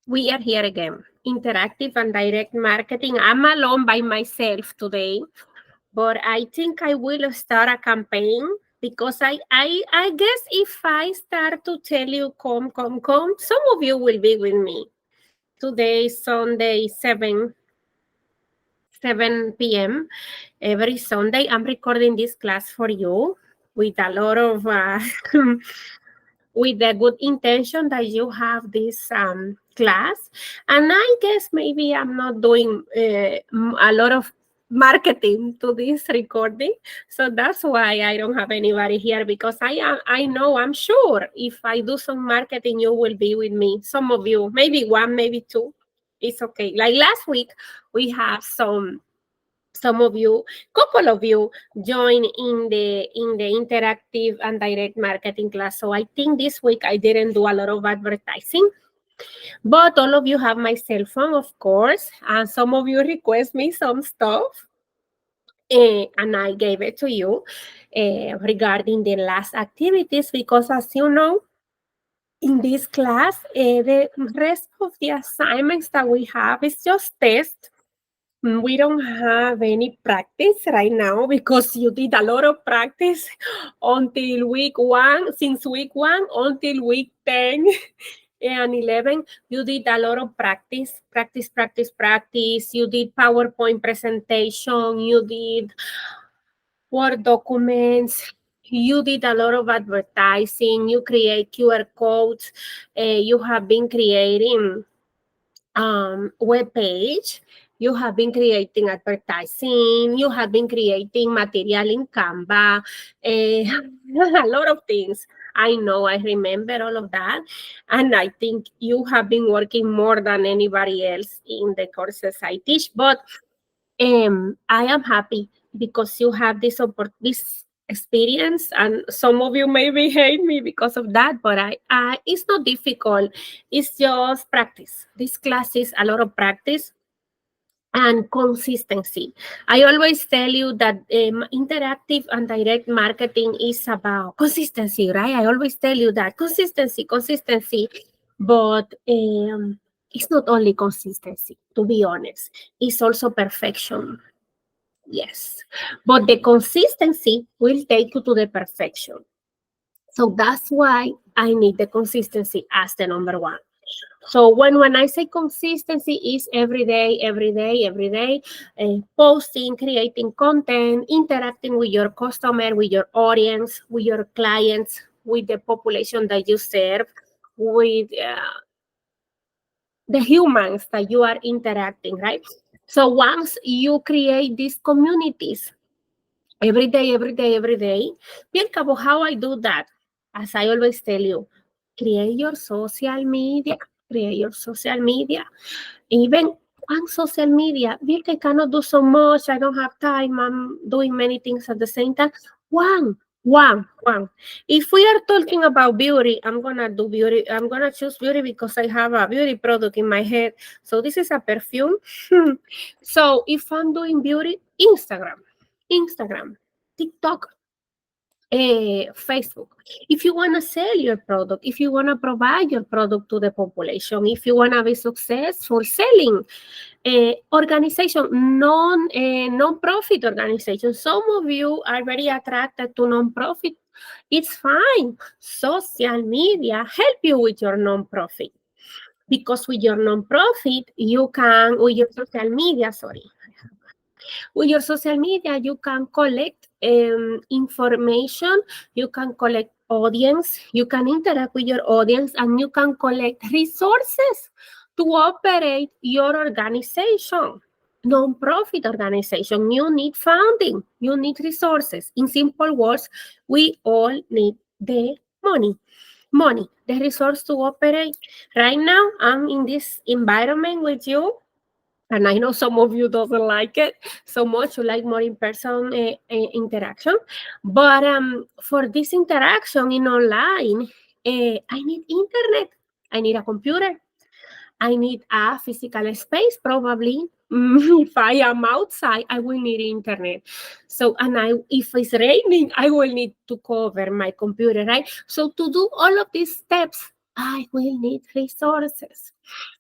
We are here again. Interactive and direct marketing. I'm alone by myself today, but I think I will start a campaign because I guess if I start to tell you come, some of you will be with me. Today is Sunday, 7 p.m. Every Sunday, I'm recording this class for you with a lot of with the good intention that you have this class. And I guess maybe I'm not doing a lot of marketing to this recording, so that's why I don't have anybody here, because I know, I'm sure if I do some marketing, you will be with me. Some of you, maybe one, maybe two, it's okay. Like last week, we have some of you, couple of you join in the interactive and direct marketing class. So I think this week I didn't do a lot of advertising, but all of you have my cell phone, of course, and some of you request me some stuff, and I gave it to you regarding the last activities, because as you know, in this class, the rest of the assignments that we have is just test. We don't have any practice right now because you did a lot of practice until week 1, since week 1 until week 10 and 11. You did a lot of practice. You did PowerPoint presentation, you did Word documents, you did a lot of advertising, you create QR codes, you have been creating web page, you have been creating advertising, you have been creating material in Canva, a lot of things. I know, I remember all of that. And I think you have been working more than anybody else in the courses I teach. But I am happy because you have this experience, and some of you maybe hate me because of that, but I it's not difficult. It's just practice. This class is a lot of practice and consistency. I always tell you that interactive and direct marketing is about consistency, right? I always tell you that consistency, but it's not only consistency, to be honest. It's also perfection. Yes, but the consistency will take you to the perfection. So that's why I need the consistency as the number one. So when I say consistency, is every day, posting, creating content, interacting with your customer, with your audience, with your clients, with the population that you serve, with the humans that you are interacting, right? So once you create these communities, every day. Think about how I do that. As I always tell you, create your social media, create your social media. Even on social media, Birka cannot do so much. I don't have time. I'm doing many things at the same time. One. If we are talking about beauty, I'm gonna do beauty. I'm gonna choose beauty because I have a beauty product in my head. So this is a perfume. So if I'm doing beauty, Instagram, TikTok, Facebook. If you want to sell your product, if you want to provide your product to the population, if you want to be successful selling, organization, non-profit organization. Some of you are very attracted to non-profit. It's fine. Social media help you with your non-profit, because with your non-profit, you can, with your social media, with your social media, you can collect information, you can collect audience, you can interact with your audience, and you can collect resources to operate your organization. Non-profit organization, you need funding, you need resources. In simple words, we all need the money, the resource to operate. Right now, I'm in this environment with you, and I know some of you doesn't like it so much. You like more in-person interaction. But for this interaction in online, I need internet. I need a computer. I need a physical space, probably. If I am outside, I will need internet. So, if it's raining, I will need to cover my computer, right? So to do all of these steps, I will need resources.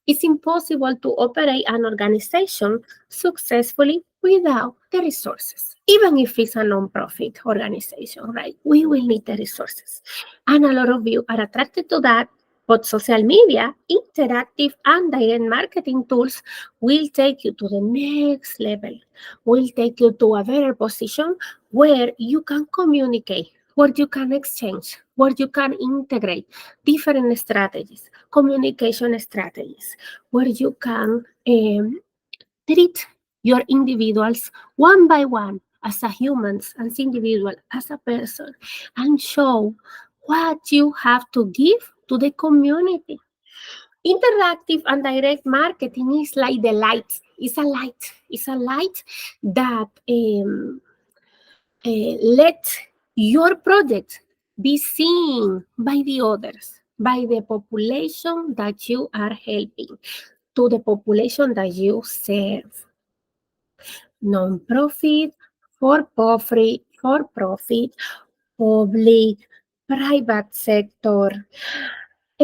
It's impossible to operate an organization successfully without the resources. Even if it's a nonprofit organization, right? We will need the resources. And a lot of you are attracted to that. But social media, interactive and direct marketing tools will take you to the next level, will take you to a better position where you can communicate, where you can exchange, where you can integrate different strategies, communication strategies, where you can treat your individuals one by one as a humans, as individual, as a person, and show what you have to give to the community. Interactive and direct marketing is like the light. It's a light. It's a light that let your project be seen by the others, by the population that you are helping, to the population that you serve. Non-profit, for-profit, public, private sector,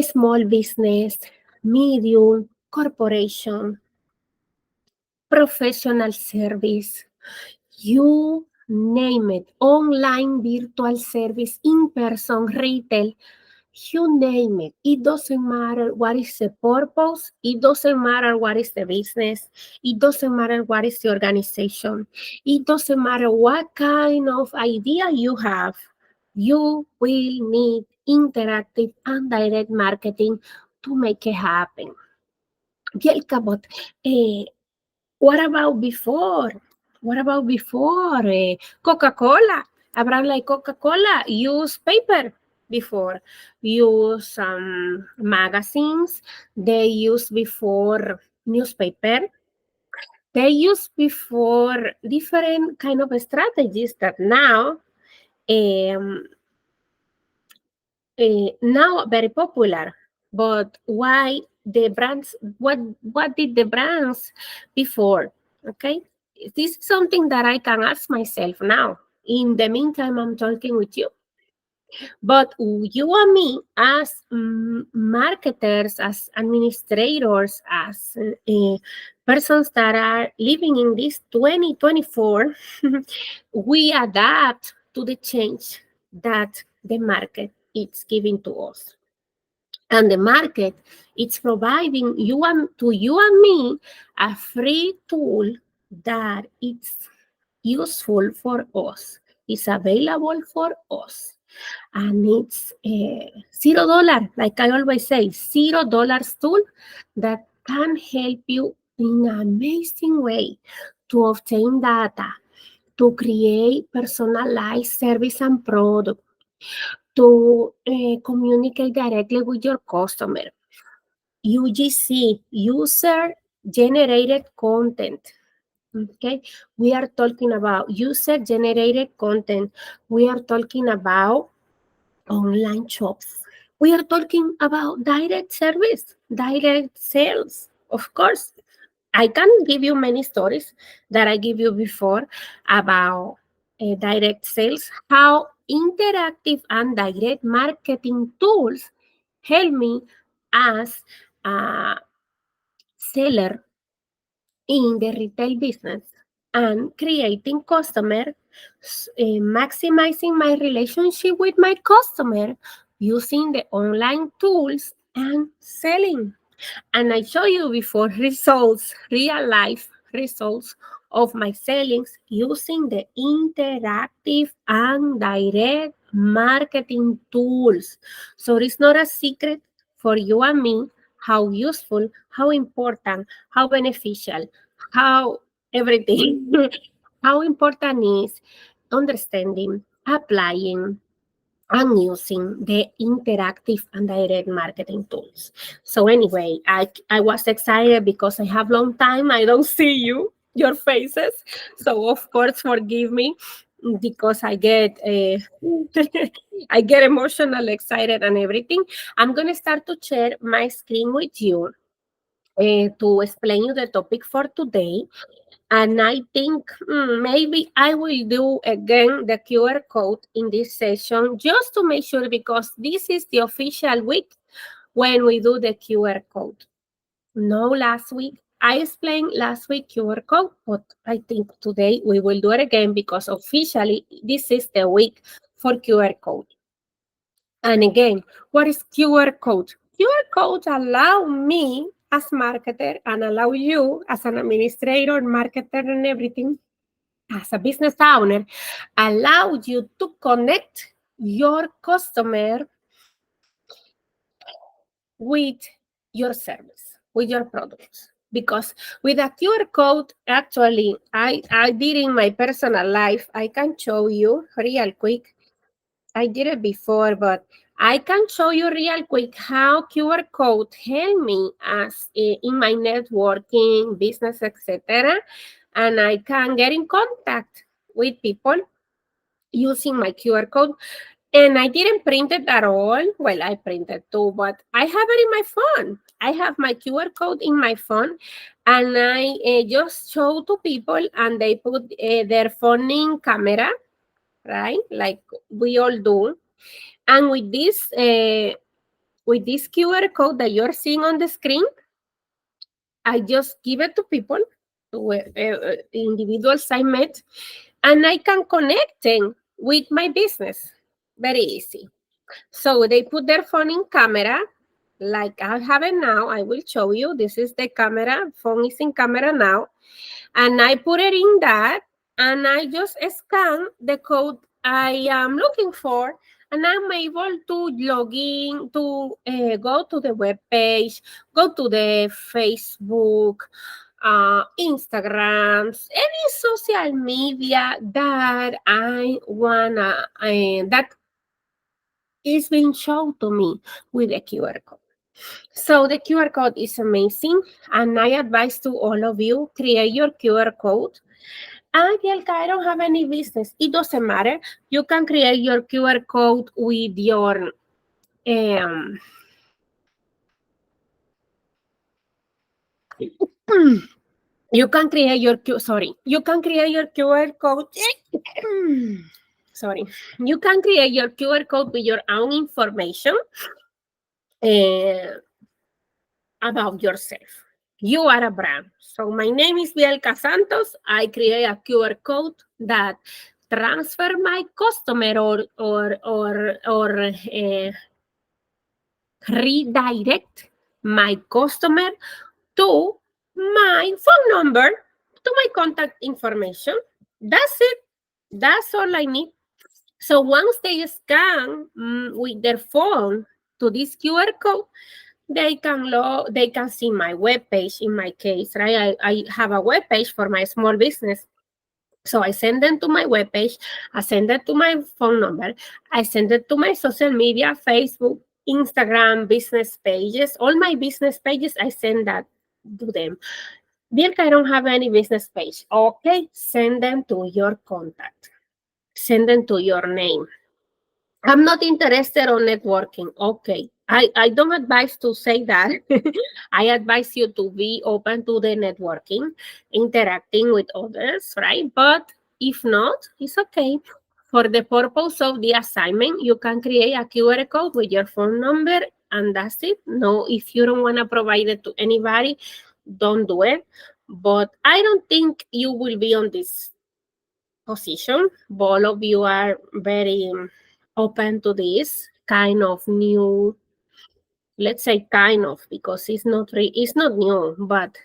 small business, medium, corporation, professional service, you name it, online, virtual service, in-person, retail, you name it. It doesn't matter what is the purpose. It doesn't matter what is the business. It doesn't matter what is the organization. It doesn't matter what kind of idea you have. You will need interactive and direct marketing to make it happen. Bielka, but what about before? What about before? Coca-Cola. A brand like Coca-Cola used paper before. Use magazines. They used before newspaper. They used before different kind of strategies that um, now very popular. But why the brands? What did the brands before? Okay, this is something that I can ask myself now. In the meantime, I'm talking with you. But you and me, as marketers, as administrators, as persons that are living in this 2024, we adapt to the change that the market is giving to us. And the market is providing you and me a free tool that is useful for us. It's available for us. And it's $0, like I always say, $0 tool that can help you in an amazing way to obtain data, to create personalized service and product, to communicate directly with your customer. UGC, user generated content. Okay, we are talking about user generated content. We are talking about online shops. We are talking about direct service, direct sales. Of course, I can give you many stories that I give you before about direct sales, how interactive and direct marketing tools help me as a seller in the retail business and creating customer, maximizing my relationship with my customer using the online tools and selling. And I show you before results, real life results of my sellings using the interactive and direct marketing tools. So it's not a secret for you and me how useful, how important, how beneficial, how everything, how important is understanding, applying, and using the interactive and direct marketing tools. So anyway, I was excited because I have long time I don't see your faces. So of course, forgive me because I get I get emotional, excited, and everything. I'm gonna start to share my screen with you to explain you the topic for today. And I think maybe I will do again the QR code in this session just to make sure, because this is the official week when we do the QR code. No, last week. I explained last week QR code, but I think today we will do it again because officially this is the week for QR code. And again, what is QR code? QR code allow me as marketer and allow you as an administrator, marketer and everything, as a business owner, allow you to connect your customer with your service, with your products. Because with a QR code, actually, I did in my personal life, I can show you real quick. I did it before, but I can show you real quick how QR code help me as in my networking, business, etc. And I can get in contact with people using my QR code. And I didn't print it at all. Well, I printed too, but I have it in my phone. I have my QR code in my phone, and I just show to people, and they put their phone in camera, right? Like we all do. And with this QR code that you're seeing on the screen, I just give it to people, to individuals I met, and I can connect them with my business. Very easy. So they put their phone in camera, like I have it now. I will show you. This is the camera. Phone is in camera now. And I put it in that, and I just scan the code I am looking for, and I'm able to log in, to go to the web page, go to the Facebook, Instagrams, any social media that I wanna, that is being shown to me with the QR code. So the QR code is amazing, and I advise to all of you, create your QR code. Angelica, I don't have any business. It doesn't matter. You can create your QR code with your you can create your you can create your QR code. Sorry, you can create your QR code with your own information about yourself. You are a brand. So my name is Bielka Santos. I create a QR code that transfer my customer or redirect my customer to my phone number, to my contact information. That's it. That's all I need. So once they scan with their phone to this QR code, they can see my web page. In my case, right? I have a web page for my small business. So I send them to my web page. I send it to my phone number. I send it to my social media, Facebook, Instagram, business pages. All my business pages, I send that to them. Bielka, I don't have any business page. Okay, send them to your contact. Send them to your name. I'm not interested on networking. Okay. I don't advise to say that. I advise you to be open to the networking, interacting with others, right? But if not, it's okay. For the purpose of the assignment, you can create a QR code with your phone number, and that's it. No, if you don't want to provide it to anybody, don't do it. But I don't think you will be on this position. All of you are very open to this kind of new, let's say kind of, because it's not new, but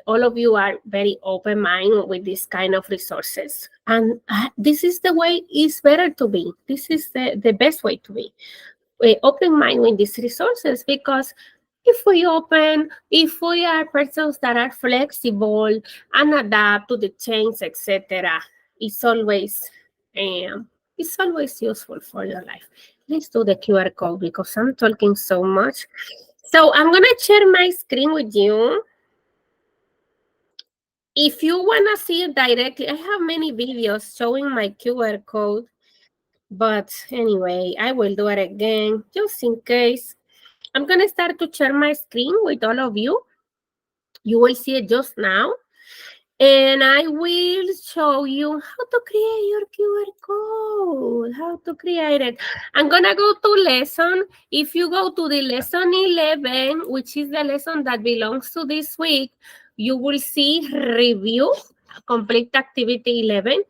all of you are very open mind with this kind of resources, and this is the way it's better to be. This is the best way to be, open mind with these resources, because if we are persons that are flexible and adapt to the change, etc., it's always it's always useful for your life. Let's do the QR code because I'm talking so much. So I'm gonna share my screen with you. If you wanna see it directly, I have many videos showing my QR code, but anyway, I will do it again just in case. I'm gonna start to share my screen with all of you. You will see it just now. And I will show you how to create your QR code, how to create it. I'm going to go to lesson. If you go to the lesson 11, which is the lesson that belongs to this week, you will see review, complete activity 11,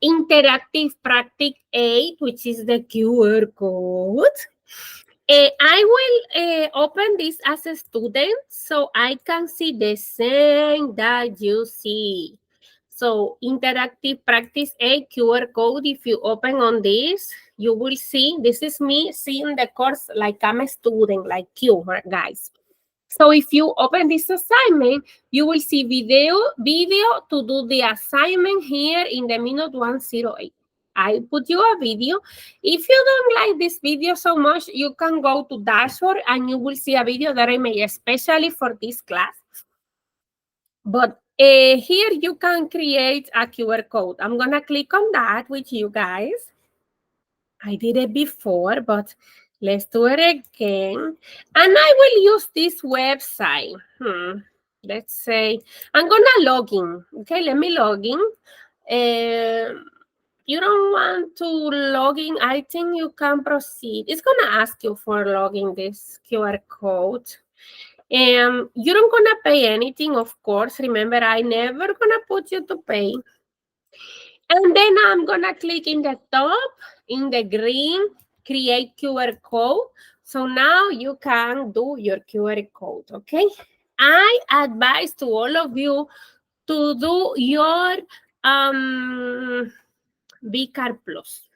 interactive practice 8, which is the QR code. I will open this as a student so I can see the same that you see. So interactive practice A QR code, if you open on this, you will see, this is me seeing the course like I'm a student, like you guys. So if you open this assignment, you will see video to do the assignment here in the minute 108. I put you a video. If you don't like this video so much, you can go to dashboard and you will see a video that I made especially for this class. But here you can create a QR code. I'm going to click on that with you guys. I did it before, but let's do it again. And I will use this website. Let's say I'm going to log in. Okay, let me log in. You don't want to log in, I think you can proceed. It's going to ask you for logging this QR code. You don't going to pay anything, of course. Remember, I never going to put you to pay. And then I'm going to click in the top, in the green, create QR code. So now you can do your QR code, okay? I advise to all of you to do your VCAR Plus.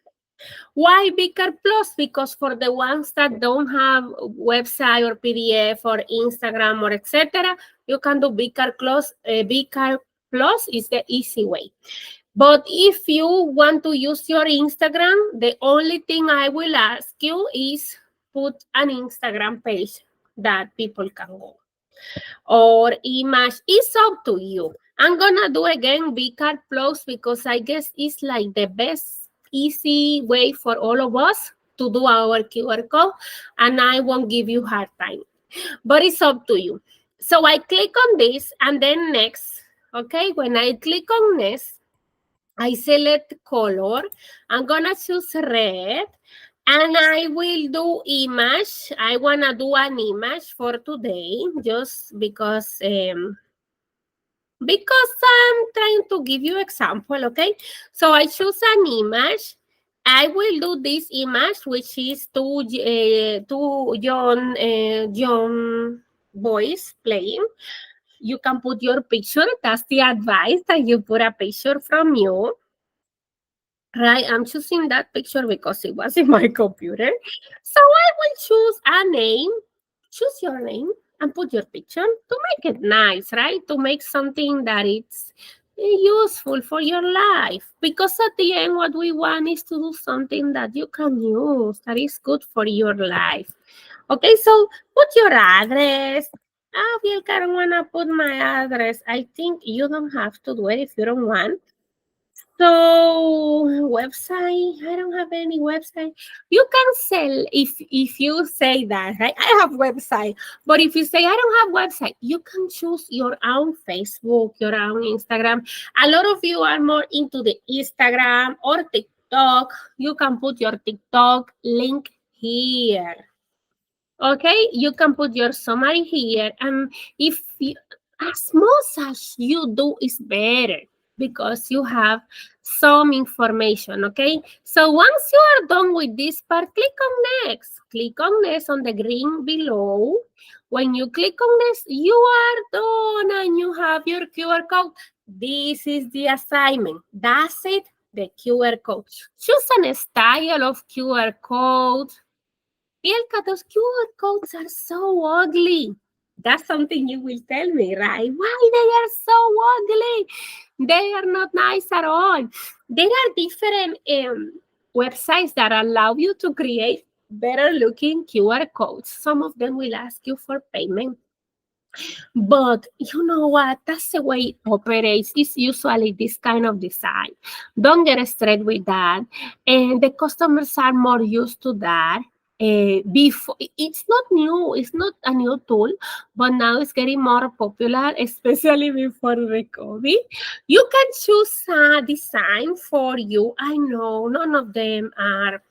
Why VCAR Plus? Because for the ones that don't have website or PDF or Instagram or etc., you can do VCAR Plus. VCAR Plus is the easy way. But if you want to use your Instagram, the only thing I will ask you is put an Instagram page that people can go. Or image, it's up to you. I'm gonna do again VCAR Plus because I guess it's like the best easy way for all of us to do our QR code, and I won't give you hard time. But it's up to you. So I click on this and then next. Okay, when I click on next, I select color. I'm gonna choose red. And I will do image. I want to do an image for today just because I'm trying to give you example, okay? So I choose an image. I will do this image, which is two young boys playing. You can put your picture. That's the advice, that you put a picture from you. Right, I'm choosing that picture because it was in my computer. So I will choose a name. Choose your name and put your picture to make it nice, right? To make something that it's useful for your life. Because at the end, what we want is to do something that you can use, that is good for your life. Okay, so put your address. Bielka, I don't want to put my address. I think you don't have to do it if you don't want. So website, I don't have any website. You can sell if you say that, right? I have website. But if you say I don't have website, you can choose your own Facebook, your own Instagram. A lot of you are more into the Instagram or TikTok. You can put your TikTok link here. Okay, you can put your summary here. And if you, as much as you do is better, because you have some information, okay? So once you are done with this part, click on next. Click on next on the green below. When you click on this, you are done and you have your QR code. This is the assignment. That's it, the QR code. Choose a style of QR code. Bielka, those QR codes are so ugly. That's something you will tell me, right? Why they are so ugly? They are not nice at all. There are different websites that allow you to create better looking QR codes. Some of them will ask you for payment. But you know what? That's the way it operates. It's usually this kind of design. Don't get straight with that. And the customers are more used to that. before it's not new, it's not a new tool, but now it's getting more popular, especially before the COVID. You can choose a design for you. I know none of them are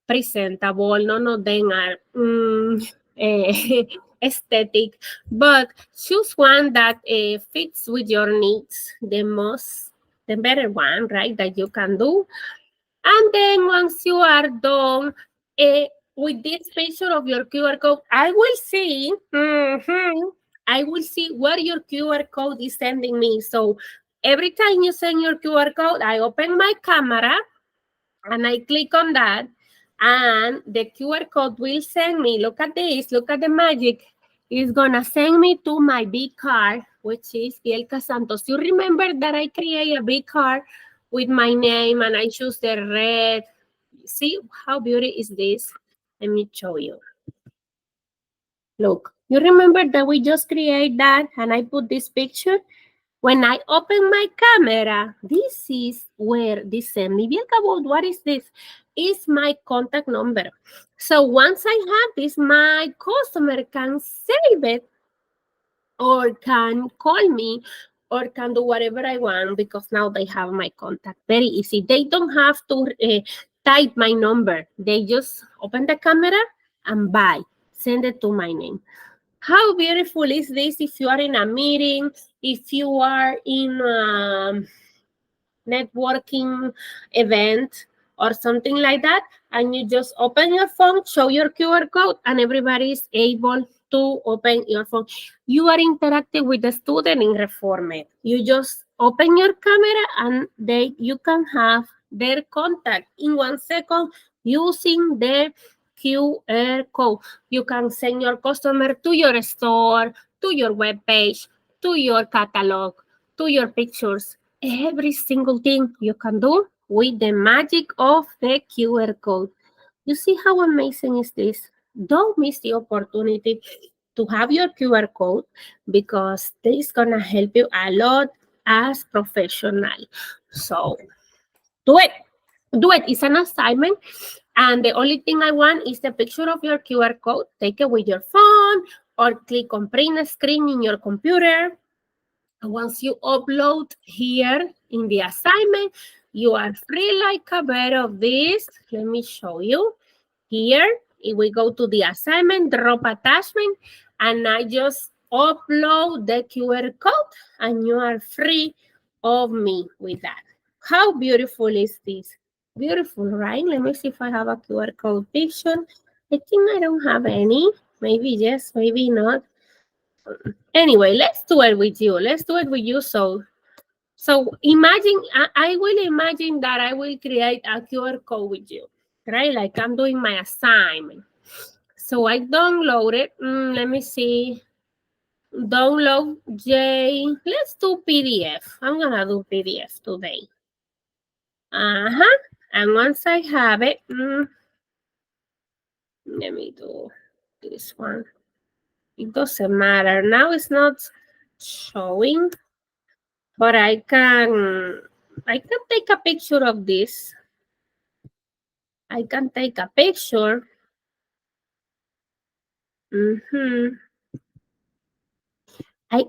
presentable, none of them are aesthetic, but choose one that fits with your needs the better one, right, that you can do. And then once you are done with this picture of your QR code, I will see what your QR code is sending me. So every time you send your QR code, I open my camera and I click on that, and the QR code will send me, look at this, look at the magic. It's gonna send me to my big card, which is Bielka Santos. You remember that I create a big card with my name and I choose the red. See how beautiful is this? Let me show you. Look, you remember that we just create that and I put this picture? When I open my camera, this is where this send me. What is this? It's my contact number. So once I have this, my customer can save it or can call me or can do whatever I want because now they have my contact. Very easy. They don't have to type my number. They just open the camera and buy. Send it to my name. How beautiful is this if you are in a meeting, if you are in a networking event or something like that, and you just open your phone, show your QR code, and everybody is able to open your phone. You are interacting with the student in Reformed. You just open your camera and you can have their contact in 1 second using the QR code. You can send your customer to your store, to your web page, to your catalog, to your pictures. Every single thing you can do with the magic of the QR code. You see how amazing is this? Don't miss the opportunity to have your QR code because this is gonna help you a lot as professional. So do it. Do it. It's an assignment. And the only thing I want is the picture of your QR code. Take it with your phone or click on print screen in your computer. Once you upload here in the assignment, you are free like a bird of this. Let me show you. Here, if we go to the assignment, drop attachment, and I just upload the QR code, and you are free of me with that. How beautiful is this? Beautiful, right? Let me see if I have a QR code picture. I think I don't have any. Maybe yes, maybe not. Anyway, let's do it with you. Let's do it with you. So imagine, I will imagine that I will create a QR code with you, right? Like I'm doing my assignment. So I download it. Let me see. Download J. Let's do PDF. I'm gonna do PDF today. And once I have it, let me do this one. It doesn't matter. Now it's not showing, but I can take a picture of this. I can take a picture.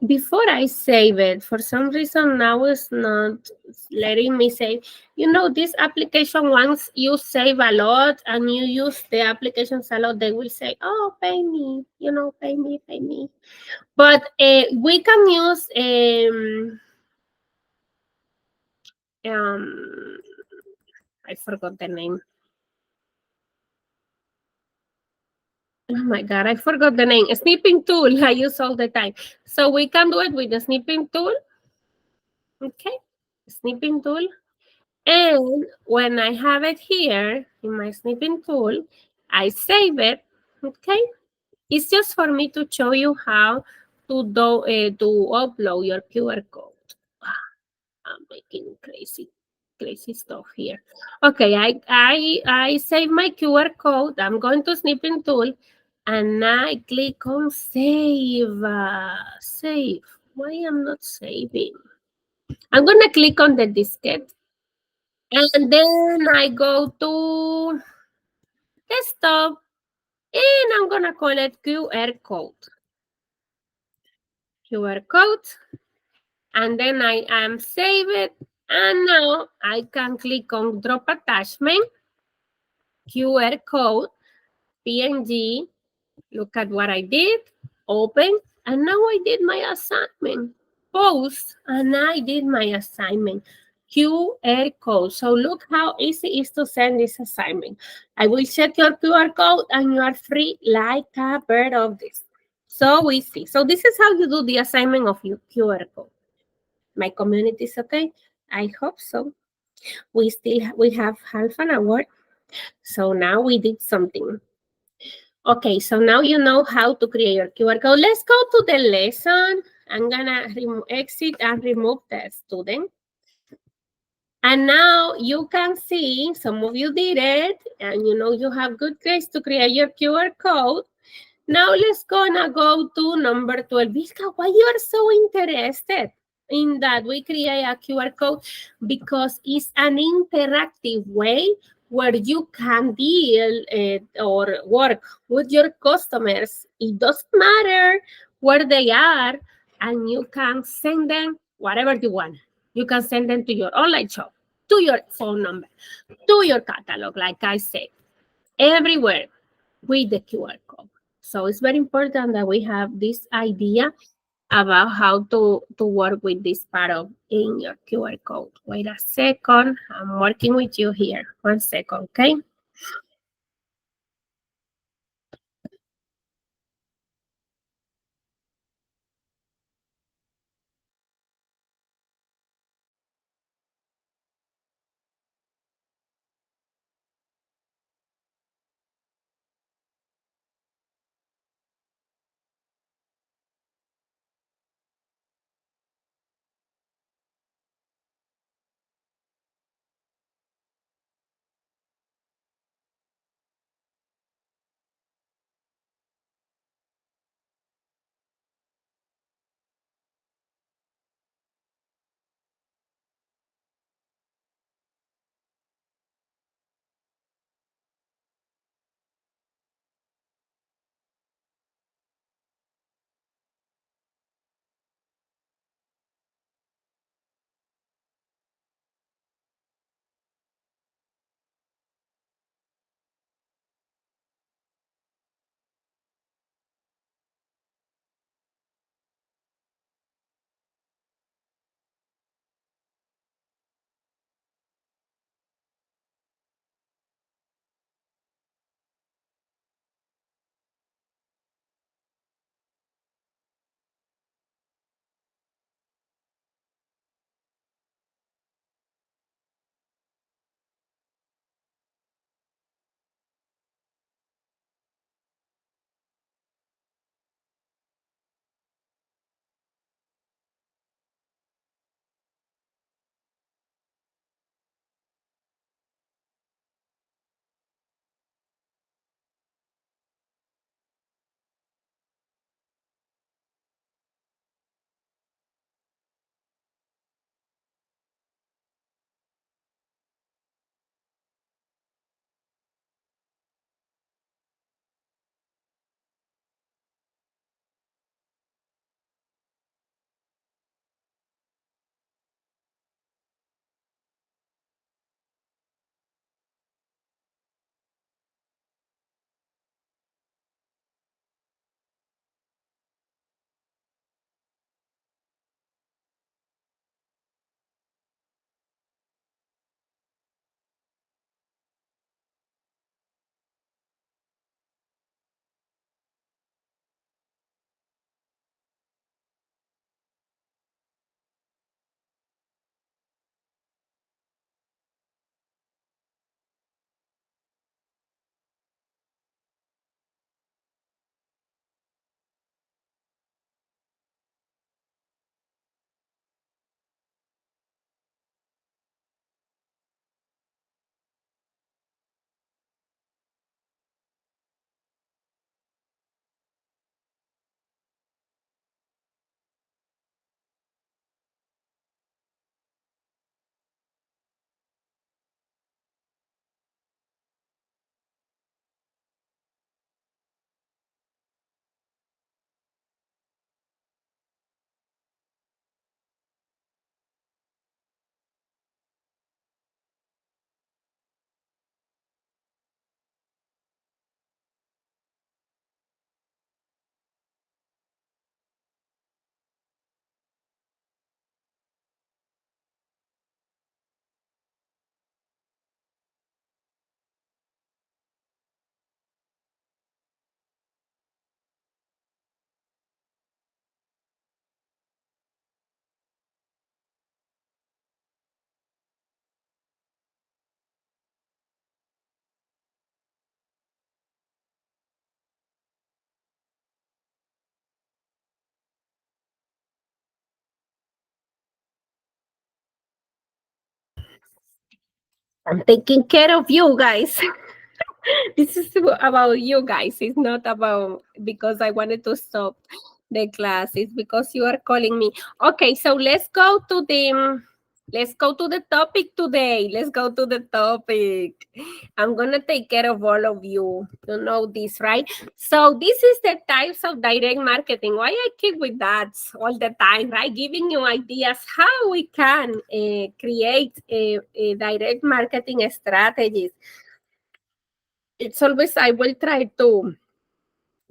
Before I save it, for some reason now it's not letting me save. You know, this application, once you save a lot and you use the applications a lot, they will say, oh, pay me, you know, pay me, pay me. But we can use, I forgot the name. Oh my God, I forgot the name. A snipping tool I use all the time. So we can do it with the snipping tool. Okay, snipping tool. And when I have it here in my snipping tool, I save it, okay? It's just for me to show you how to upload your QR code. I'm making crazy stuff here. Okay, I save my QR code. I'm going to snipping tool and I click on save. Save. Why I'm not saving? I'm gonna click on the diskette. And then I go to desktop, and I'm gonna call it QR code. QR code, and then I am save it, and now I can click on drop attachment, QR code, PNG. Look at what I did, open, and now I did my assignment. Post, and I did my assignment. QR code. So look how easy it is to send this assignment. I will check your QR code and you are free like a bird of this. So easy. So this is how you do the assignment of your QR code. My community is okay? I hope so. We have half an hour. So now we did something. Okay, so now you know how to create your QR code. Let's go to the lesson. I'm gonna exit and remove the student. And now you can see, some of you did it, and you know you have good grades to create your QR code. Now let's gonna go to number 12. Vilka, why you are so interested in that we create a QR code? Because it's an interactive way where you can deal or work with your customers. It doesn't matter where they are, and you can send them whatever you want. You can send them to your online shop, to your phone number, to your catalog, like I said, everywhere with the QR code. So it's very important that we have this idea about how to work with this part of in your QR code. Wait a second. I'm working with you here. 1 second, okay? I'm taking care of you guys. This is about you guys. It's not about because I wanted to stop the class. It's because you are calling me. Okay, so let's go to the topic today. Let's go to the topic. I'm gonna take care of all of you. You know this, right? So this is the types of direct marketing. Why I keep with that all the time, right? Giving you ideas how we can create a direct marketing strategies. It's always I will try to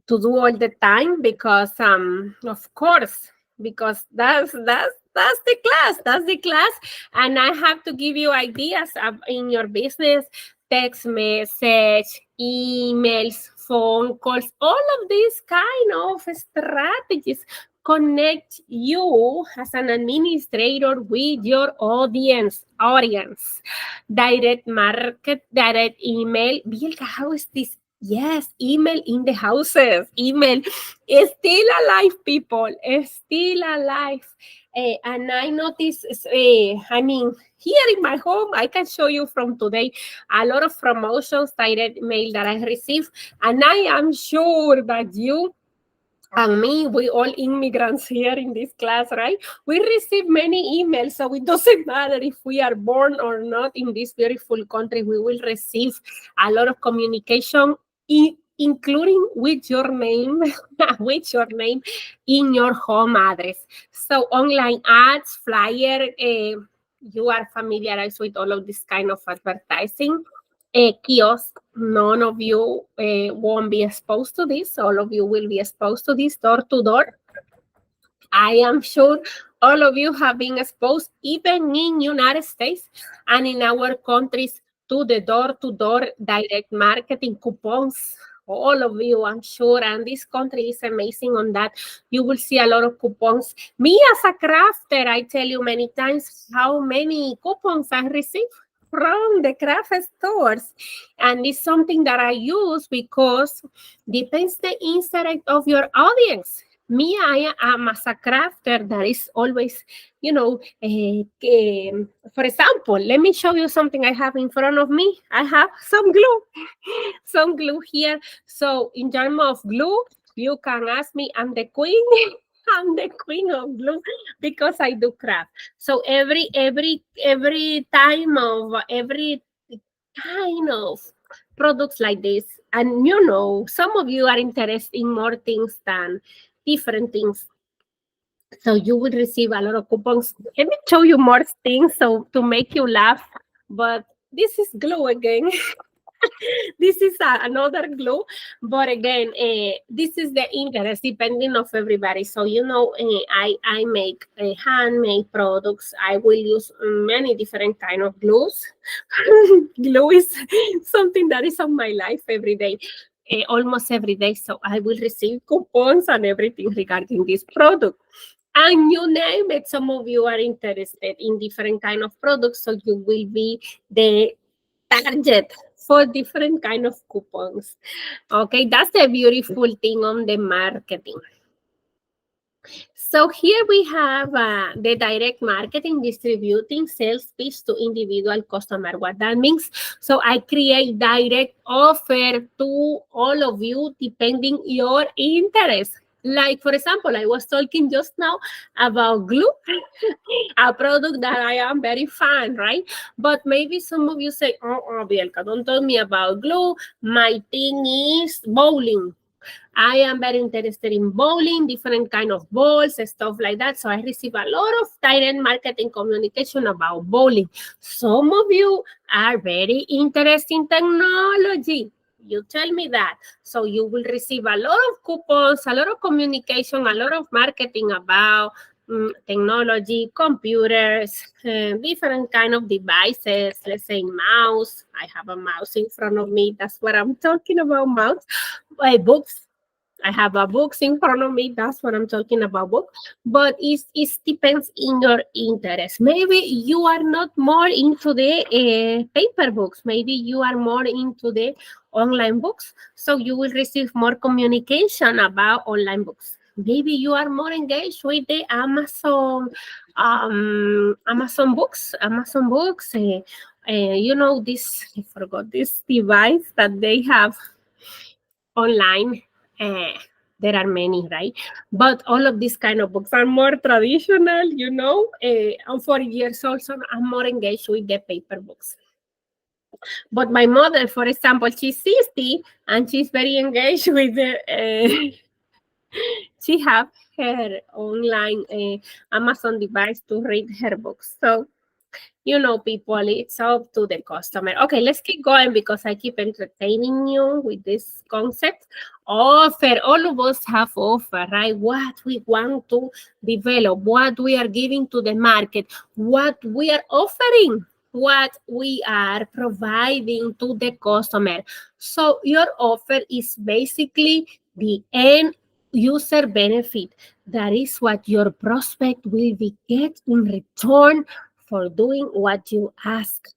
do all the time because of course because that's the class and I have to give you ideas in your business, text message, emails, phone calls, all of these kind of strategies connect you as an administrator with your audience. Direct market, direct email. Bielka, how is this? Yes, email in the houses. Email is still alive, people. Is still alive. And I notice, here in my home, I can show you from today a lot of promotions, direct mail that I receive. And I am sure that you and me, we all immigrants here in this class, right? We receive many emails, so it doesn't matter if we are born or not in this beautiful country, we will receive a lot of communication, including with your name, with your name in your home address. So online ads, flyer, you are familiarized with all of this kind of advertising. Kiosk, none of you won't be exposed to this. All of you will be exposed to this door to door. I am sure all of you have been exposed, even in United States and in our countries, to the door-to-door direct marketing coupons. All of you, I'm sure, and this country is amazing on that. You will see a lot of coupons. Me as a crafter, I tell you many times how many coupons I receive from the craft stores. And it's something that I use because depends the interest of your audience. Me, I am as a crafter that is always, for example, let me show you something I have in front of me. I have some glue, some glue here. So in terms of glue, you can ask me, I'm the queen. I'm the queen of glue because I do craft. So every time of every kind of products like this, and some of you are interested in more things than different things. So you will receive a lot of coupons. Let me show you more things so to make you laugh. But this is glue again. This is another glue, but again, this is the interest depending of everybody. So I make handmade products. I will use many different kind of glues. Glue is something that is on my life every day. Almost every day, so I will receive coupons and everything regarding this product. And you name it, some of you are interested in different kind of products, so you will be the target for different kind of coupons. Okay, that's the beautiful thing on the marketing. So here we have the direct marketing, distributing sales pitch to individual customer. What that means, so I create direct offer to all of you depending your interest. Like, for example, I was talking just now about glue, a product that I am very fan, right? But maybe some of you say, oh, Bielka, don't tell me about glue. My thing is bowling. I am very interested in bowling, different kind of balls, stuff like that. So I receive a lot of direct marketing communication about bowling. Some of you are very interested in technology. You tell me that. So you will receive a lot of coupons, a lot of communication, a lot of marketing about technology, computers, different kind of devices. Let's say mouse. I have a mouse in front of me. That's what I'm talking about, mouse. Books. I have a books in front of me. That's what I'm talking about, book. But it depends in your interest. Maybe you are not more into the paper books. Maybe you are more into the online books. So you will receive more communication about online books. Maybe you are more engaged with the Amazon books, this, I forgot this device that they have online. Uh, there are many, right? But all of these kind of books are more traditional, I'm 40 years old, so I'm more engaged with the paper books. But my mother, for example, she's 60 and she's very engaged with she have her online Amazon device to read her books. So people, it's up to the customer. Okay, let's keep going because I keep entertaining you with this concept. Offer, all of us have offer, right? What we want to develop, what we are giving to the market, what we are offering, what we are providing to the customer. So your offer is basically the end user benefit. That is what your prospect will be get in return for doing what you ask.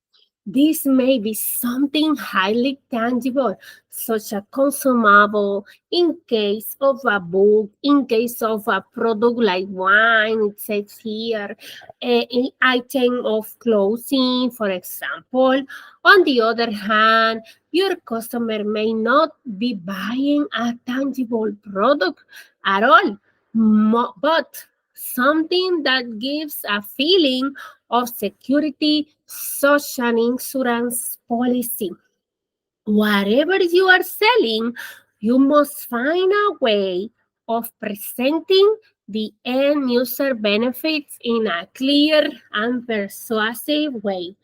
This may be something highly tangible, such a consumable in case of a book, in case of a product like wine, it says here, an item of clothing, for example. On the other hand, your customer may not be buying a tangible product at all, but something that gives a feeling of security, such an insurance policy. Whatever you are selling, you must find a way of presenting the end user benefits in a clear and persuasive way.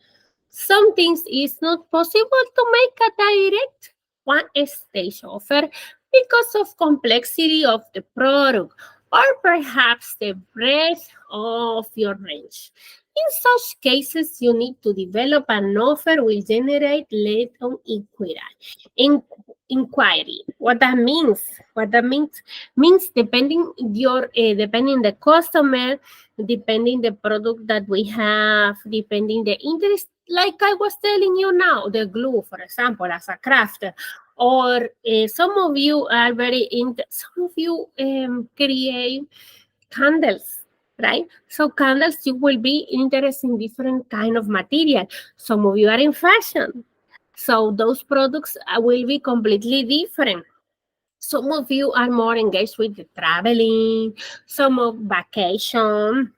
Some things is not possible to make a direct one-stage offer because of complexity of the product or perhaps the breadth of your range. In such cases, you need to develop an offer will generate lead on inquiry. What that means depending the customer, depending the product that we have, depending the interest, like I was telling you now, the glue, for example, as a craft, or some of you are some of you create candles, right? So candles, you will be interested in different kind of material. Some of you are in fashion, so those products will be completely different. Some of you are more engaged with the traveling, some of vacation.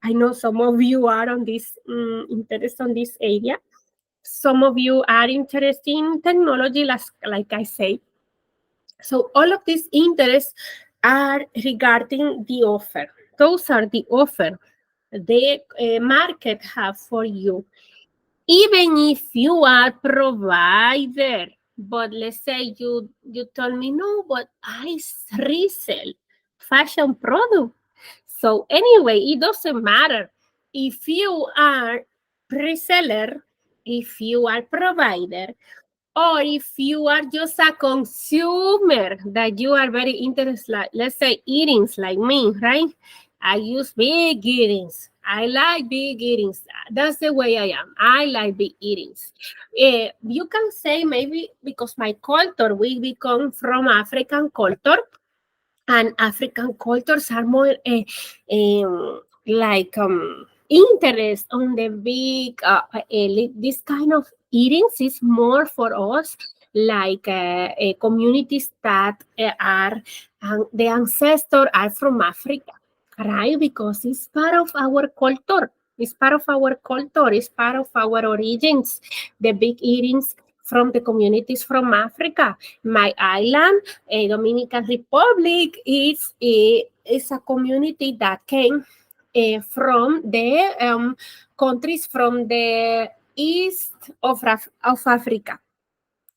I know some of you are on this interest on this area. Some of you are interested in technology, like I say. So all of these interests are regarding the offer. Those are the offer the market have for you. Even if you are provider, but let's say you told me no, but I resell fashion product. So anyway, it doesn't matter if you are reseller, if you are provider, or if you are just a consumer that you are very interested, like, let's say earrings like me, right? I use big earrings. I like big earrings. That's the way I am. I like big earrings. You can say maybe because my culture, we become from African culture, and African cultures are more like interest on the big this kind of earrings is more for us like communities that are the ancestors are from Africa, right? Because it's part of our culture. It's part of our culture. It's part of our origins. The big earrings from the communities from Africa. My island, Dominican Republic, is a community that came from the countries from the east of Africa.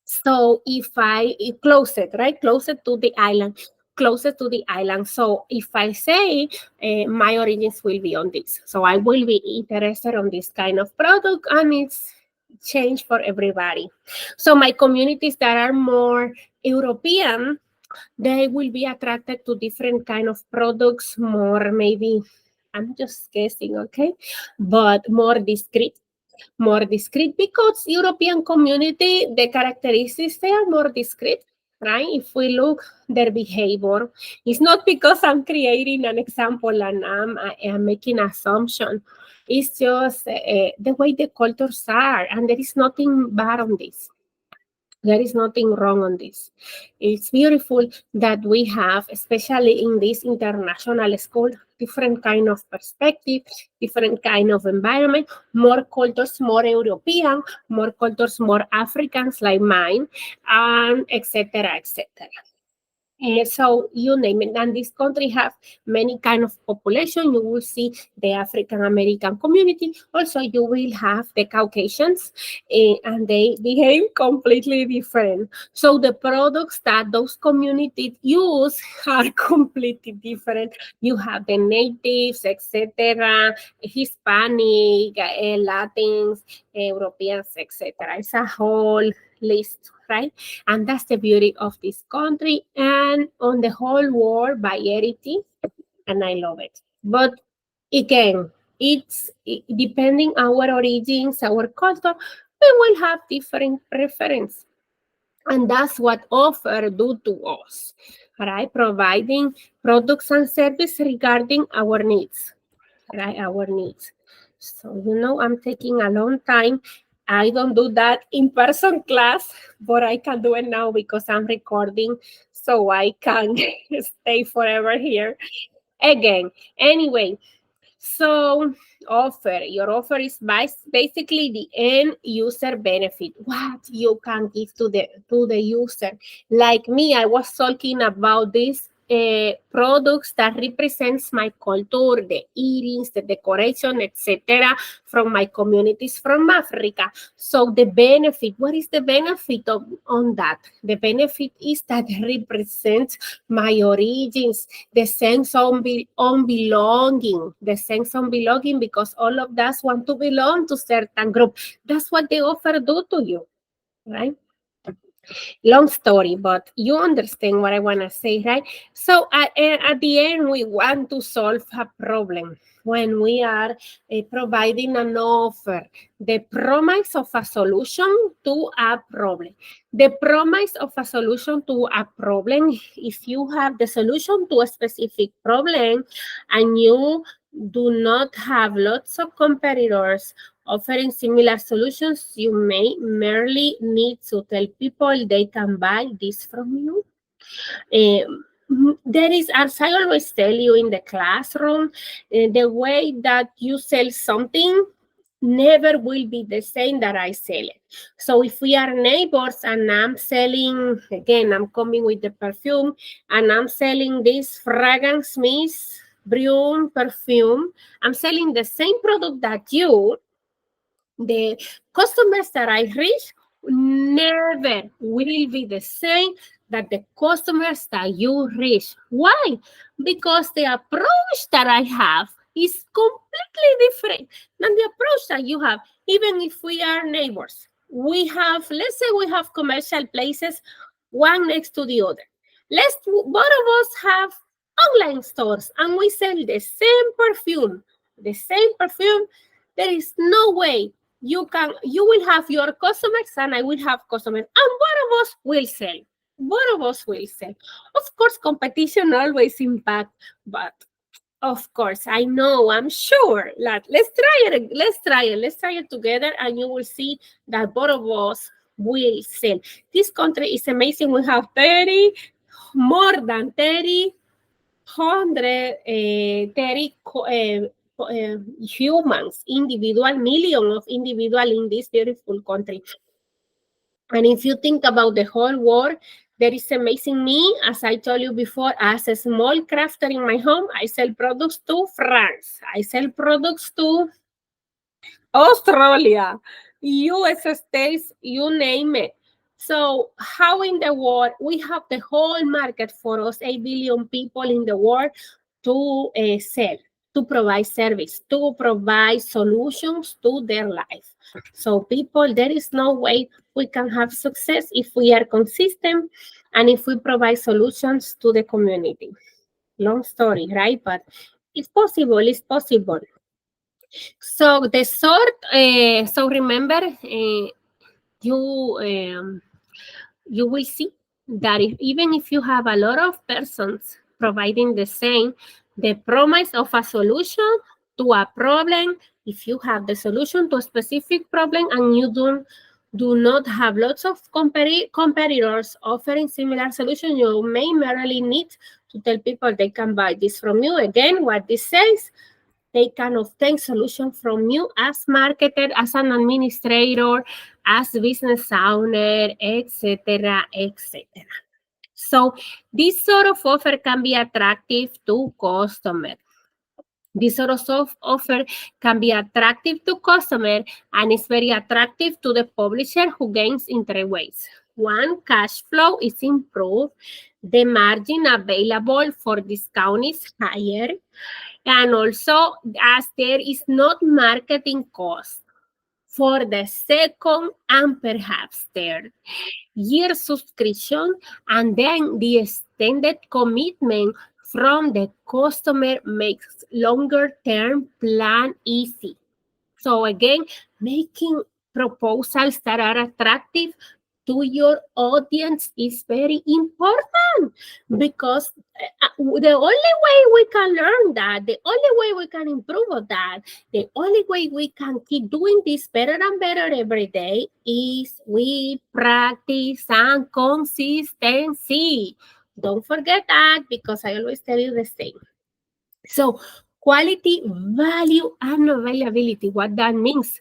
So if I close it, right, close it to the island, closer to the island. So if I say my origins will be on this, so I will be interested on this kind of product, and it's change for everybody. So my communities that are more European, they will be attracted to different kind of products, more maybe, I'm just guessing, okay, but more discreet because European community, the characteristics, they are more discreet, right? If we look their behavior, it's not because I'm creating an example and I'm making assumption. It's just the way the cultures are, and there is nothing bad on this. There is nothing wrong on this. It's beautiful that we have, especially in this international school, different kind of perspective, different kind of environment, more cultures, more European, more cultures, more Africans like mine, and etc. etc. So you name it, and this country have many kind of population. You will see the African American community. Also, you will have the Caucasians, and they behave completely different. So the products that those communities use are completely different. You have the natives, etc., Hispanic, Latins, Europeans, etc. It's a whole list, right? And that's the beauty of this country and on the whole world variety. And I love it. But again, it's depending our origins, our culture, we will have different preference. And that's what offer do to us, right? Providing products and service regarding our needs, right? Our needs. So, I'm taking a long time. I don't do that in person class, but I can do it now because I'm recording, so I can stay forever here again. Anyway, so your offer is basically the end user benefit. What you can give to the user. Like me, I was talking about these products that represents my culture, the earrings, the decoration, etc., from my communities from Africa. So the benefit, what is the benefit on that? The benefit is that it represents my origins, the sense on belonging, the sense on belonging, because all of us want to belong to certain group. That's what the offer do to you, right? Long story, but you understand what I want to say, right? So at the end, we want to solve a problem when we are providing an offer, the promise of a solution to a problem. The promise of a solution to a problem, if you have the solution to a specific problem and you do not have lots of competitors offering similar solutions, you may merely need to tell people they can buy this from you. There is, as I always tell you in the classroom, the way that you sell something never will be the same that I sell it. So if we are neighbors and I'm selling, again, I'm coming with the perfume and I'm selling this fragrance mist, Brium perfume, I'm selling the same product that you, the customers that I reach never will be the same that the customers that you reach. Why? Because the approach that I have is completely different than the approach that you have, even if we are neighbors. We have, let's say we have commercial places, one next to the other. Both of us have online stores and we sell the same perfume. The same perfume, there is no way you will have your customers and I will have customers, and both of us will sell. Both of us will sell. Of course, competition always impact, but of course, I know, I'm sure. Let's try it together, and you will see that both of us will sell. This country is amazing. We have more than 30 humans, million of individual in this beautiful country. And if you think about the whole world, there is amazing me, as I told you before, as a small crafter in my home, I sell products to France. I sell products to Australia, US States, you name it. So how in the world, we have the whole market for us, 8 billion people in the world to sell, to provide service, to provide solutions to their life. So people, there is no way we can have success if we are consistent and if we provide solutions to the community. Long story, right? But it's possible, it's possible. So the sort, so remember, you will see that even if you have a lot of persons providing the promise of a solution to a problem, if you have the solution to a specific problem and you do not have lots of competitors offering similar solutions, you may merely need to tell people they can buy this from you. Again, what this says, they can obtain solution from you as marketer, as an administrator, as business owner, etc., etc. So this sort of offer can be attractive to customers. This sort of offer can be attractive to customer and is very attractive to the publisher who gains in three ways. One, cash flow is improved. The margin available for discount is higher. And also, as there is not marketing cost for the second and perhaps third year subscription, and then the extended commitment from the customer makes longer term plan easy. So again, making proposals that are attractive to your audience is very important, because the only way we can learn that, the only way we can improve on that, the only way we can keep doing this better and better every day is we practice and consistency. Don't forget that, because I always tell you the same. So quality, value, and availability. What that means?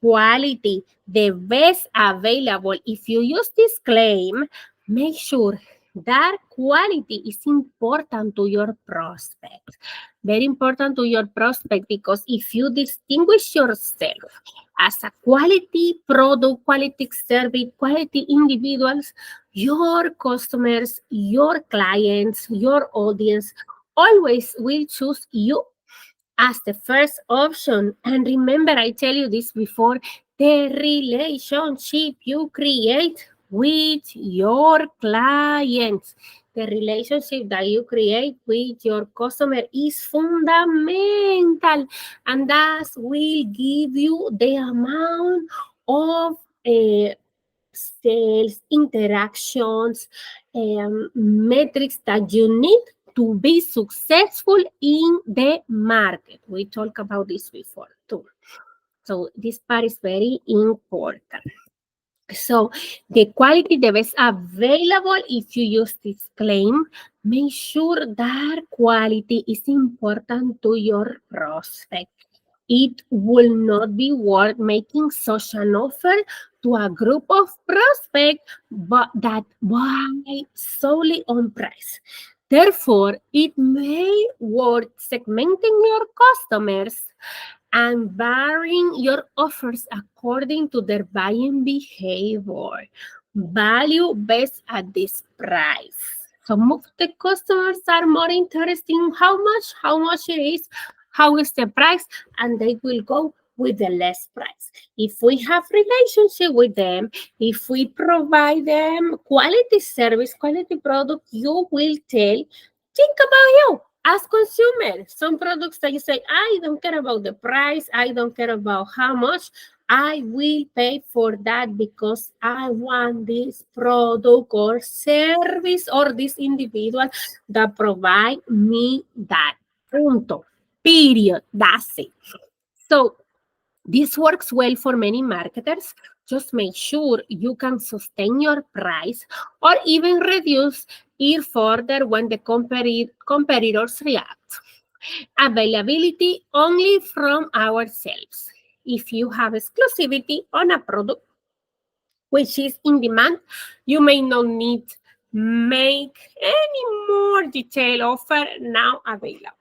Quality, the best available. If you use this claim, make sure that quality is important to your prospect. Very important to your prospect, because if you distinguish yourself as a quality product, quality service, quality individuals, your customers, your clients, your audience always will choose you as the first option. And remember, I tell you this before, the relationship you create with your clients, the relationship that you create with your customer is fundamental, and that will give you the amount of sales interactions, metrics that you need to be successful in the market. We talked about this before too. So this part is very important. So the quality, the best available, if you use this claim, make sure that quality is important to your prospect. It will not be worth making such an offer to a group of prospects but that buy solely on price. Therefore, it may worth segmenting your customers and varying your offers according to their buying behavior. Value based at this price. Some of the customers are more interested in how much it is, how is the price, and they will go with the less price. If we have relationship with them, if we provide them quality service, quality product, you will think about you as consumer. Some products that you say, I don't care about the price, I don't care about how much, I will pay for that because I want this product or service or this individual that provide me that. Punto. Period. That's it. So this works well for many marketers. Just make sure you can sustain your price or even reduce it further when the competitors react. Availability only from ourselves. If you have exclusivity on a product which is in demand, you may not need make any more detailed offer now available.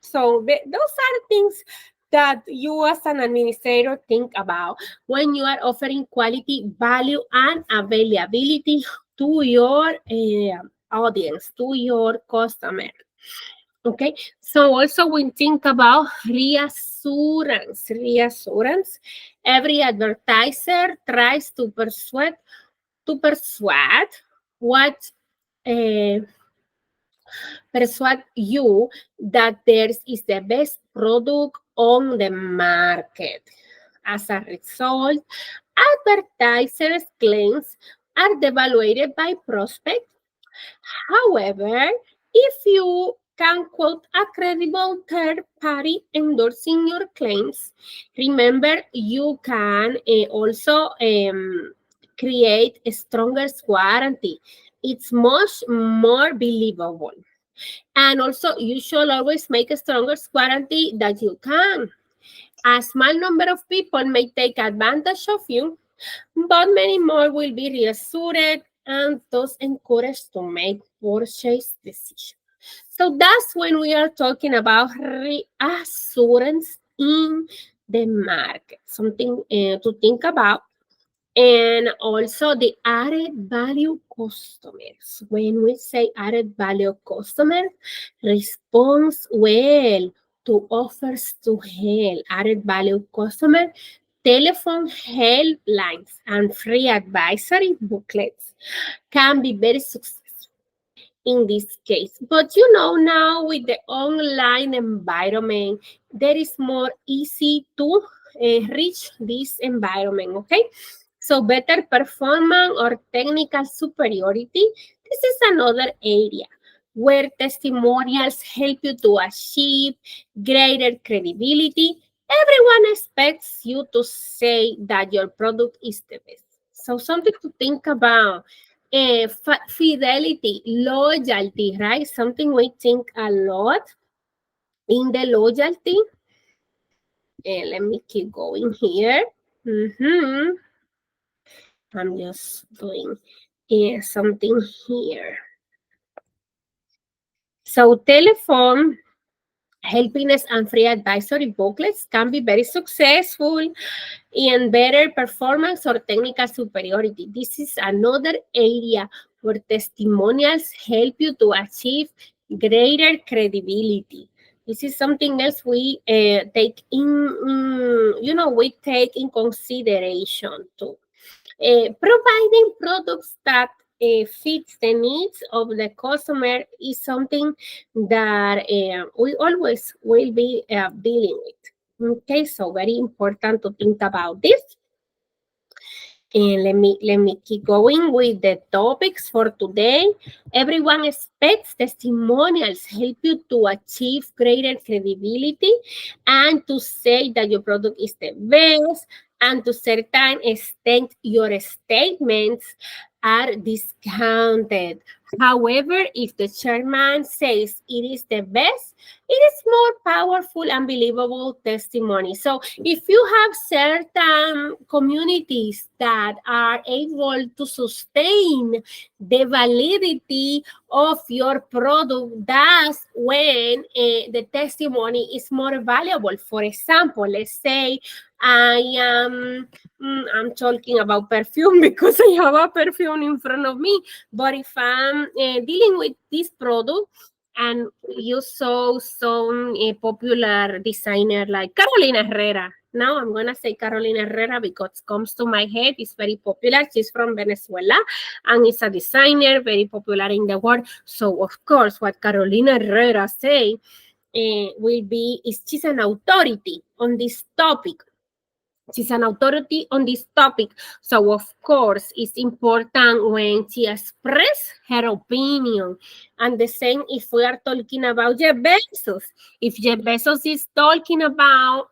So those are things that you as an administrator think about when you are offering quality, value, and availability to your audience, to your customer. Okay, so also we think about reassurance. Reassurance. Every advertiser tries to persuade what persuade you that theirs is the best product on the market. As a result, advertisers claims are devaluated by prospects. However, if you can quote a credible third party endorsing your claims, remember you can also create a stronger warranty. It's much more believable. And also, you should always make a stronger warranty that you can. A small number of people may take advantage of you, but many more will be reassured and thus encouraged to make purchase decisions. So that's when we are talking about reassurance in the market, something to think about. And also the added value customers. When we say added value customer, responds well to offers to help. Added value customer, telephone helplines and free advisory booklets can be very successful in this case. But you know, now with the online environment, there is more easy to reach this environment, okay? So better performance or technical superiority, this is another area where testimonials help you to achieve greater credibility. Everyone expects you to say that your product is the best. So something to think about. Fidelity, loyalty, right? Something we think a lot in the loyalty. Let me keep going here. I'm just doing something here. So telephone helpiness and free advisory booklets can be very successful in better performance or technical superiority. This is another area where testimonials help you to achieve greater credibility. This is something else we take in, we take in consideration too. Providing products that fits the needs of the customer is something that we always will be dealing with. Okay, so very important to think about this. And let me keep going with the topics for today. Everyone expects testimonials help you to achieve greater credibility and to say that your product is the best, and to certain extent your statements are discounted. However, if the chairman says it is the best, it is more powerful and believable testimony. So if you have certain communities that are able to sustain the validity of your product, that's when the testimony is more valuable. For example, let's say I'm talking about perfume because I have a perfume in front of me. But if I'm dealing with this product, and you saw some popular designer like Carolina Herrera. Now I'm going to say Carolina Herrera because it comes to my head. It's very popular. She's from Venezuela and is a designer, very popular in the world. So, of course, what Carolina Herrera say will be, is she's an authority on this topic. She's an authority on this topic. So, of course, it's important when she expresses her opinion. And the same if we are talking about Jeff Bezos. If Jeff Bezos is talking about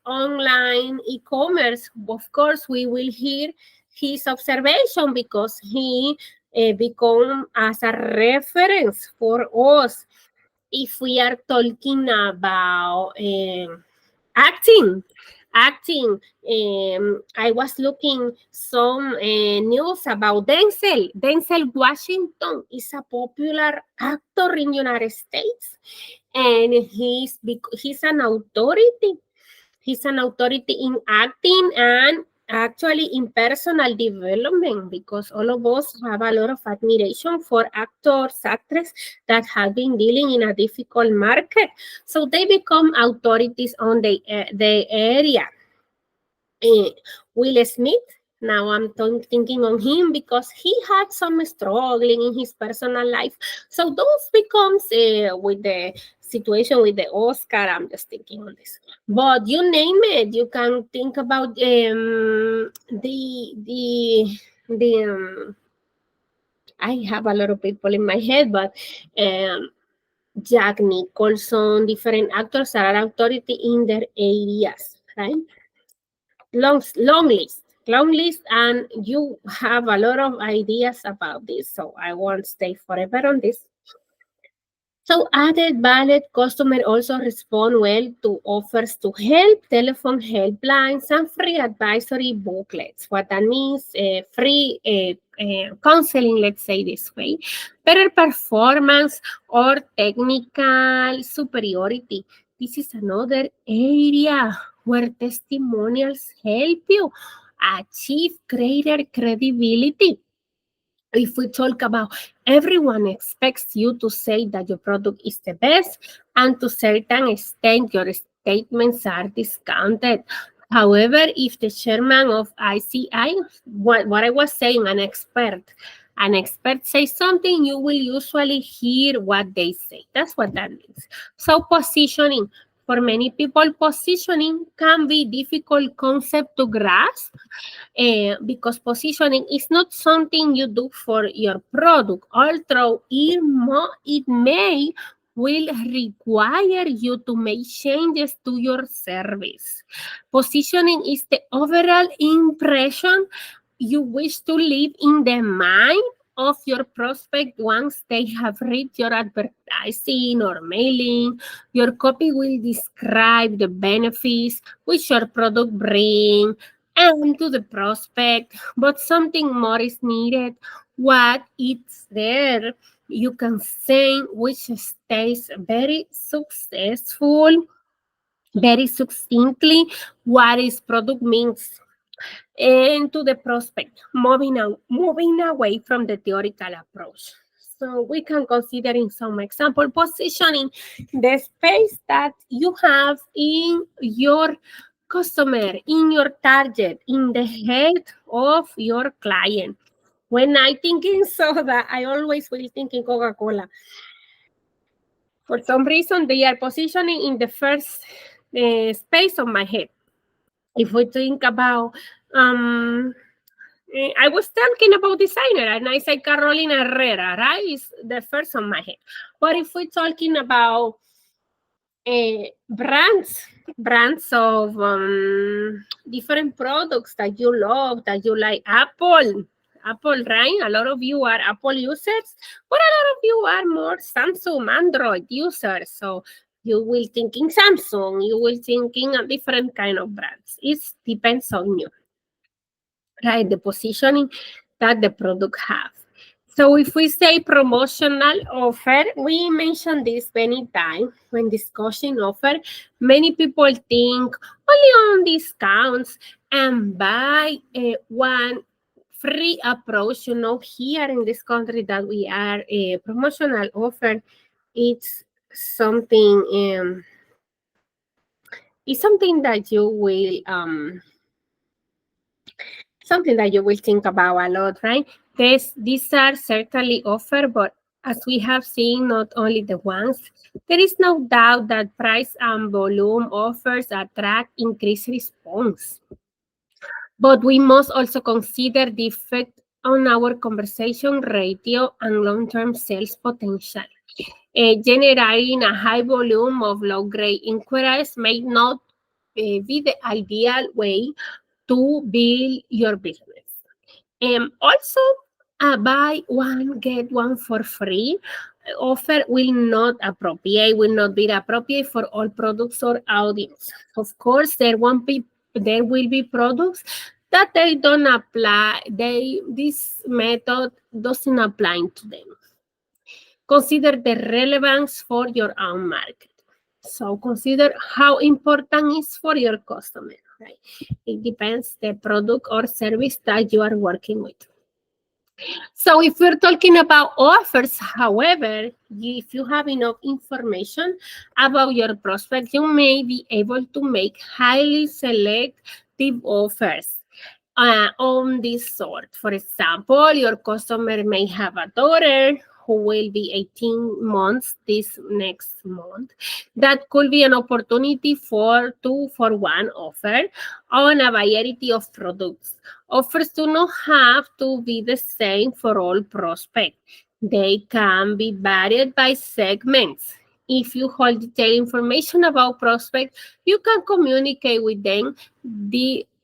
online e-commerce, of course, we will hear his observation because he become as a reference for us. If we are talking about acting. I was looking some news about Denzel. Denzel Washington is a popular actor in United States, and he's an authority. He's an authority in acting and actually in personal development, because all of us have a lot of admiration for actors, actresses that have been dealing in a difficult market. So they become authorities on the area. Will Smith, now I'm thinking on him because he had some struggling in his personal life. So those becomes with the situation with the Oscar, I'm just thinking on this. But you name it, you can think about the I have a lot of people in my head, but Jack Nicholson, different actors that are authority in their areas, right? Long list, and you have a lot of ideas about this, so I won't stay forever on this. So added valid customer also respond well to offers to help, telephone helplines, and free advisory booklets. What that means, free counseling, let's say this way, better performance or technical superiority. This is another area where testimonials help you achieve greater credibility. If we talk about, everyone expects you to say that your product is the best, and to a certain extent your statements are discounted. However, if the chairman of ICI, what I was saying, an expert says something, you will usually hear what they say. That's what that means. So positioning, for many people, positioning can be difficult concept to grasp, because positioning is not something you do for your product, although it may will require you to make changes to your service. Positioning is the overall impression you wish to leave in the mind of your prospect once they have read your advertising or mailing. Your copy will describe the benefits which your product brings and to the prospect, but something more is needed. What it's there, you can say, which stays very successful, very succinctly, what is product means, and to the prospect, moving away from the theoretical approach. So we can consider in some example positioning the space that you have in your customer, in your target, in the head of your client. When I think in soda, I always will think in Coca-Cola. For some reason, they are positioning in the first space of my head. If we think about, I was talking about designer, and I said Carolina Herrera, right? Is the first on my head. But if we're talking about brands of different products that you love, that you like, Apple, right? A lot of you are Apple users, but a lot of you are more Samsung, Android users. So you will thinking Samsung, you will thinking a different kind of brands. It depends on you, right? The positioning that the product have. So if we say promotional offer, we mentioned this many times when discussing offer. Many people think only on discounts and buy one free approach. Here in this country that we are a promotional offer, it's something that you will think about a lot, right? These are certainly offered, but as we have seen, not only the ones, there is no doubt that price and volume offers attract increased response. But we must also consider the effect on our conversation ratio and long-term sales potential. Generating a high volume of low-grade inquiries may not be the ideal way to build your business. Also, buy one, get one for free offer will not be appropriate for all products or audience. Of course, there will be products that they don't apply, this method doesn't apply to them. Consider the relevance for your own market. So consider how important is for your customer, right? It depends the product or service that you are working with. So if we're talking about offers, however, if you have enough information about your prospect, you may be able to make highly selective offers on this sort. For example, your customer may have a daughter who will be 18 months this next month. That could be an opportunity for 2-for-1 offer on a variety of products. Offers do not have to be the same for all prospects. They can be varied by segments. If you hold detailed information about prospects, you can communicate with them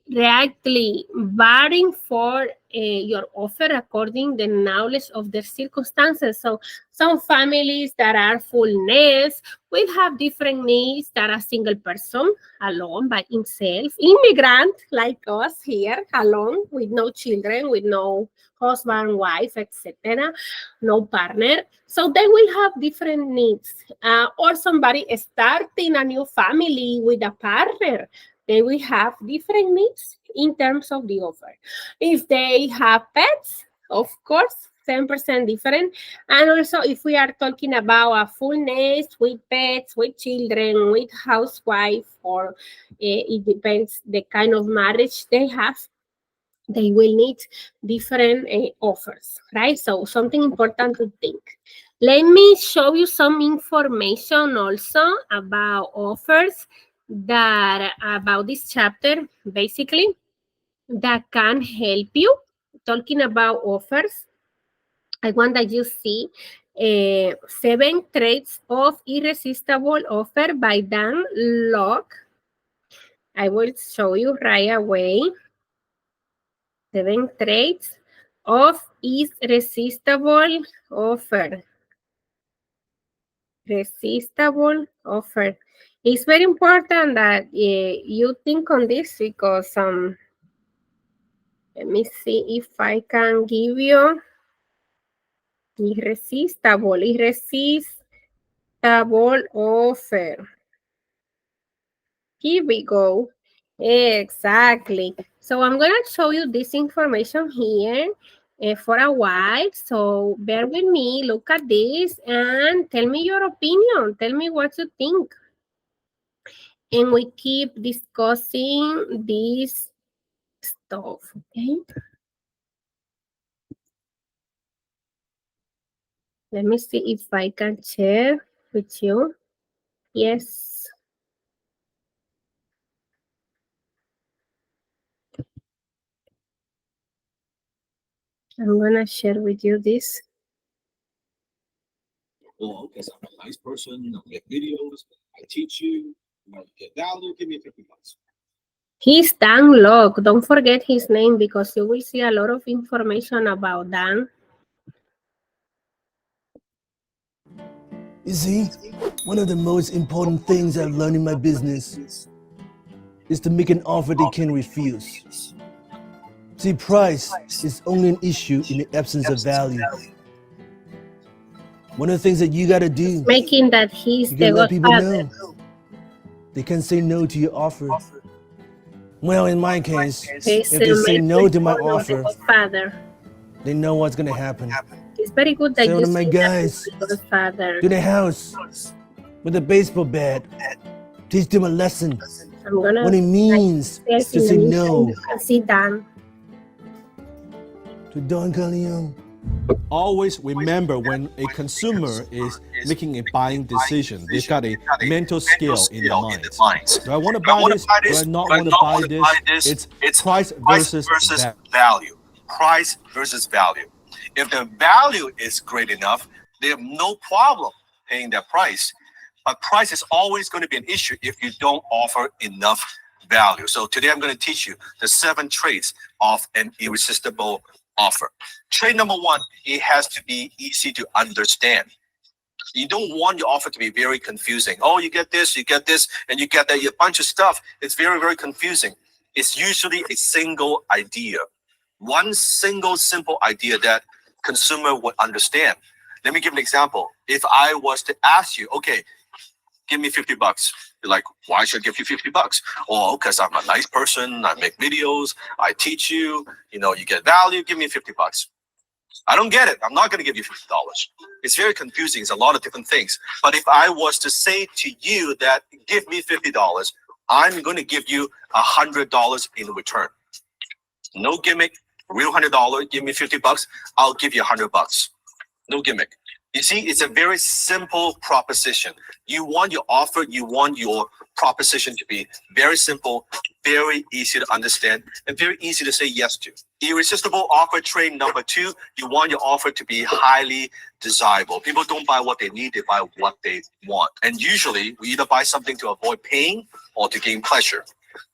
directly, varying for your offer according the knowledge of their circumstances. So some families that are full nest will have different needs than a single person alone by himself. Immigrant like us here, alone with no children, with no husband, wife, etc., no partner. So they will have different needs. Or somebody starting a new family with a partner, they will have different needs in terms of the offer. If they have pets, of course, 10% different. And also, if we are talking about a full nest with pets, with children, with housewife, or it depends the kind of marriage they have, they will need different offers, right? So something important to think. Let me show you some information also about offers that about this chapter, basically, that can help you. Talking about offers, I want that you see 7 Traits of Irresistible Offer by Dan Locke. I will show you right away. 7 Traits of Irresistible Offer. Resistible offer. It's very important that you think on this because let me see if I can give you irresistible offer. Here we go. Exactly. So I'm going to show you this information here for a while. So bear with me, look at this and tell me your opinion. Tell me what you think. And we keep discussing this stuff, okay? Let me see if I can share with you. Yes. I'm gonna share with you this. Well, because I'm a nice person, I make videos, I teach you, get value, give me $50. He's Dan Locke. Don't forget his name because you will see a lot of information about Dan. You see, one of the most important things I've learned in my business is to make an offer they can refuse. See, price is only an issue in the absence of value. One of the things that you gotta do, Making that he's you the gotta let people godfather. know they can say no to your offer. Well, in my case, He's if they say no to my the offer, godfather. they know what's gonna happen. It's very good that Say one you of my see guys that godfather. to the house with a baseball bat, teach them a lesson. I'm gonna What it means to say no you can see Dan. to Don Corleone. Always remember when a consumer is making a buying decision, they've got a mental scale in their mind. Do I want to buy this? Do I not want to buy this? It's price versus value. Price versus value. If the value is great enough, they have no problem paying that price. But price is always going to be an issue if you don't offer enough value. So today I'm going to teach you the 7 traits of an irresistible offer. Trait number 1, it has to be easy to understand. You don't want your offer to be very confusing. Oh, you get this, and you get that, a bunch of stuff. It's very, very confusing. It's usually a single idea. One single simple idea that consumer would understand. Let me give an example. If I was to ask you, okay, give me $50. You're like, why should I give you $50? Oh, because I'm a nice person. I make videos. I teach you. You get value. Give me $50. I don't get it. I'm not going to give you $50. It's very confusing. It's a lot of different things. But if I was to say to you that give me $50, I'm going to give you $100 in return. No gimmick. Real $100. Give me $50. I'll give you $100. No gimmick. You see, it's a very simple proposition. You want your offer, you want your proposition to be very simple, very easy to understand, and very easy to say yes to. Irresistible offer trait number 2, you want your offer to be highly desirable. People don't buy what they need, they buy what they want. And usually, we either buy something to avoid pain or to gain pleasure.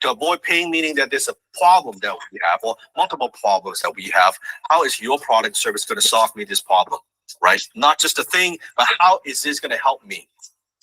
To avoid pain, meaning that there's a problem that we have or multiple problems that we have. How is your product service going to solve me this problem? Right? Not just a thing, but how is this going to help me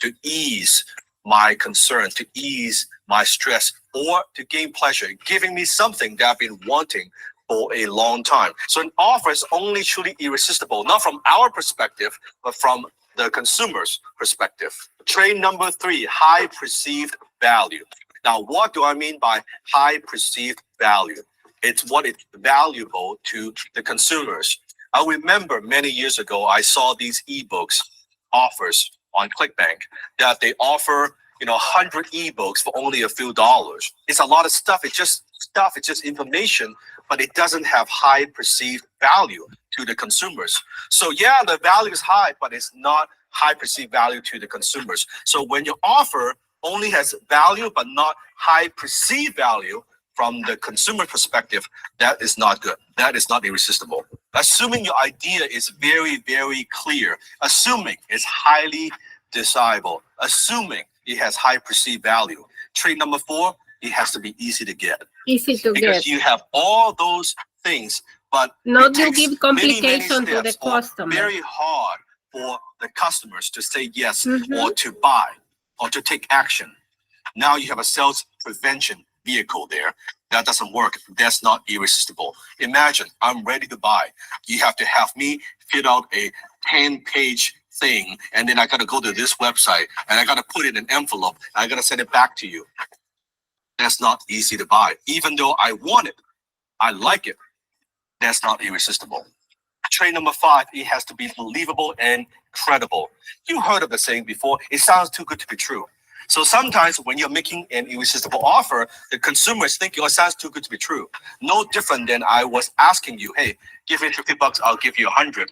to ease my concern, to ease my stress, or to gain pleasure, giving me something that I've been wanting for a long time. So an offer is only truly irresistible, not from our perspective, but from the consumer's perspective. Trait number 3, high perceived value. Now, what do I mean by high perceived value? It's what is valuable to the consumers. I remember many years ago, I saw these ebooks offers on ClickBank that they offer, 100 ebooks for only a few dollars. It's a lot of stuff. It's just information, but it doesn't have high perceived value to the consumers. So yeah, the value is high, but it's not high perceived value to the consumers. So when your offer only has value, but not high perceived value from the consumer perspective, that is not good. That is not irresistible. Assuming your idea is very, very clear, assuming it's highly desirable, assuming it has high perceived value. Trait number 4, it has to be easy to get. Easy to Because get. you have all those things, but Not it to takes give complication many to the steps or customer. very hard for the customers to say yes Mhm. or to buy or to take action. Now you have a sales prevention vehicle there. That doesn't work. That's not irresistible. Imagine I'm ready to buy. You have to have me fill out a 10-page thing, and then I got to go to this website, and I got to put it in an envelope, and I got to send it back to you. That's not easy to buy. Even though I want it, I like it, that's not irresistible. Trait number 5, it has to be believable and credible. You heard of the saying before, it sounds too good to be true. So sometimes when you're making an irresistible offer, the consumer is thinking, oh, it sounds too good to be true. No different than I was asking you, hey, give me $50, I'll give you 100.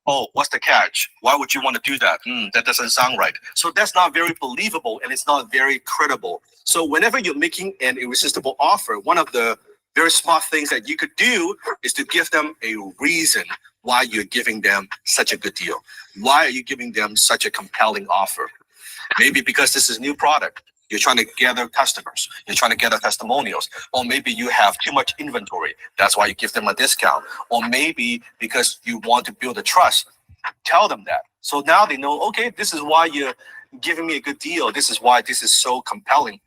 Oh, what's the catch? Why would you want to do that? That doesn't sound right. So that's not very believable and it's not very credible. So whenever you're making an irresistible offer, one of the very smart things that you could do is to give them a reason why you're giving them such a good deal. Why are you giving them such a compelling offer? Maybe because this is a new product. You're trying to gather customers. You're trying to gather testimonials. Or maybe you have too much inventory. That's why you give them a discount. Or maybe because you want to build a trust. Tell them that. So now they know, okay, this is why you're giving me a good deal. This is why this is so compelling.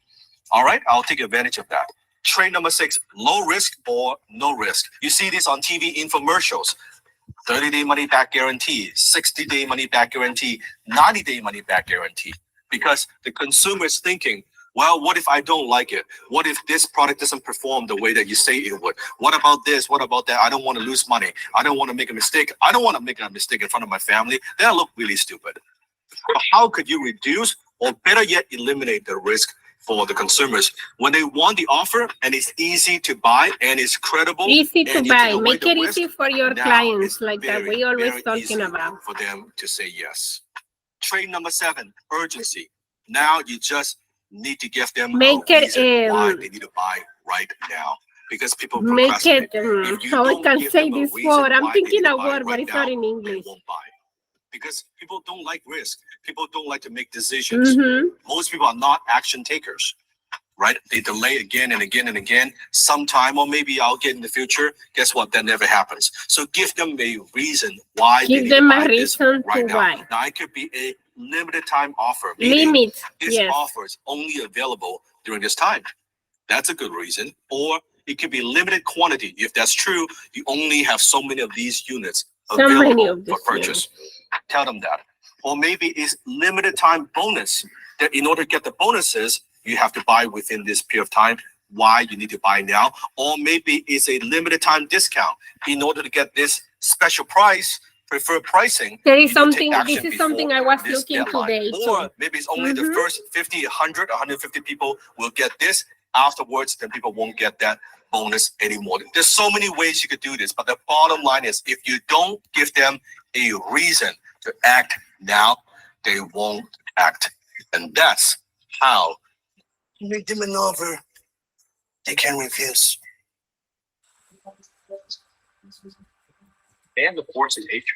All right, I'll take advantage of that. Trait number 6, low risk or no risk. You see this on TV infomercials. 30-day money back guarantee, 60-day money back guarantee, 90-day money back guarantee. Because the consumer is thinking, well, what if I don't like it? What if this product doesn't perform the way that you say it would? What about this? What about that? I don't want to lose money. I don't want to make a mistake. I don't want to make a mistake in front of my family. Then I look really stupid. But how could you reduce or better yet eliminate the risk for the consumers when they want the offer and it's easy to buy and it's credible? Easy to and you buy. take away Make the it risk, easy for your now clients, it's like that very, we always very talking easy about. for them to say yes. Trait number 7, urgency. Now you just need to give them Make a it, reason why they need to buy right now. Because people Make procrastinate. it, If you how I don't can give say them a this reason word. I'm why they thinking need to a buy word, but right it's not now, in they English. won't buy. Because people don't like risk. People don't like to make decisions. Most people are not action takers. Right? They delay again and again and again. Sometime, or maybe I'll get in the future. Guess what? That never happens. So give them a reason why they Give need to them a buy this reason right to now. buy. Now it could be a limited time offer. Meaning Limit, this yes. offer is only available during this time. That's a good reason. Or it could be limited quantity. If that's true, you only have so many of these units So many available of these for purchase. Tell them that. Or maybe it's limited time bonus. That in order to get the bonuses, you have to buy within this period of time. Why you need to buy now? Or maybe it's a limited time discount. In order to get this special price, preferred pricing, There you is need to take something, action this is something I before was this looking deadline. today Or too. maybe it's only the first 50, 100, 150 people will get this. Afterwards, then people won't get that bonus anymore. There's so many ways you could do this, but the bottom line is if you don't give them a reason to act now, they won't act. And that's how you make them an offer they can refuse. And the force of nature.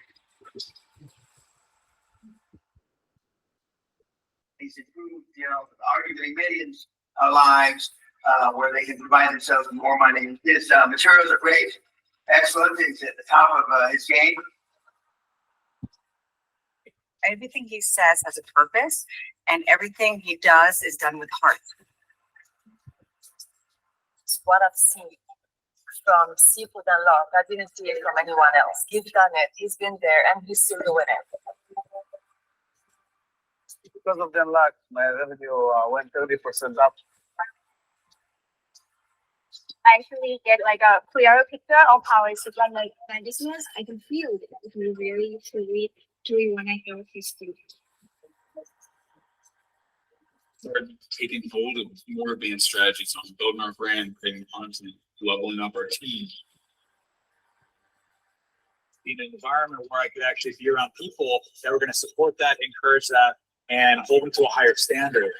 He's improved, arguably millions of lives where they can provide themselves with more money. His materials are great, excellent. He's at the top of his game. Everything he says has a purpose, and everything he does is done with heart. It's what I've seen from Seafood and Love. I didn't see it from anyone else. He's done it. He's been there, and he's still doing it. Because of their luck, my revenue went 30% up. I actually get like a clearer picture of how I should run my business. I can feel it. If you really truly want to hear his speak. We're taking hold of more advanced strategies on building our brand, creating content, leveling up our team. In an environment where I could actually be around people that were going to support that, encourage that, and hold them to a higher standard.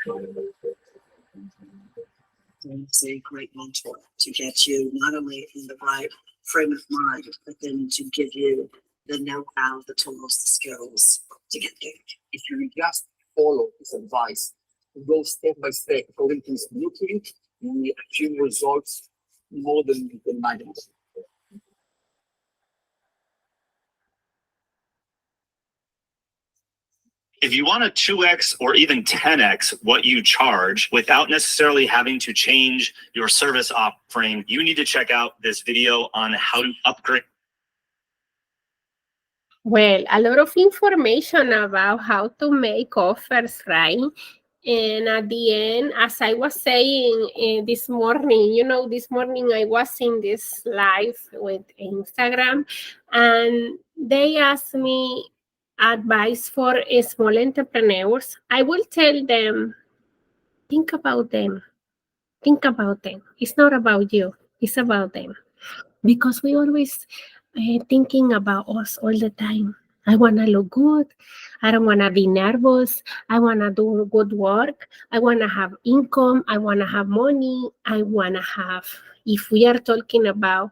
It's a great mentor to get you not only in the right frame of mind, but then to give you the know-how, the tools, the skills to get there. If you just follow his advice, go step by step according to his blueprint, you will achieve results more than you can imagine. If you want to 2x or even 10x what you charge without necessarily having to change your service offering, you need to check out this video on how to upgrade. Well, a lot of information about how to make offers, right? And at the end, as I was saying this morning, this morning I was in this live with Instagram, and they asked me advice for small entrepreneurs. I will tell them, think about them. Think about them. It's not about you. It's about them. Because we always thinking about us all the time. I want to look good. I don't want to be nervous. I want to do good work. I want to have income. I want to have money. I want to have, if we are talking about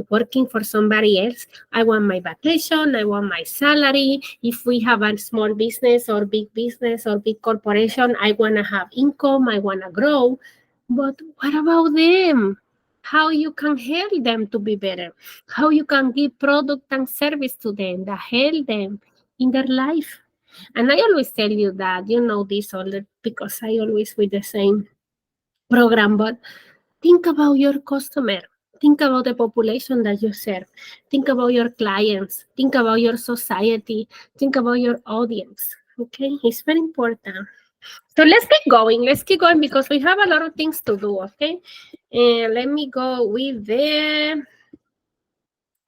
working for somebody else, I want my vacation. I want my salary. If we have a small business or big corporation, I want to have income. I want to grow. But what about them? How you can help them to be better, how you can give product and service to them that help them in their life. And I always tell you that, this all because I always with the same program, but think about your customer. Think about the population that you serve. Think about your clients. Think about your society. Think about your audience. Okay, it's very important. So let's keep going because we have a lot of things to do, okay? And let me go with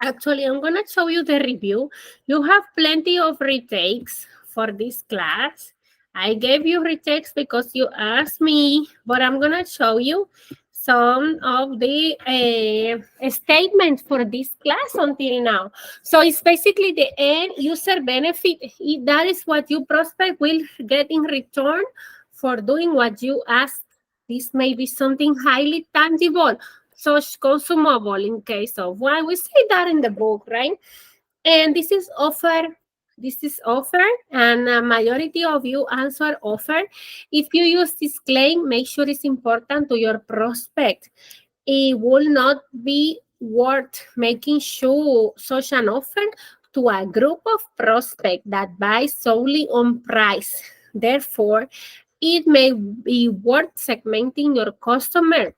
actually, I'm going to show you the review. You have plenty of retakes for this class. I gave you retakes because you asked me, but I'm going to show you some of the statements for this class until now. So it's basically the end user benefit. That is what you prospect will get in return for doing what you asked. This may be something highly tangible, such consumable in case of one. We say that in the book, right? And this is offer. This is offer, and a majority of you answer offer. If you use this claim, make sure it's important to your prospect. It will not be worth making sure such an offer to a group of prospects that buy solely on price. Therefore, it may be worth segmenting your customer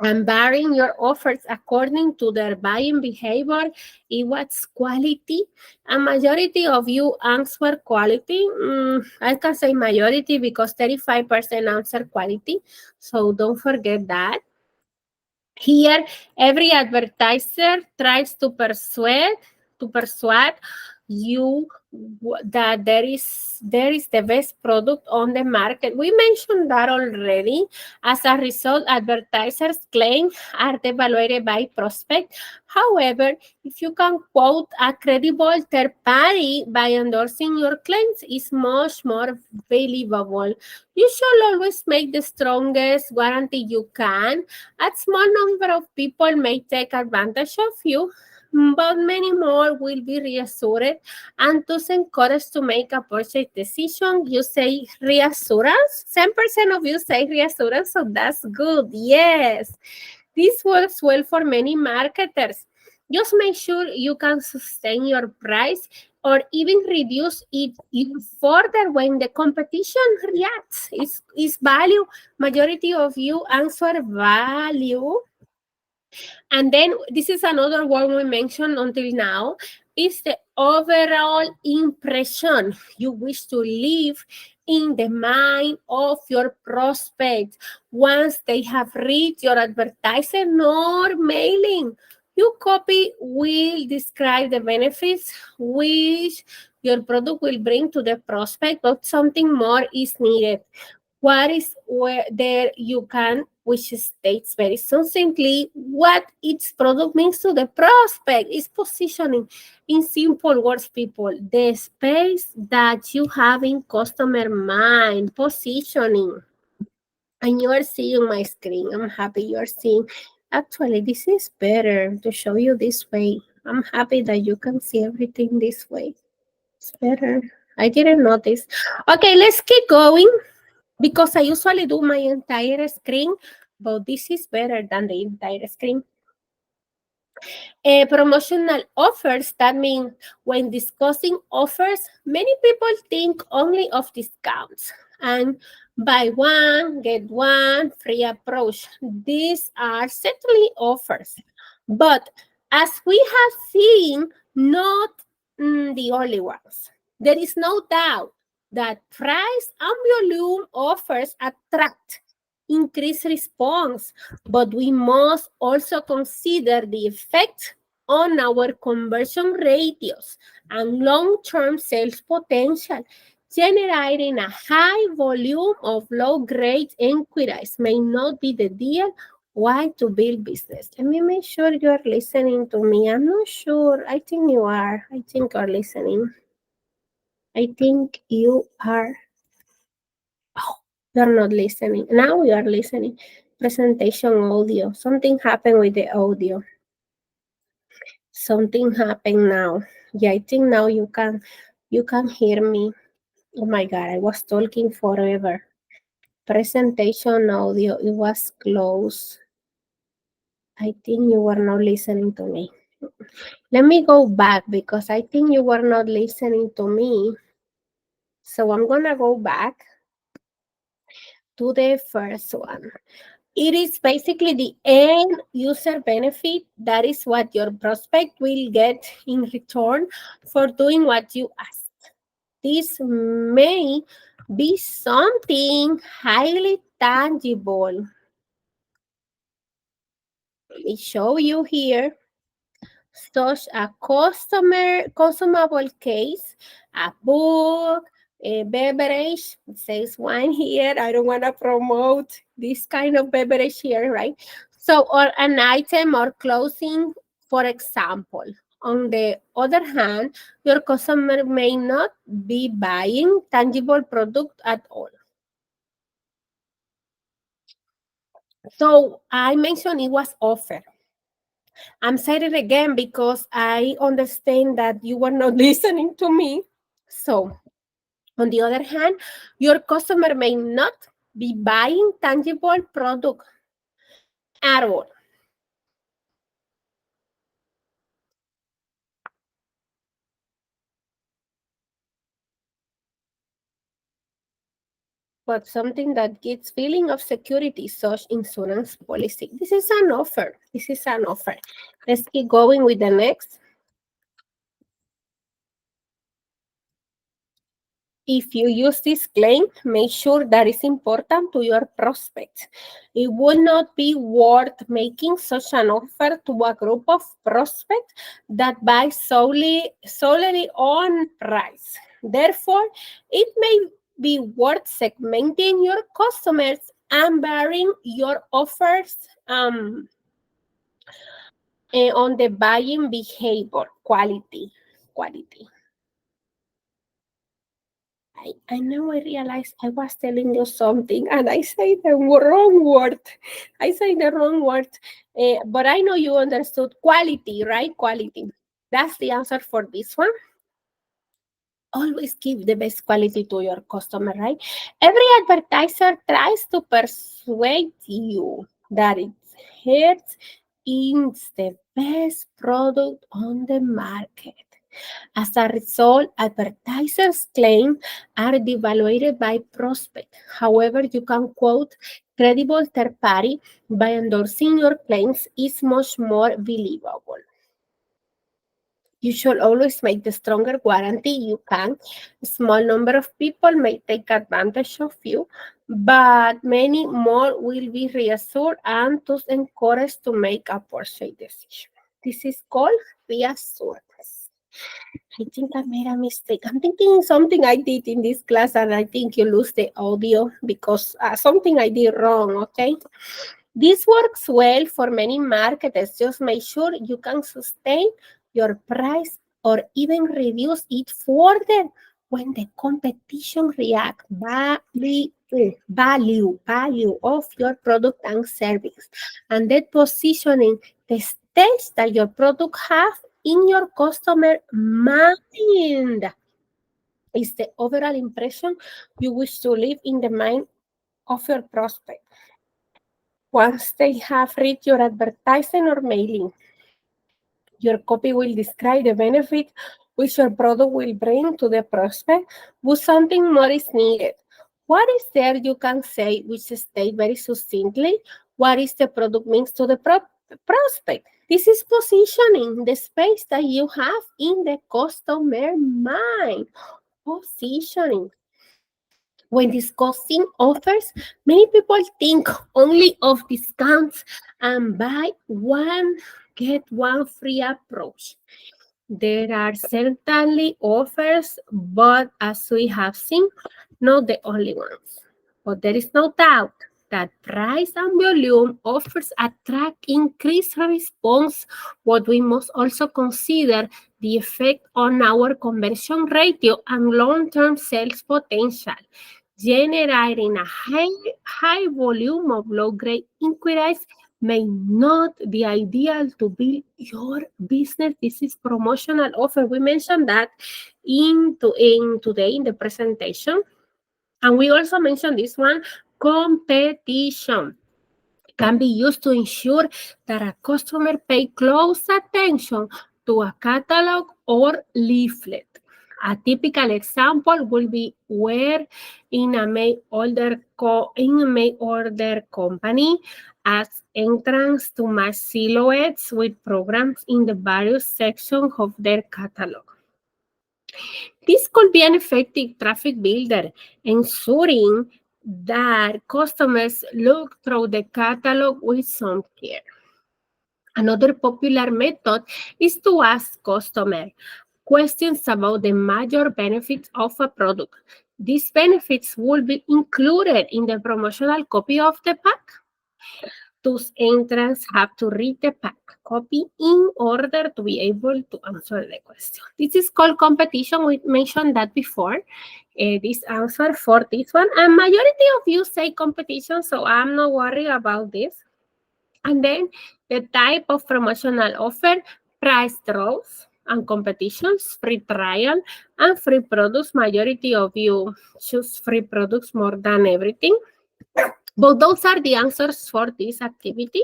and varying your offers according to their buying behavior. It was quality. A majority of you answer quality. I can say majority because 35% answer quality. So don't forget that. Here, every advertiser tries to persuade you that there is the best product on the market. We mentioned that already. As a result, advertisers' claims are evaluated by prospect. However, if you can quote a credible third party by endorsing your claims, is much more valuable. You should always make the strongest guarantee you can. A small number of people may take advantage of you, but many more will be reassured and thus encouraged to make a purchase decision. You say reassurance. 10% of you say reassurance, so that's good. Yes, this works well for many marketers. Just make sure you can sustain your price or even reduce it even further when the competition reacts. It's value. Majority of you answer value. And then this is another word we mentioned until now, is the overall impression you wish to leave in the mind of your prospect once they have read your advertising or mailing. Your copy will describe the benefits which your product will bring to the prospect, but something more is needed. What is where there you can, which states very succinctly what its product means to the prospect. Is positioning. In simple words, people, the space that you have in customer mind, positioning. And you are seeing my screen. I'm happy you are seeing. Actually, this is better to show you this way. I'm happy that you can see everything this way. It's better. I didn't notice. Okay, let's keep going, because I usually do my entire screen, but this is better than the entire screen. Promotional offers, that means when discussing offers, many people think only of discounts and buy one, get one free approach. These are certainly offers, but as we have seen, not the only ones. There is no doubt that price and volume offers attract increased response, but we must also consider the effect on our conversion ratios and long-term sales potential. Generating a high volume of low-grade inquiries may not be the deal. Why to build business? Let me make sure you're listening to me. I'm not sure. I think you are. I think you're listening. I think you are. Oh, you're not listening. Now you are listening. Presentation audio. Something happened with the audio. Something happened now. Yeah, I think now you can hear me. Oh my God, I was talking forever. Presentation audio, it was closed. I think you were not listening to me. Let me go back because I think you were not listening to me. So I'm gonna go back to the first one. It is basically the end user benefit. That is what your prospect will get in return for doing what you asked. This may be something highly tangible. Let me show you here. Such a consumable case, a book, a beverage. It says wine here. I don't want to promote this kind of beverage here, right? So, or an item or clothing, for example. On the other hand, your customer may not be buying tangible product at all. So I mentioned it was offer. I'm saying it again because I understand that you were not listening to me. So, on the other hand, your customer may not be buying tangible product at all. But something that gives feeling of security, such insurance policy. This is an offer. This is an offer. Let's keep going with the next. If you use this claim, make sure that it's important to your prospects. It will not be worth making such an offer to a group of prospects that buy solely on price. Therefore, it may be worth segmenting your customers and varying your offers on the buying behavior quality. I know I realized I was telling you something and I say the wrong word. But I know you understood quality, right? Quality. That's the answer for this one. Always give the best quality to your customer, right? Every advertiser tries to persuade you that its hers is the best product on the market. As a result, advertisers' claims are devaluated by prospects. However, you can quote credible third party by endorsing your claims is much more believable. You should always make the stronger warranty you can. A small number of people may take advantage of you, but many more will be reassured and thus encouraged to make a purchase decision. This is called reassurance. I think I made a mistake. I'm thinking something I did in this class, and I think you lose the audio because something I did wrong, okay? This works well for many marketers. Just make sure you can sustain your price or even reduce it further when the competition reacts. Value of your product and service, and that positioning the stage that your product have in your customer mind is the overall impression you wish to leave in the mind of your prospect. Once they have read your advertising or mailing, your copy will describe the benefit which your product will bring to the prospect, but something more is needed. What is there you can say which state very succinctly what is the product means to the prospect? This is positioning the space that you have in the customer mind. Positioning. When discussing offers, many people think only of discounts and buy one, get one free approach. There are certainly offers, but as we have seen, not the only ones. But there is no doubt that price and volume offers attract increased response, but we must also consider the effect on our conversion ratio and long-term sales potential. Generating a high volume of low-grade inquiries may not be ideal to build your business. This is promotional offer. We mentioned that today in the presentation. And we also mentioned this one, competition can be used to ensure that a customer pay close attention to a catalog or leaflet. A typical example will be where in a mail-order company as entrance to match silhouettes with programs in the various sections of their catalog. This could be an effective traffic builder, ensuring that customers look through the catalog with some care. Another popular method is to ask customers questions about the major benefits of a product. These benefits will be included in the promotional copy of the pack. Those entrants have to read the pack copy in order to be able to answer the question. This is called competition. We mentioned that before. This answer for this one. And majority of you say competition, so I'm not worried about this. And then the type of promotional offer, price draws and competitions, free trial, and free products. Majority of you choose free products more than everything. But those are the answers for this activity.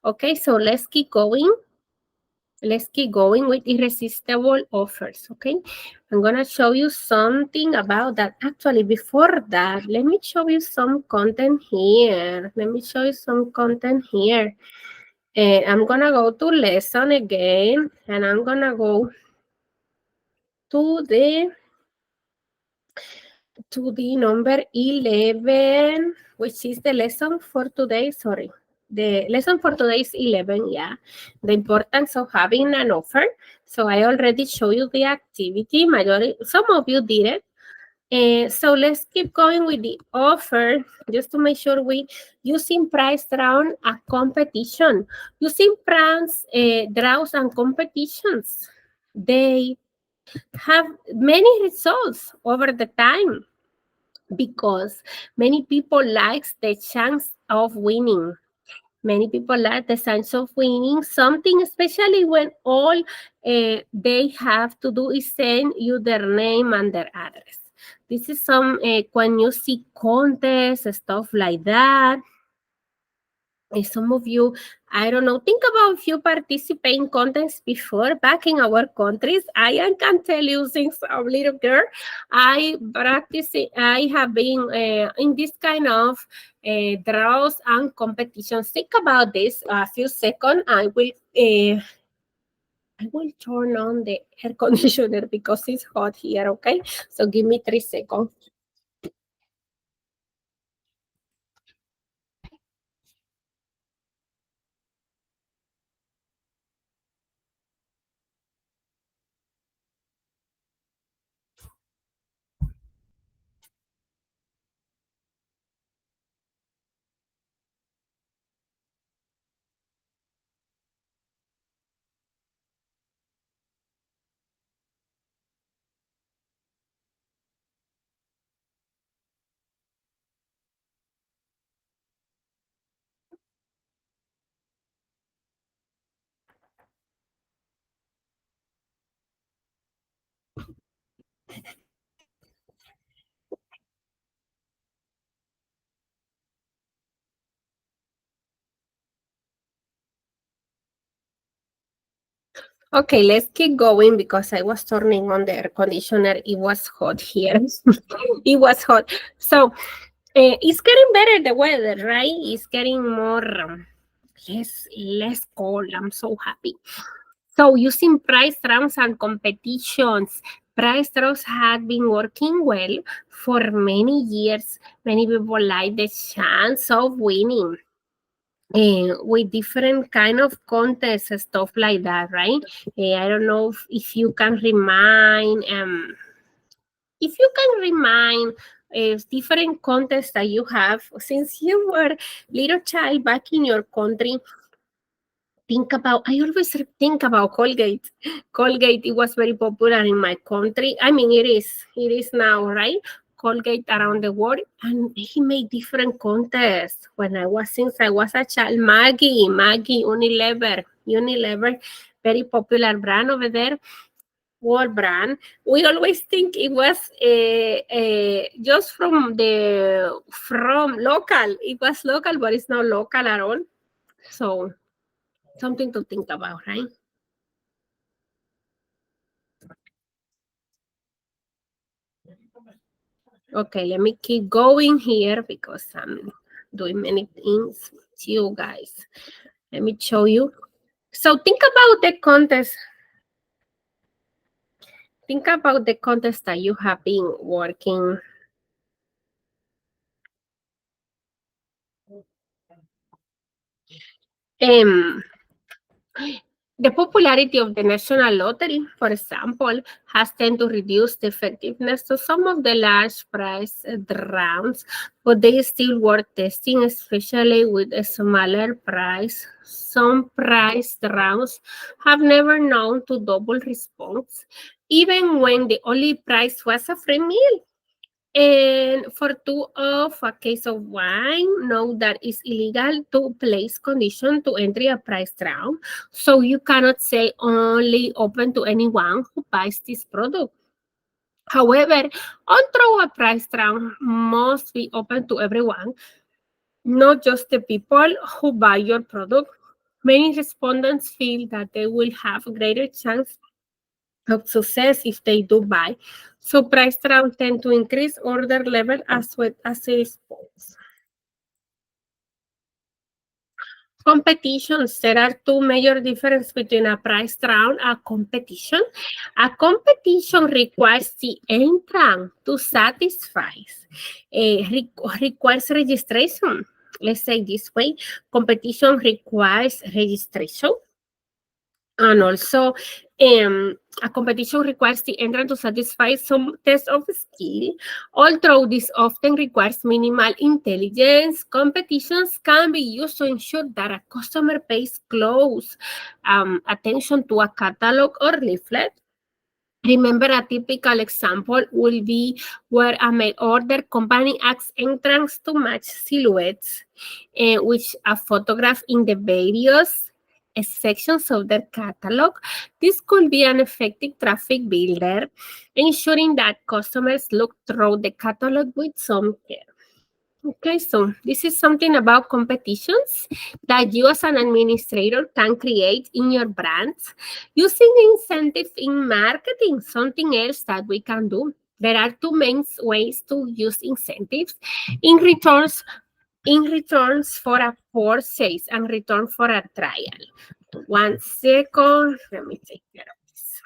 Okay, so let's keep going. Let's keep going with irresistible offers, okay? I'm going to show you something about that. Actually, before that, let me show you some content here. I'm going to go to lesson again, and I'm going to go to the to the number 11, which is the lesson for today. Sorry. The lesson for today is 11, yeah. The importance of having an offer. So I already showed you the activity. Some of you did it. So let's keep going with the offer, just to make sure we using price round a competition. Using price draws and competitions, they have many results over the time because many people likes the chance of winning. Many people like the chance of winning something, especially when all they have to do is send you their name and their address. This is some when you see contests, stuff like that. Some of you, I don't know, think about if you participate in contests before back in our countries. I can tell you since a little girl, I have been in this kind of draws and competitions. Think about this a few seconds. I will turn on the air conditioner because it's hot here, okay? So give me 3 seconds. Okay, let's keep going because I was turning on the air conditioner. It was hot here. It was hot. So it's getting better, the weather, right? It's getting more, less cold. I'm so happy. So using price rounds and competitions, price rounds have been working well for many years. Many people like the chance of winning. With different kind of contests and stuff like that, right? I don't know if you can remind different contests that you have since you were little child back in your country. I always think about Colgate. Colgate, it was very popular in my country. I mean, it is now, right? Colgate around the world, and he made different contests since I was a child. Maggie, Unilever, very popular brand over there. World brand. We always think it was just from local. It was local, but it's not local at all. So something to think about, right? Okay, let me keep going here because I'm doing many things with you guys. Let me show you. So think about the contest. Think about the contest that you have been working. The popularity of the national lottery, for example, has tended to reduce the effectiveness of some of the large prize rounds, but they still worth testing, especially with a smaller prize. Some prize rounds have never known to double response, even when the only prize was a free meal. And for 2 of a case of wine, know that it's illegal to place condition to entry a price round. So you cannot say only open to anyone who buys this product. However, on a price round must be open to everyone, not just the people who buy your product. Many respondents feel that they will have a greater chance of success if they do buy. So price rounds tend to increase order level as well as response. competitions, there are two major differences between a price round and a competition. A competition requires the entrant to satisfy, requires registration. Let's say this way, competition requires registration. And also, a competition requires the entrant to satisfy some test of skill. Although this often requires minimal intelligence, competitions can be used to ensure that a customer pays close attention to a catalog or leaflet. Remember, a typical example will be where a mail-order company asks entrants to match silhouettes, which are photographed in the various sections of their catalog. This could be an effective traffic builder, ensuring that customers look through the catalog with some care. Okay, so this is something about competitions that you as an administrator can create in your brands using incentives in marketing, something else that we can do. There are two main ways to use incentives in returns for a purchase and return for a trial. 1 second, let me take care of this.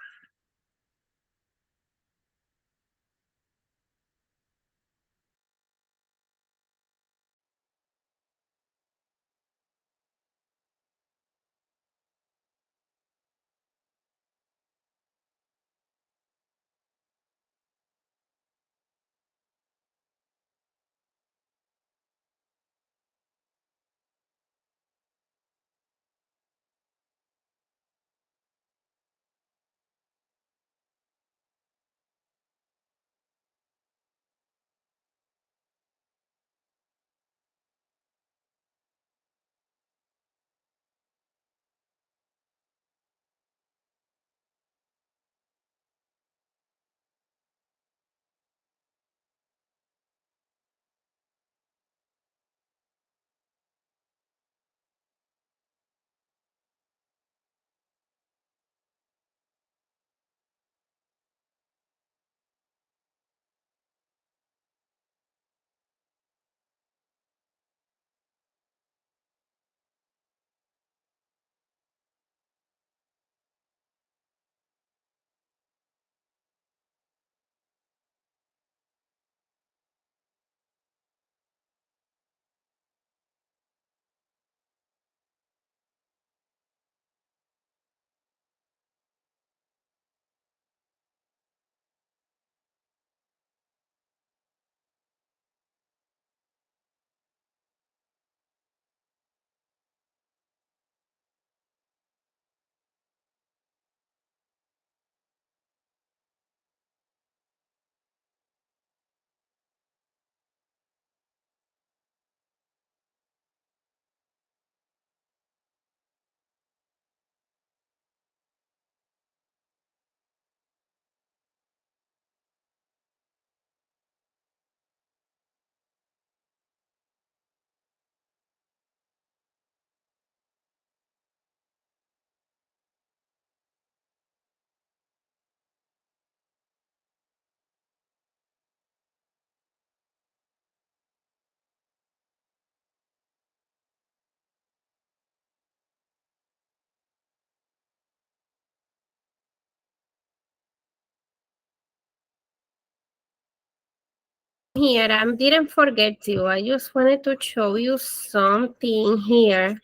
Here, I didn't forget you. I just wanted to show you something here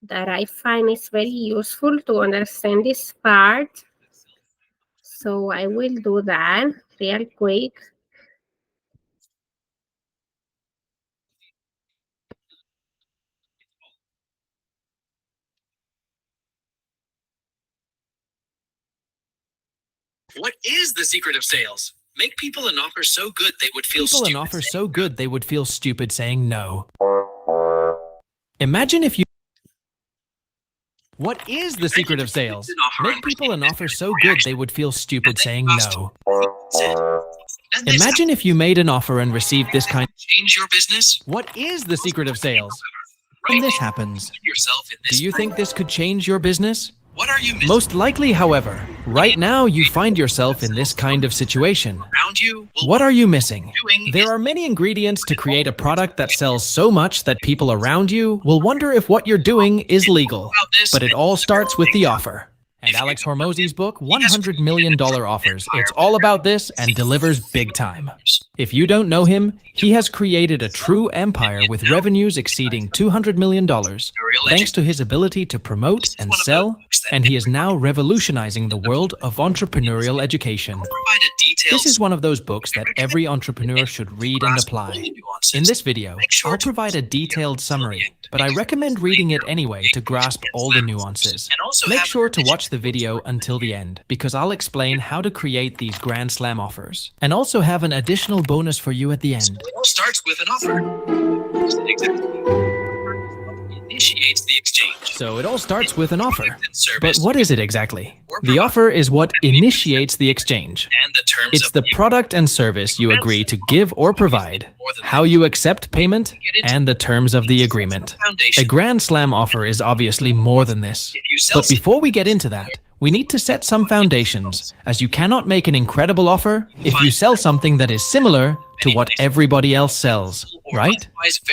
that I find is very useful to understand this part. So I will do that real quick. What is the secret of sales? Make people an offer so good they would feel stupid saying no. Imagine if you. What is the secret of sales? Make people an offer so good they would feel stupid saying no. Imagine if you made an offer and received this kind. Change your business? What is the secret of sales? When this happens, do you think this could change your business? What are you missing? Most likely, however, right now you find yourself in this kind of situation. Around you? Well, What are you missing? There are many ingredients to create a product that sells so much that people around you will wonder if what you're doing is legal. But it all starts with the offer. And Alex Hormozi's book, $100 Million Offers, it's all about this and delivers big time. If you don't know him, he has created a true empire with revenues exceeding $200 million, thanks to his ability to promote and sell, and he is now revolutionizing the world of entrepreneurial education. This is one of those books that every entrepreneur should read and apply. In this video, I'll provide a detailed summary, but I recommend reading it anyway to grasp all the nuances. Make sure to watch the video until the end, because I'll explain how to create these Grand Slam offers, and also have an additional bonus for you at the end. It all starts with an offer. Initiates the exchange. So it all starts with an offer. But What is it exactly? The offer is what initiates the exchange. and the terms It's of the product and service you agree to give or provide, how you accept payment, and the terms of the agreement. A Grand Slam offer is obviously more than this. But before we get into that, we need to set some foundations, as you cannot make an incredible offer if you sell something that is similar to what everybody else sells, right?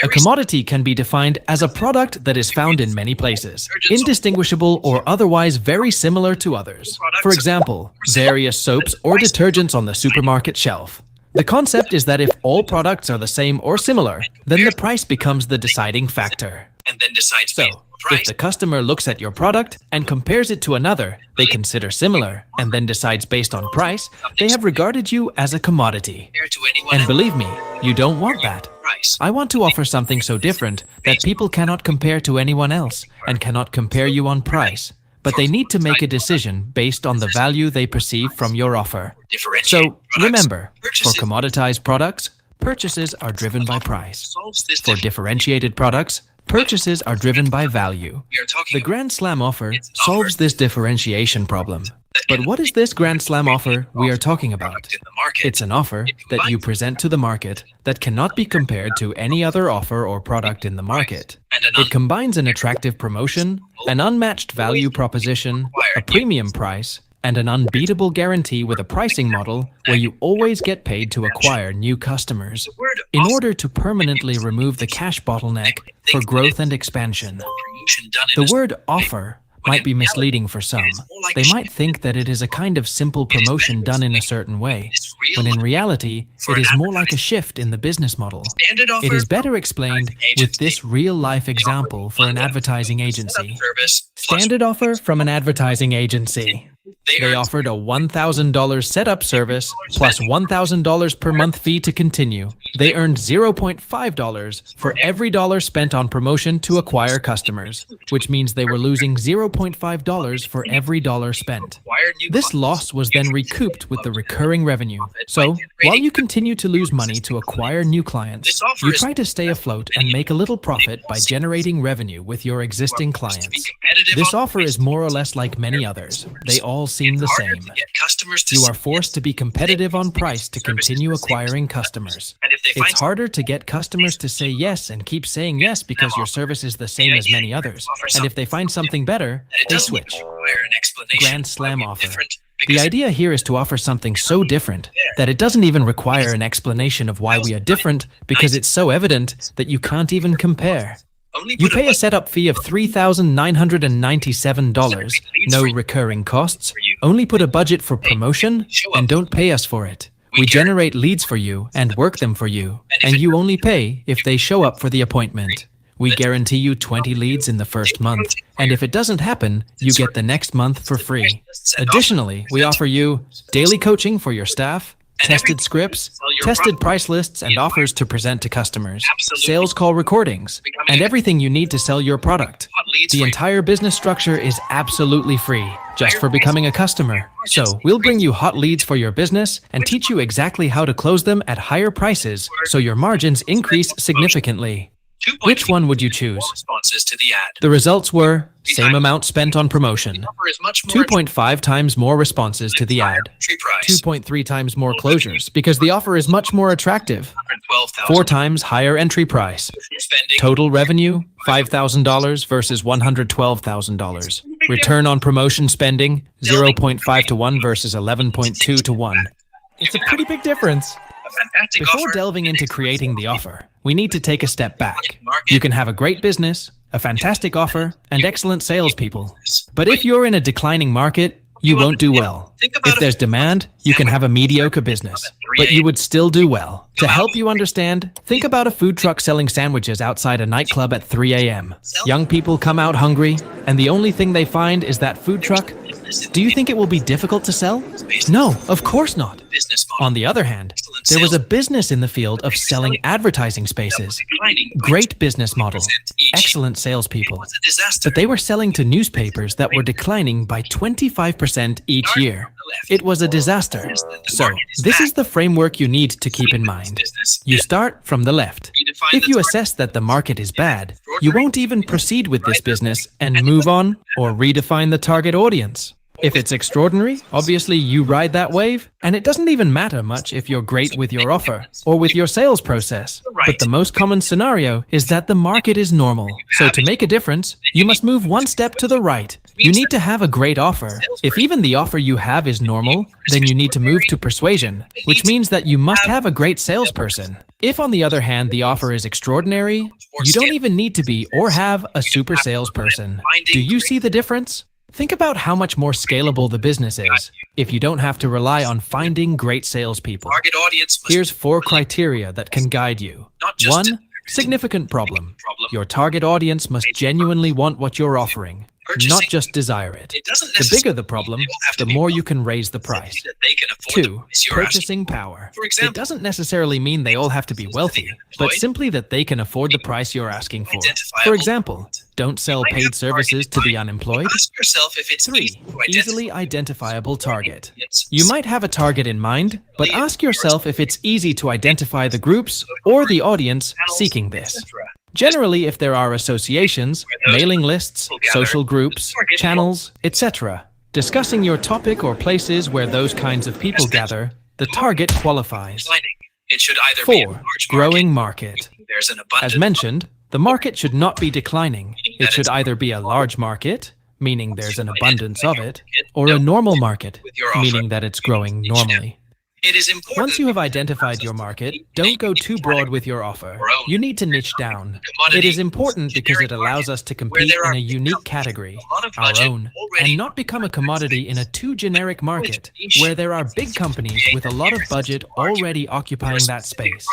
A commodity can be defined as a product that is found in many places, indistinguishable or otherwise very similar to others. For example, various soaps or detergents on the supermarket shelf. The concept is that if all products are the same or similar, then the price becomes the deciding factor. and then decides So, based on price. if the customer looks at your product and compares it to another they consider similar and then decides based on price, they have regarded you as a commodity. Compared to anyone And else, believe me, you don't want that. price. I want to offer something so different that people cannot compare to anyone else and cannot compare you on price. But they need to make a decision based on the value they perceive from your offer. Differentiate So products. remember, for Purchases commoditized products, purchases are driven by price. solves this For differentiated products, purchases are driven by value. We are talking The Grand Slam offer solves this differentiation problem. But what is this Grand Slam offer we are talking about? in the market. It's an offer that you present to the market that cannot be compared to any other offer or product in the market. and an It combines an attractive promotion, an unmatched value proposition, a premium price, and an unbeatable guarantee with a pricing model where you always get paid to acquire new customers, in order to permanently remove the cash bottleneck for growth and expansion. promotion done in The a word offer might be misleading for some. They might think that it is a kind of simple promotion done in a certain way, when in reality, it is more like a shift in the business model. standard offer It is better explained with this real-life example for an advertising agency. service plus Standard offer from an advertising agency. They offered a $1,000 setup service plus $1,000 per month fee to continue. They earned $0.5 for every dollar spent on promotion to acquire customers, which means they were losing $0.5 for every dollar spent. acquired new This loss was then recouped with the recurring revenue. So, while you continue to lose money to acquire new clients, you try to stay afloat and make a little profit by generating revenue with your existing clients. competitive This on offer is more or less like many others. They all seem the harder same. to get customers to You see are forced to be competitive on price to continue acquiring customers. and if they find It's harder to get customers to say yes and keep saying yes because your service is the same as many others. And if they find something better, that it they doesn't switch. require an explanation Grand Slam why we're offer. different, The because idea here is to offer something so different that it doesn't even require an explanation of why we are different, because it's so evident that you can't even compare. only You put a pay a button setup fee of $3,997, no recurring costs, only put a budget for promotion, and don't pay us for it. We generate leads for you and work them for you, and you only pay if they show up for the appointment. We guarantee you 20 leads in the first month, and if it doesn't happen, you get the next month for free. Additionally, we offer you daily coaching for your staff, tested scripts, tested price lists and offers to present to customers, sales call recordings, and everything you need to sell your product. hot leads The for entire business structure is absolutely free, just for becoming a customer. So, we'll bring you hot leads for your business and teach you exactly how to close them at higher prices so your margins increase significantally. 2.2 Which one would you choose? responses to the ad. The results were same amount spent on promotion, Offer is much more 2.5 times more responses to the ad, entry price. 2.3 times more closures because the offer is much more attractive, 112,000. 4 times higher entry price, Total revenue, $5,000 versus $112,000. Return on promotion spending, 0.5 to 1 versus 11.2 to 1. It's a pretty big difference. Before delving into creating the offer, we need to take a step back. You can have a great business, a fantastic offer, and excellent salespeople. But if you're in a declining market, you won't do well. If there's demand, you can have a mediocre business, but you would still do well. To help you understand, think about a food truck selling sandwiches outside a nightclub at 3 a.m. Young people come out hungry, and the only thing they find is that food truck. Do you think it will be difficult to sell? No, of course not. On the other hand, there was a business in the field of selling advertising spaces. Great business model, excellent salespeople. But they were selling to newspapers that were declining by 25% each year. It was a disaster. So, this is the framework you need to keep in mind. You start from the left. If you assess that the market is bad, you won't even proceed with this business and move on or redefine the target audience. If it's extraordinary, obviously you ride that wave, and it doesn't even matter much if you're great with your offer or with your sales process. But the most common scenario is that the market is normal. So to make a difference, you must move one step to the right. You need to have a great offer. If even the offer you have is normal, then you need to move to persuasion, which means that you must have a great salesperson. If, on the other hand, the offer is extraordinary, you don't even need to be or have a super salesperson. Do you see the difference? Think about how much more scalable the business is if you don't have to rely on finding great salespeople. Here's 4 criteria that can guide you. 1. Significant problem. Your target audience must genuinely want what you're offering, not just desire it. The bigger the problem, the more you can raise the price. 2. Purchasing power. It doesn't necessarily mean they all have to be wealthy, but simply that they can afford the price you're asking for. For example, don't sell paid services to the unemployed. 3. Easily identifiable target. You might have a target in mind, but ask yourself if it's easy to identify the groups or the audience seeking this. Generally, if there are associations, mailing lists, social groups, channels, etc., discussing your topic or places where those kinds of people gather, the target qualifies. 4. Growing market. As mentioned, the market should not be declining. It should either be a large market, meaning there's an abundance of it, or a normal market, meaning that it's growing normally. Once you have identified your market, don't go too broad with your offer. You need to niche down. It is important because it allows us to compete in a unique category, our own, and not become a commodity in a too generic market where there are big companies with a lot of budget already occupying that space.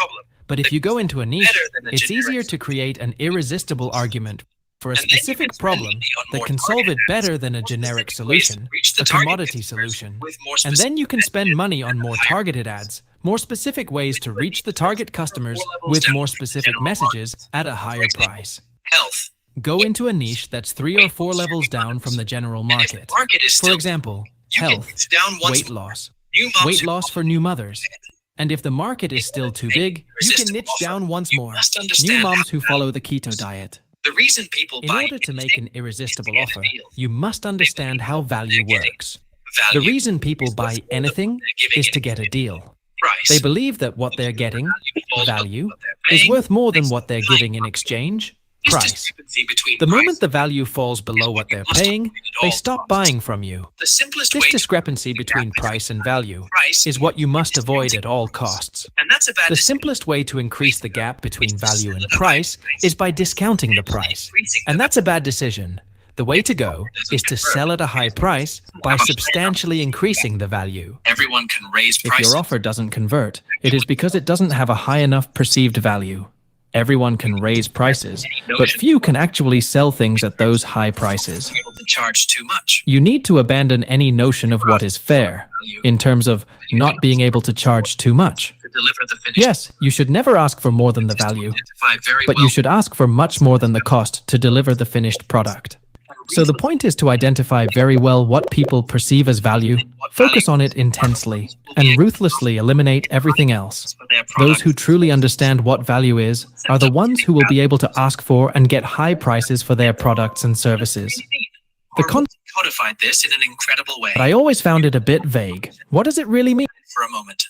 But if you go into a niche, it's easier to create an irresistible argument for a specific problem that can solve it better than a generic solution, a commodity solution. And then you can spend money on more targeted ads, more specific ways to reach the target customers with more specific messages at a higher price. Go into a niche that's 3 or 4 levels down from the general market. For example, health, weight loss for new mothers. And if the market is still too big, you can niche down once more. New moms who follow the keto diet. In order to make an irresistible offer, you must understand how value works. The reason people buy anything is to get a deal. They believe that what they're getting, value, is worth more than what they're giving in exchange, price. The moment the value falls below what they're paying, they stop buying from you. This discrepancy between price and value is what you must avoid at all costs. The simplest way to increase the gap between value and price is by discounting the price. And that's a bad decision. The way to go is to sell at a high price by substantially increasing the value. Everyone can raise prices. If your offer doesn't convert, it is because it doesn't have a high enough perceived value. Everyone can raise prices, but few can actually sell things at those high prices. Charge too much. You need to abandon any notion of what is fair, in terms of not being able to charge too much. Yes, you should never ask for more than the value, but you should ask for much more than the cost to deliver the finished product. So the point is to identify very well what people perceive as value, focus on it intensely, and ruthlessly eliminate everything else. Those who truly understand what value is are the ones who will be able to ask for and get high prices for their products and services. Codified this in an incredible way. But I always found it a bit vague. What does it really mean? For a moment,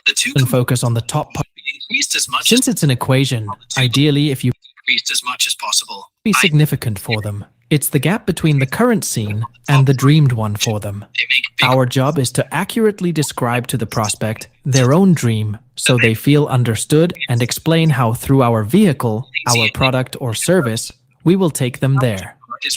the two and focus on the top part. Increased as much Since it's an equation, ideally if you increased as much as possible. Be significant for them. It's the gap between the current scene and the dreamed one for them. Our job is to accurately describe to the prospect their own dream so they feel understood and explain how through our vehicle, our product or service, we will take them there.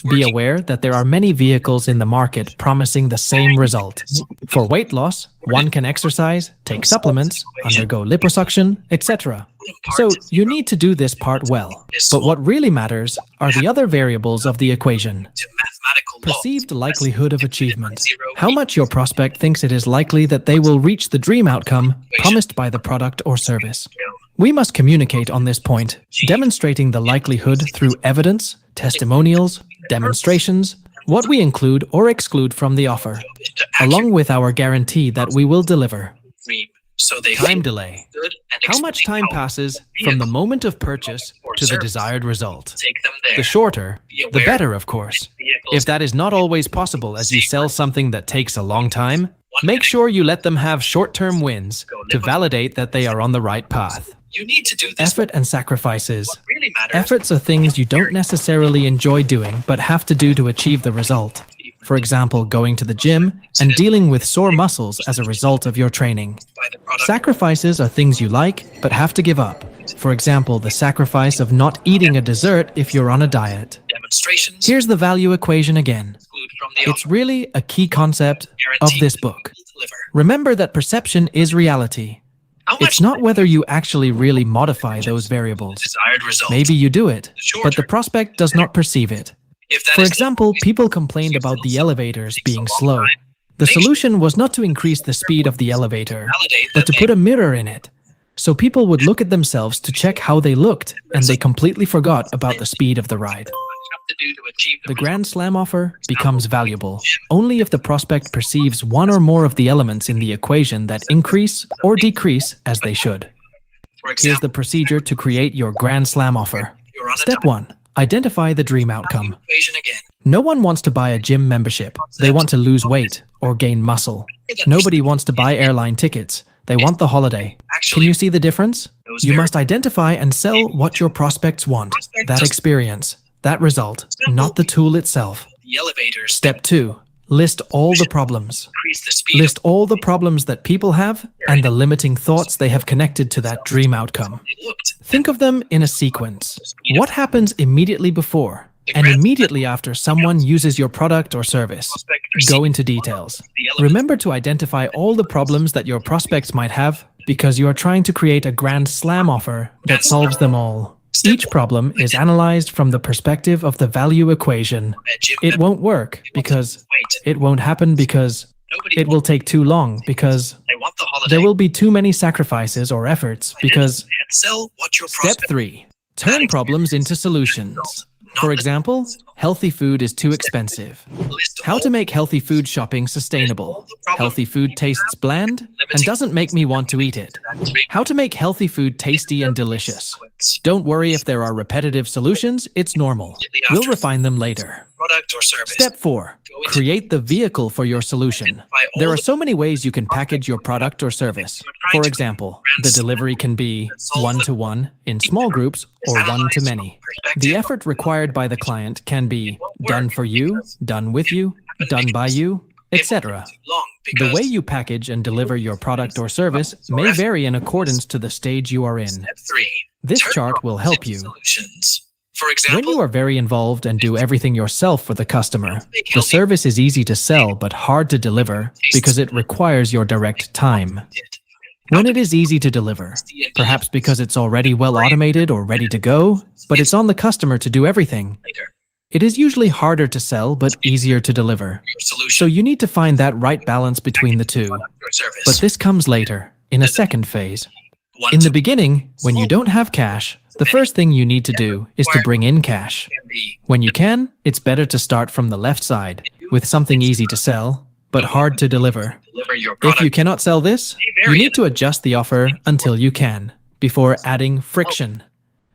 Be aware that there are many vehicles in the market promising the same result. For weight loss, one can exercise, take supplements, undergo liposuction, etc. So you need to do this part well. But what really matters are the other variables of the equation. Perceived likelihood of achievement. How much your prospect thinks it is likely that they will reach the dream outcome promised by the product or service. We must communicate on this point, demonstrating the likelihood through evidence, testimonials, demonstrations, what we include or exclude from the offer, along with our guarantee that we will deliver. Time delay. How much time passes from the moment of purchase to the desired result? The shorter, the better, of course. If that is not always possible as you sell something that takes a long time, make sure you let them have short-term wins to validate that they are on the right path. You need to do this. Effort and sacrifices. Efforts are things you don't necessarily enjoy doing but have to do to achieve the result. For example, going to the gym and dealing with sore muscles as a result of your training. Sacrifices are things you like but have to give up. For example, the sacrifice of not eating a dessert if you're on a diet. Here's the value equation again. It's really a key concept of this book. Remember that perception is reality. It's not whether you actually really modify those variables. Maybe you do it, but the prospect does not perceive it. For example, people complained about the elevators being slow. The solution was not to increase the speed of the elevator, but to put a mirror in it. So people would look at themselves to check how they looked, and they completely forgot about the speed of the ride. The Grand Slam offer becomes valuable only if the prospect perceives one or more of the elements in the equation that increase or decrease as they should. Here's the procedure to create your Grand Slam offer. Step 1. Identify the dream outcome. No one wants to buy a gym membership. They want to lose weight or gain muscle. Nobody wants to buy airline tickets. They want the holiday. Can you see the difference? You must identify and sell what your prospects want. That experience. That result, not the tool itself. Step 2. List all the problems. List all the problems that people have and the limiting thoughts they have connected to that dream outcome. Think of them in a sequence. What happens immediately before and immediately after someone uses your product or service? Go into details. Remember to identify all the problems that your prospects might have because you are trying to create a Grand Slam offer that solves them all. Each problem is analyzed from the perspective of the value equation. It won't work because it won't happen because it will take too long because there will be too many sacrifices or efforts because. Step 3. Turn problems into solutions. For example, healthy food is too expensive. How to make healthy food shopping sustainable. Healthy food tastes bland and doesn't make me want to eat it. How to make healthy food tasty and delicious. Don't worry if there are repetitive solutions, it's normal. We'll refine them later. Step 4. Create the vehicle for your solution. There are so many ways you can package your product or service. For example, the delivery can be one-to-one, in small groups, or one-to-many. The effort required by the client can be done for you, done with you, done by you, etc. The way you package and deliver your product or service may vary in accordance to the stage you are in. This chart will help you. When you are very involved and do everything yourself for the customer, the service is easy to sell but hard to deliver because it requires your direct time. When it is easy to deliver, perhaps because it's already well automated or ready to go, but it's on the customer to do everything, it is usually harder to sell but easier to deliver. So you need to find that right balance between the two. But this comes later, in a second phase. In the beginning, when you don't have cash, the first thing you need to do is to bring in cash. When you can, it's better to start from the left side, with something easy to sell, but hard to deliver. If you cannot sell this, you need to adjust the offer until you can, before adding friction,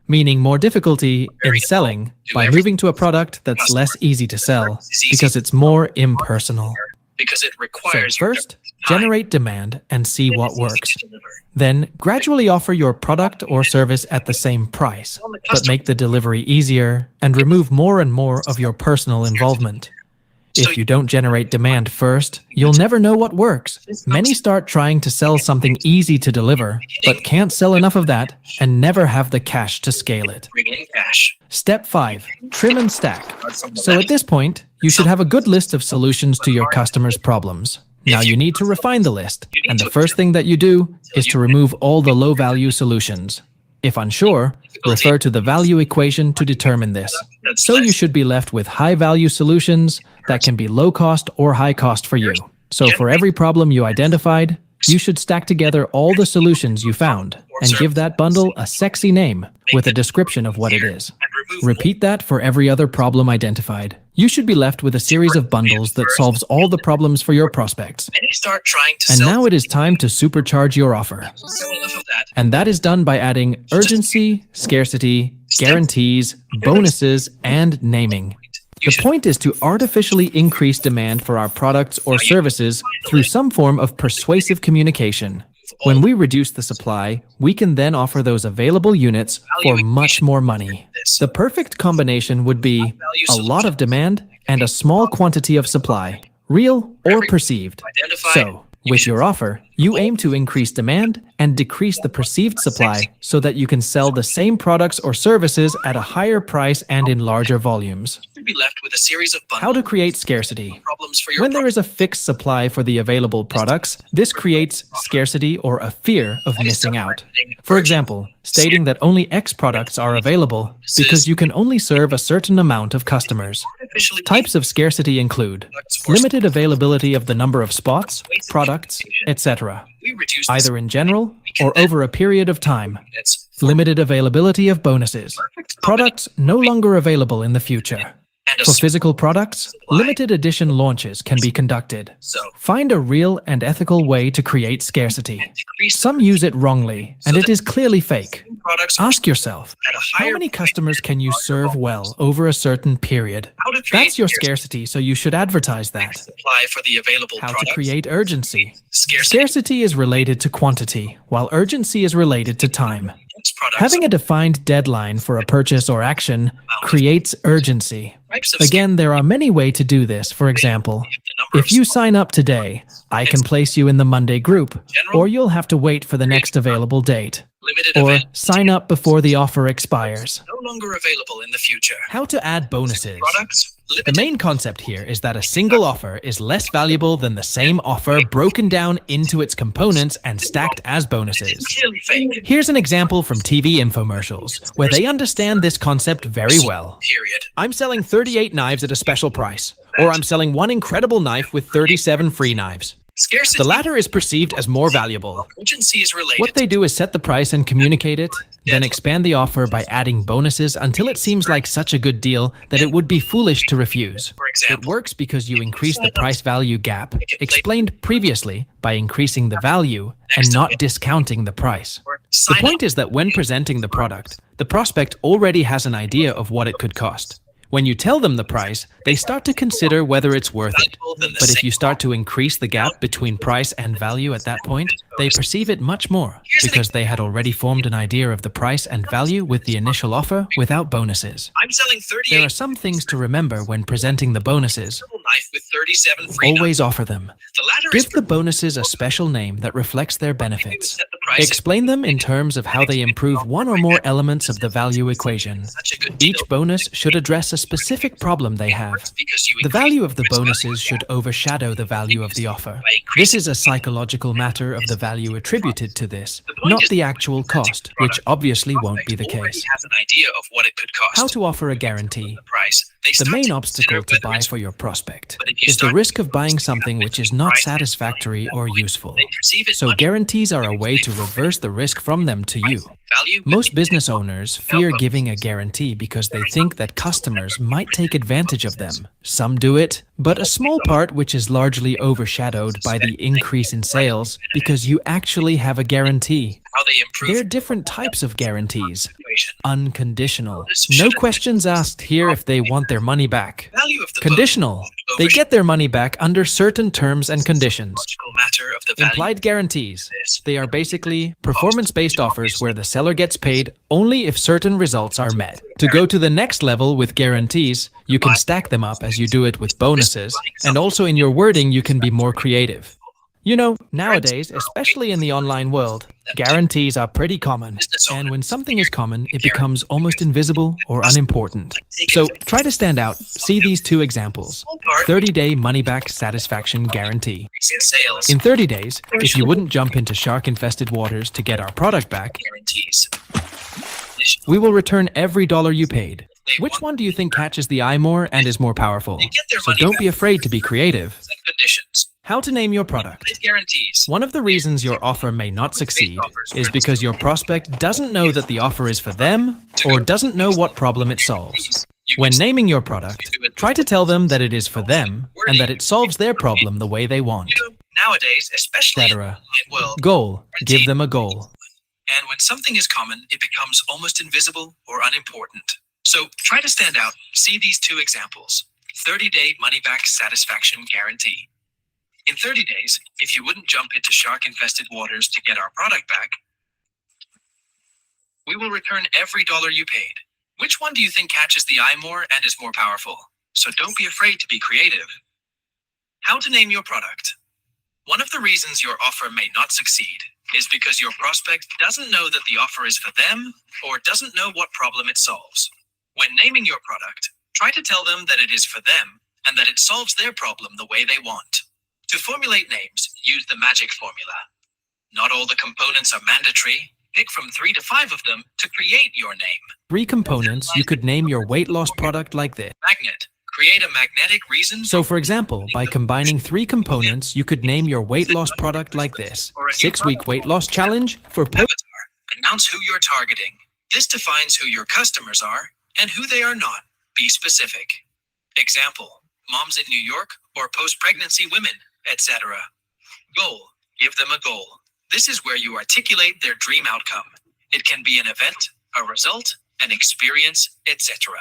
meaning more difficulty in selling by moving to a product that's less easy to sell, because it's more impersonal. So first, generate demand, and see what works. Then, gradually offer your product or service at the same price, but make the delivery easier and remove more and more of your personal involvement. If you don't generate demand first, you'll never know what works. Many start trying to sell something easy to deliver, but can't sell enough of that and never have the cash to scale it. Step 5. Trim and stack. So at this point, you should have a good list of solutions to your customers' problems. Now you need to refine the list, and the first thing that you do is to remove all the low-value solutions. If unsure, refer to the value equation to determine this. So you should be left with high-value solutions that can be low-cost or high-cost for you. So for every problem you identified, you should stack together all the solutions you found and give that bundle a sexy name with a description of what it is. Repeat that for every other problem identified. You should be left with a series of bundles that solves all the problems for your prospects. And now it is time to supercharge your offer. And that is done by adding urgency, scarcity, guarantees, bonuses, and naming. The point is to artificially increase demand for our products or services through some form of persuasive communication. When we reduce the supply, we can then offer those available units for much more money. The perfect combination would be a lot of demand and a small quantity of supply, real or perceived. So, with your offer, you aim to increase demand and decrease the perceived supply so that you can sell the same products or services at a higher price and in larger volumes. How to create scarcity. When there is a fixed supply for the available products, this creates scarcity or a fear of missing out. For example, stating that only X products are available because you can only serve a certain amount of customers. Types of scarcity include limited availability of the number of spots, products, etc., either in general or over a period of time. Limited availability of bonuses. Products no longer available in the future. For physical products, limited edition launches can be conducted. Find a real and ethical way to create scarcity. Some use it wrongly, and it is clearly fake. Ask yourself, how many customers can you serve well over a certain period? That's your scarcity, so you should advertise that. How to create urgency. Scarcity is related to quantity, while urgency is related to time. Having a defined deadline for a purchase or action creates urgency. Again, there are many ways to do this. For example, if you sign up today, I can place you in the Monday group, or you'll have to wait for the next available date. Or sign up before the offer expires. No longer available in the future. How to add bonuses. The main concept here is that a single offer is less valuable than the same offer broken down into its components and stacked as bonuses. Here's an example from TV infomercials, where they understand this concept very well. I'm selling 38 knives at a special price, or I'm selling one incredible knife with 37 free knives. The latter is perceived as more valuable. What they do is set the price and communicate it, then expand the offer by adding bonuses until it seems like such a good deal that it would be foolish to refuse. It works because you increase the price-value gap, explained previously, by increasing the value and not discounting the price. The point is that when presenting the product, the prospect already has an idea of what it could cost. When you tell them the price, they start to consider whether it's worth it. But if you start to increase the gap between price and value at that point, they perceive it much more, because they had already formed an idea of the price and value with the initial offer without bonuses. There are some things to remember when presenting the bonuses. Always offer them. Give the bonuses a special name that reflects their benefits. Explain them in terms of how they improve one or more elements of the value equation. Each bonus should address a specific problem they have. The value of the bonuses should overshadow the value of the offer. This is a psychological matter of the value attributed to this, not the actual cost, which obviously won't be the case. How to offer a guarantee. The main obstacle to buy for your prospect is the risk of buying something which is not satisfactory or useful. So guarantees are a way to reverse the risk from them to you. Most business owners fear giving a guarantee because they think that customers might take advantage of them. Some do it, but a small part which is largely overshadowed by the increase in sales because you actually have a guarantee. There are different types of guarantees. Unconditional. No questions asked here if they want their money back. Conditional. They get their money back under certain terms and conditions. Matter of the value. Implied guarantees. They are basically performance-based offers where the seller gets paid only if certain results are met. To go to the next level with guarantees, you can stack them up as you do it with bonuses, and also in your wording you can be more creative. You know, nowadays, especially in the online world, guarantees are pretty common. And when something is common, it becomes almost invisible or unimportant. So try to stand out. See these two examples. 30-day money-back satisfaction guarantee. In 30 days, if you wouldn't jump into shark-infested waters to get our product back, we will return every dollar you paid. Which one do you think catches the eye more and is more powerful? So don't be afraid to be creative. How to name your product. One of the reasons your offer may not succeed is because your prospect doesn't know that the offer is for them or doesn't know what problem it solves. When naming your product, try to tell them that it is for them and that it solves their problem the way they want. Nowadays, especially in the Etc. online world, Goal. Give them a goal. and when something is common, it becomes almost invisible or unimportant. So try to stand out. See these two examples. 30-day money-back satisfaction guarantee. In 30 days, if you wouldn't jump into shark-infested waters to get our product back, we will return every dollar you paid. Which one do you think catches the eye more and is more powerful? So don't be afraid to be creative. How to name your product. One of the reasons your offer may not succeed is because your prospect doesn't know that the offer is for them or doesn't know what problem it solves. When naming your product, try to tell them that it is for them and that it solves their problem the way they want. To formulate names, use the magic formula. Not all the components are mandatory. Pick from 3 to 5 of them to create your name. 3 components, you could name your weight loss product like this. Magnet. Create a magnetic reason. So for example, by combining 3 components, you could name your weight loss product like this. 6-week weight loss challenge for Avatar. Announce who you're targeting. This defines who your customers are and who they are not. Be specific. Example, moms in New York or post-pregnancy women, etc. Goal. Give them a goal. This is where you articulate their dream outcome. It can be an event, a result, an experience, etc.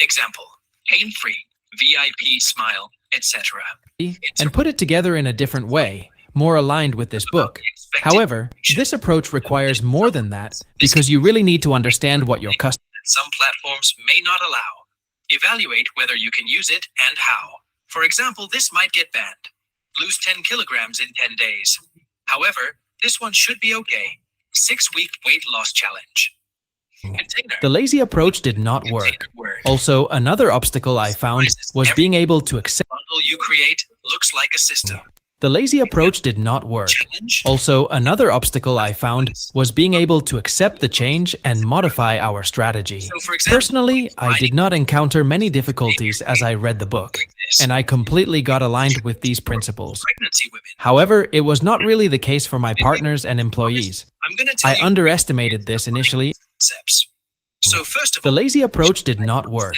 Example, pain-free, VIP smile, etc. and put it together in a different way, more aligned with this book. However, this approach requires more than that because you really need to understand what your customer. Some platforms may not allow. Evaluate whether you can use it and how. For example, this might get banned. Lose 10 kilograms in 10 days. However, this one should be okay. 6-week weight loss challenge. Container. The lazy approach did not work. Also, another obstacle I found was being able to accept. Bundle you create looks like a system. The lazy approach did not work. Also, another obstacle I found was being able to accept the change and modify our strategy. Personally, I did not encounter many difficulties as I read the book, and I completely got aligned with these principles. However, it was not really the case for my partners and employees. I underestimated this initially. So first of all, The lazy approach did not work.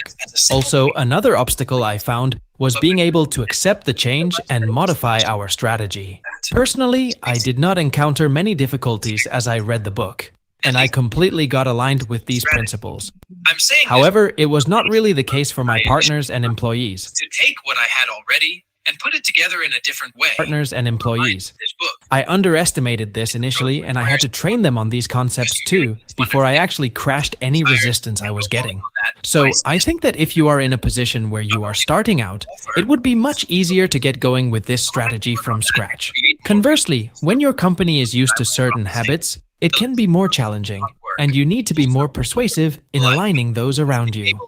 Also, another obstacle I found was being able to accept the change and modify our strategy. Personally, I did not encounter many difficulties as I read the book, and I completely got aligned with these principles. I'm saying However, it was not really the case for my partners and employees. to take what I had already and put it together in a different way. Partners and employees. This book. I underestimated this initially, and I had to train them on these concepts too before I actually crashed any resistance I was getting. So I think that if you are in a position where you are starting out, it would be much easier to get going with this strategy from scratch. Conversely, when your company is used to certain habits, it can be more challenging, and you need to be more persuasive in aligning those around you.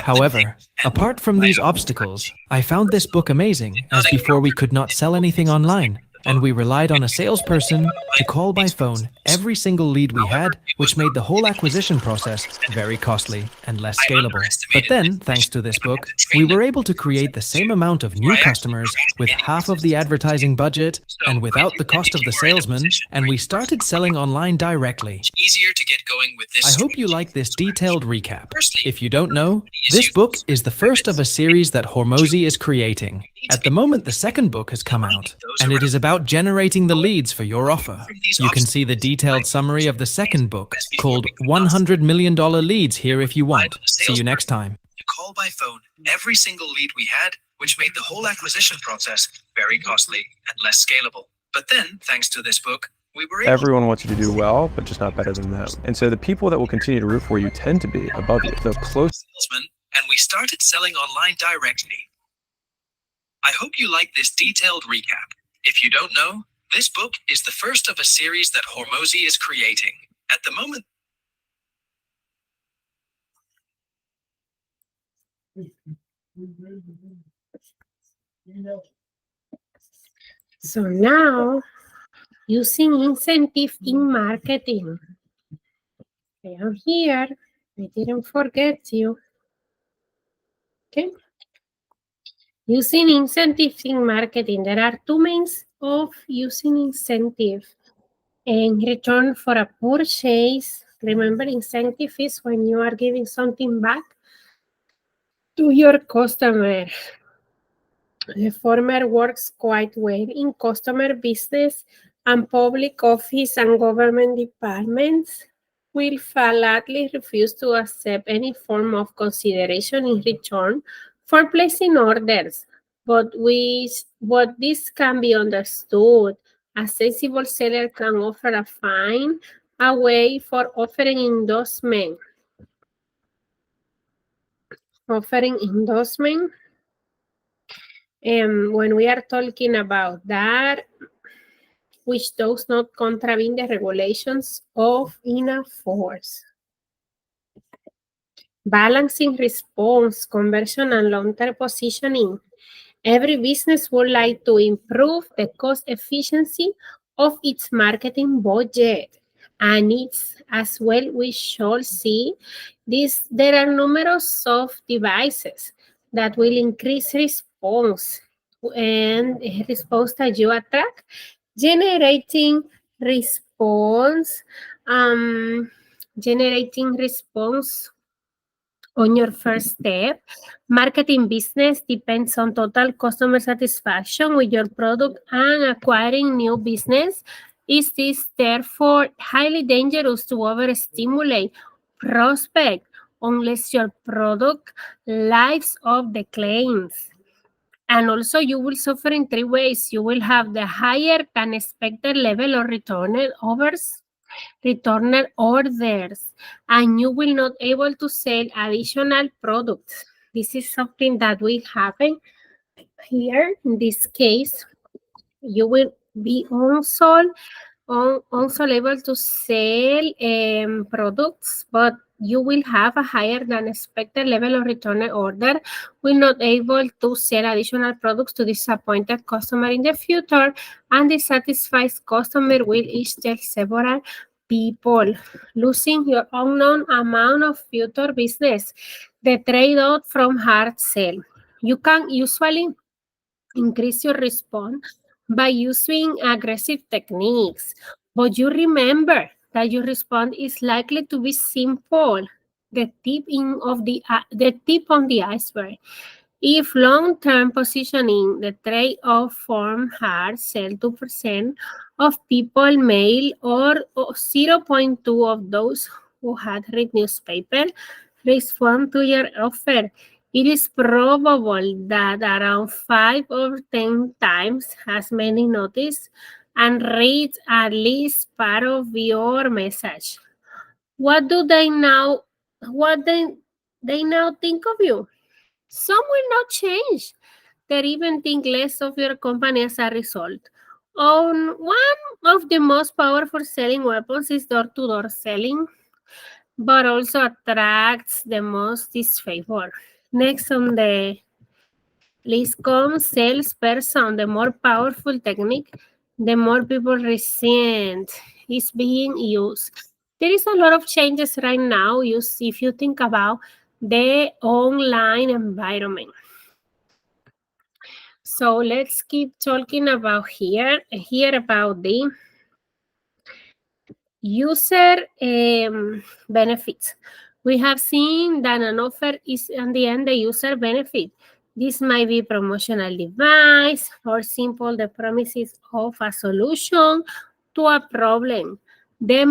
However, apart from these obstacles, I found this book amazing, as before we could not sell anything online, and we relied on a salesperson to call by phone every single lead we had, which made the whole acquisition process very costly and less scalable. But then, thanks to this book, we were able to create the same amount of new customers with half of the advertising budget and without the cost of the salesman, and we started selling online directly. Easier to get going with this. I hope you like this detailed recap. If you don't know, this book is the first of a series that Hormozy is creating. At the moment, the second book has come out, and it is about generating the leads for your offer. You can see the detailed summary of the second book, called $100 Million Leads here if you want. See you next time. To call by phone every single lead we had which made the whole acquisition process very costly and less scalable. But then, thanks to this book, we were able Everyone wants you to do well, but just not better than them. And so the people that will continue to root for you tend to be above you. The close salesman, and we started selling online directly. I hope you like this detailed recap. If you don't know, this book is the first of a series that Hormozi is creating. At the moment, So now, using incentive in marketing. I am here. I didn't forget you. Okay. Using incentives in marketing. There are two means of using incentive. In return for a purchase, remember, incentive is when you are giving something back to your customer. The former works quite well in customer business and public office and government departments will flatly refuse to accept any form of consideration in return for placing orders. But this can be understood. A sensible seller can offer a way for offering endorsement. When we are talking about that, which does not contravene the regulations of in a force. Balancing response, conversion, and long-term positioning. Every business would like to improve the cost efficiency of its marketing budget. And it's as well we shall see this. There are numerous of devices that will increase response and response that you attract, generating response on your first step. Marketing business depends on total customer satisfaction with your product and acquiring new business. Is this therefore highly dangerous to overstimulate prospect unless your product lives up the claims? And also you will suffer in three ways. You will have the higher than expected level of returned orders, and you will not able to sell additional products. This is something that will happen here. In this case, you will be also able to sell products, but you will have a higher than expected level of return order, will not able to sell additional products to disappointed customer in the future, and dissatisfied customer will each tell several people, losing your unknown amount of future business. The trade-off from hard sell. You can usually increase your response by using aggressive techniques, but you remember that your response is likely to be simple, the tip on the iceberg. If long-term positioning, the trade-off from hard sell, 2% of people mail or 0.2 of those who had read newspaper respond to your offer. It is probable that around 5 or 10 times as many notice and read at least part of your message. What do they now think of you? Some will not change. They even think less of your company as a result. One of the most powerful selling weapons is door-to-door selling, but also attracts the most disfavor. Next on the list comes salesperson. The more powerful technique, the more people resent is being used. There is a lot of changes right now. If you think about the online environment. So let's keep talking about here about the user benefits. We have seen that an offer is in the end the user benefit. This might be promotional device or simple the promises of a solution to a problem. The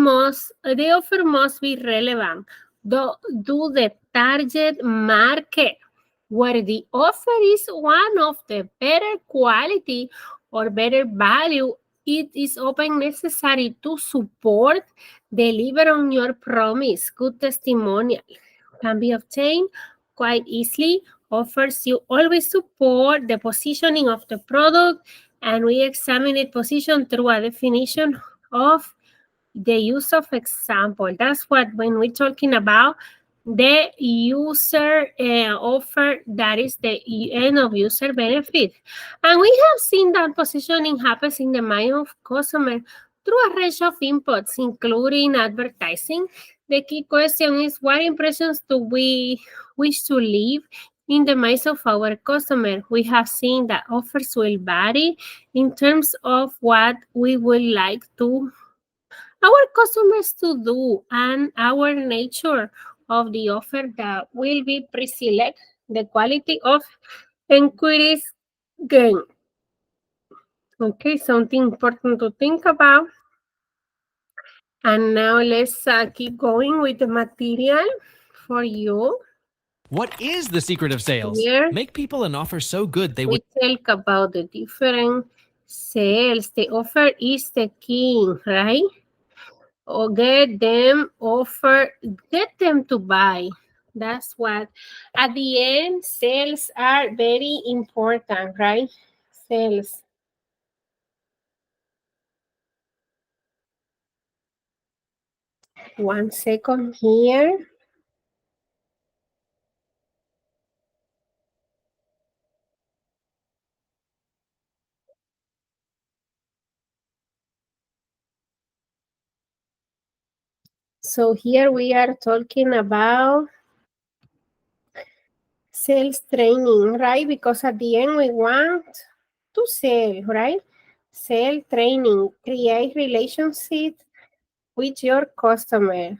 offer must be relevant. Do the target market where the offer is one of the better quality or better value, it is often necessary to support, deliver on your promise. Good testimonial can be obtained quite easily. Offers you always support the positioning of the product, and we examine its position through a definition of the use of example. That's what when we're talking about the user offer, that is the end of user benefit. And we have seen that positioning happens in the mind of customer through a range of inputs, including advertising. The key question is, what impressions do we wish to leave in the minds of our customer? We have seen that offers will vary in terms of what we would like to our customers to do and our nature of the offer that will be pre-select the quality of inquiries gain. Okay, something important to think about. And now let's keep going with the material for you. What is the secret of sales? Here, Make people an offer so good they we would talk about the different sales. The offer is the king, right? Or get them to buy. That's what at the end sales are very important, right? Sales. One second here. So here we are talking about sales training, right? Because at the end we want to sell, right? Sell training, create relationship with your customer.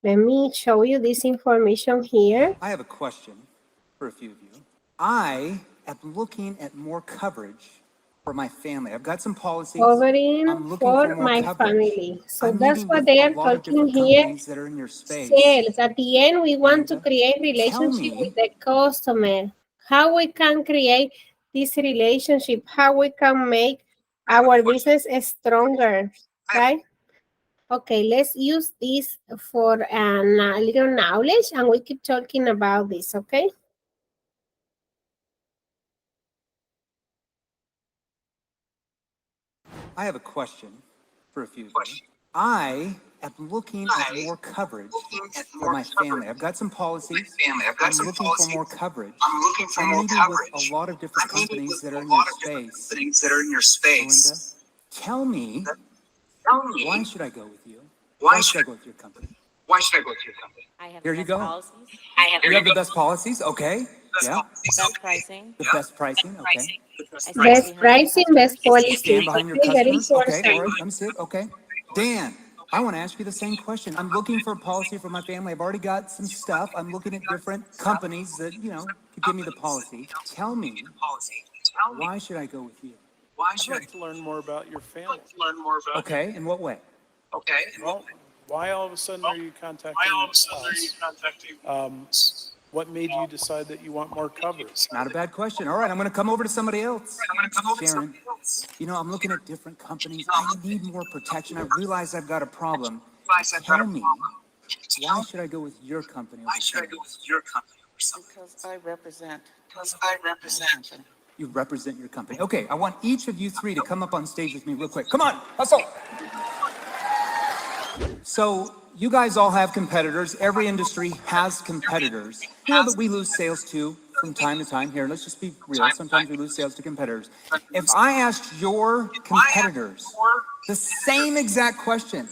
Let me show you this information here. I have a question for a few of you. I am looking at more coverage for my family. I've got some policies. Covering I'm looking for for more my coverage. family. So I'm that's meeting what with they a are lot of talking different here. companies that are in your space. Sales. At the end, we want to create Tell relationship me with the customer. How we can create this relationship, how we can make our business stronger, right? Okay, let's use this for a little knowledge and we keep talking about this, okay? I have a question for a few of you. I am looking at more coverage for my family. I've got some policies. I'm looking for more coverage. I'm meeting with a lot of different companies that are in your space. Melinda, tell me, why should I go with you? Why should I go with your company? Why should I go to your company? Here you go. You have the best policies? Okay. Yeah. Best pricing. The best pricing? Okay. Best pricing, best policy. Stand behind your Okay, very customers? Okay. important. All right. Let me see it. Okay. Dan, I want to ask you the same question. I'm looking for a policy for my family. I've already got some stuff. I'm looking at different companies that, could give me the policy. Tell me, why should I go with you? Why should I'd like to learn more about your family. Okay. In what way? Okay. Well, why all of a sudden are you contacting us? What made you decide that you want more coverage? Not a bad question. All right, I'm going to come over to somebody else. Sharon, I'm looking at different companies. I need more protection. I realize I've got a problem. Tell me, why should I go with your company? Why should I go with your company over something? Because I represent. You represent your company. Okay, I want each of you three to come up on stage with me real quick. Come on, hustle. So you guys all have competitors. Every industry has competitors. You know that we lose sales to from time to time. Here, let's just be real. Sometimes we lose sales to competitors. If I asked your competitors the same exact question,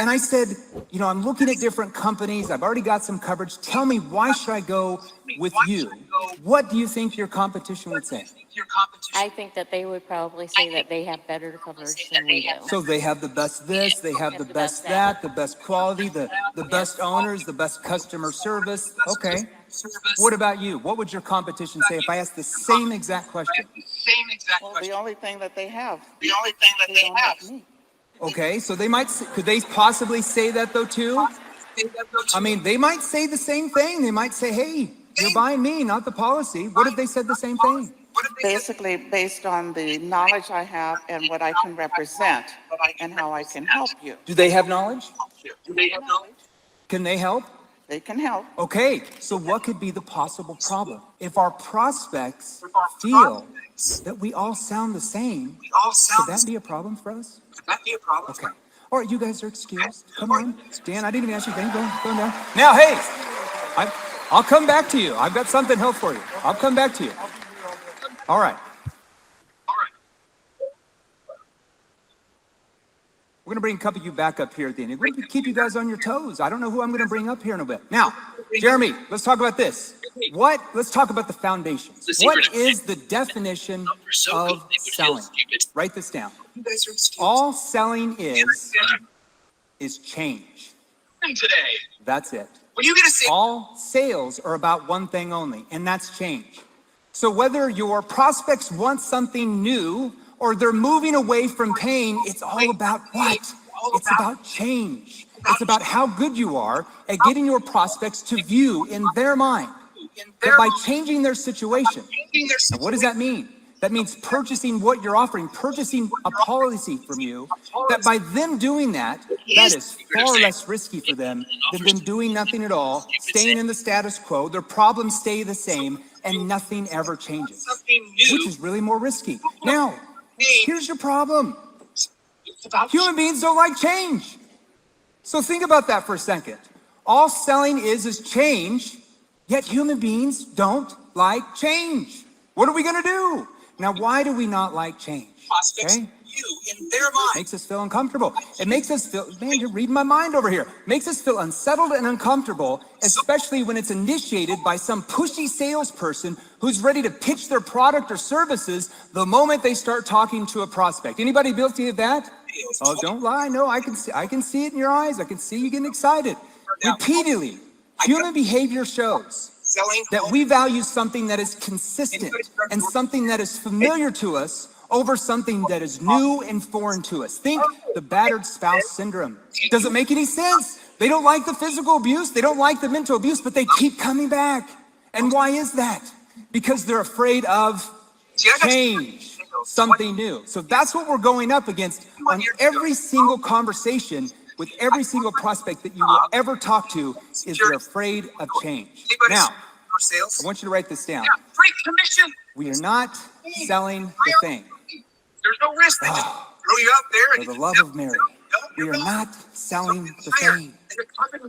and I said, I'm looking at different companies. I've already got some coverage. Tell me, why should I go with you? What do you think your competition would say? I think that they would probably say that they have better coverage than we do. So they have the best this, they have the best that, the best quality, the best owners, the best customer service. Okay. What about you? What would your competition say if I asked the same exact question? Well, the only thing that they have. Okay, so they might, could they possibly say that though too? I mean, they might say the same thing. They might say, hey, you're buying me, not the policy. What if they said the same thing? Basically, based on the knowledge I have and what I can represent and how I can help you. Do they have knowledge? Can they help? They can help. Okay, so what could be the possible problem? If our prospects feel that we all sound the same, could that be a problem for us? Okay. All right, you guys are excused. Come on. Dan, I didn't even ask you anything. Go down. Now, hey, I'll come back to you. I've got something else for you. I'll come back to you. All right. We're going to bring a couple of you back up here at the end. We're going to keep you guys on your toes. I don't know who I'm going to bring up here in a bit. Now, Jeremy, let's talk about this. Let's talk about the foundations. What is the definition of selling? Write this down. All selling is change. That's it. All sales are about one thing only, and that's change. So whether your prospects want something new or they're moving away from pain, it's all about what? It's about change. It's about how good you are at getting your prospects to view in their mind that by changing their situation. Now, what does that mean? That means purchasing what you're offering, purchasing a policy from you, that by them doing that, that is far less risky for them than them doing nothing at all, staying in the status quo, their problems stay the same, and nothing ever changes, which is really more risky. Now, here's your problem. Human beings don't like change. So think about that for a second. All selling is change, yet human beings don't like change. What are we going to do? Now, why do we not like change? Okay? Makes us feel uncomfortable. It makes us feel, man, you're reading my mind over here. Makes us feel unsettled and uncomfortable, especially when it's initiated by some pushy salesperson who's ready to pitch their product or services the moment they start talking to a prospect. Anybody guilty of that? Oh, don't lie. No, I can see it in your eyes. I can see you getting excited. Repeatedly, human behavior shows that we value something that is consistent and something that is familiar to us over something that is new and foreign to us. Think the battered spouse syndrome. Does it make any sense? They don't like the physical abuse, they don't like the mental abuse, but they keep coming back. And why is that? Because they're afraid of change, something new. So that's what we're going up against on every single conversation with every single prospect that you will ever talk to, is they're afraid of change. Now, I want you to write this down. We are not selling the thing. There's no risk. They just throw you out there. For the love of Mary, we are not selling the thing.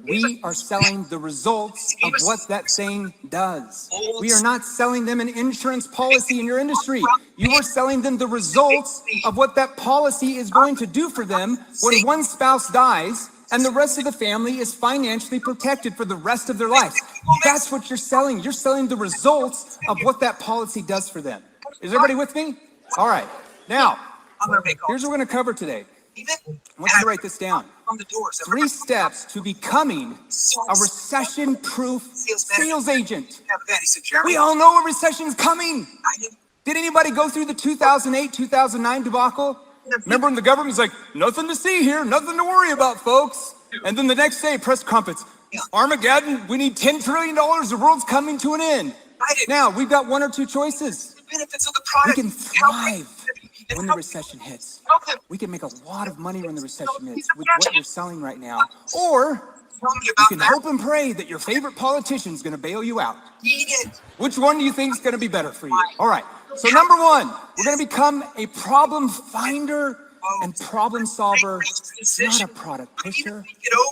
We are selling the results of what that thing does. We are not selling them an insurance policy in your industry. You are selling them the results of what that policy is going to do for them when one spouse dies and the rest of the family is financially protected for the rest of their lives. That's what you're selling. You're selling the results of what that policy does for them. Is everybody with me? All right. Now, here's what we're going to cover today. I want you to write this down. 3 steps to becoming a recession-proof sales agent. We all know a recession is coming. Did anybody go through the 2008, 2009 debacle? Remember when the government was like, nothing to see here, nothing to worry about, folks. And then the next day, press conference, Armageddon, we need $10 trillion, the world's coming to an end. Now, we've got 1 or 2 choices. We can thrive when the recession hits. We can make a lot of money when the recession hits with what you're selling right now. Or you can hope and pray that your favorite politician is going to bail you out. Which one do you think is going to be better for you? All right. So number 1, we're going to become a problem finder and problem solver, not a product pusher.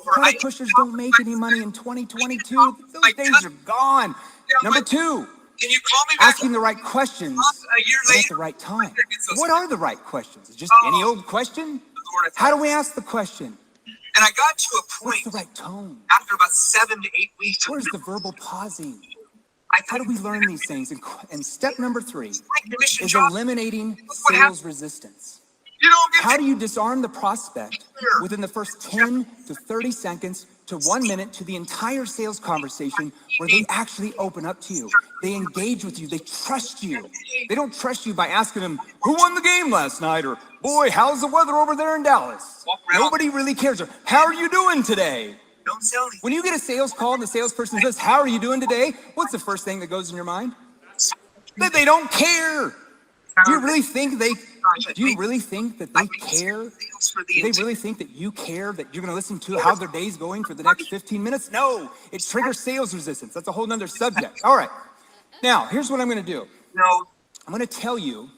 Product pushers don't make any money in 2022. Those days are gone. Number 2, asking the right questions at the right time. What are the right questions? Just any old question? How do we ask the question? And I got to a point. What's the right tone? After about 7 to 8 weeks. Where's the verbal pausing? How do we learn these things? And step number 3 is eliminating sales resistance. How do you disarm the prospect within the first 10 to 30 seconds to 1 minute to the entire sales conversation where they actually open up to you? They engage with you. They trust you. They don't trust you by asking them, who won the game last night? Or Boy, how's the weather over there in Dallas? Nobody really cares. How are you doing today? Don't sell anything. When you get a sales call and the salesperson says, how are you doing today? What's the first thing that goes in your mind? That they don't care. Do you really think that they care? Do they really think that you care, that you're going to listen to how their day's going for the next 15 minutes? No, it triggers sales resistance. That's a whole nother subject. All right. Now, here's what I'm going to do. No. I'm going to tell you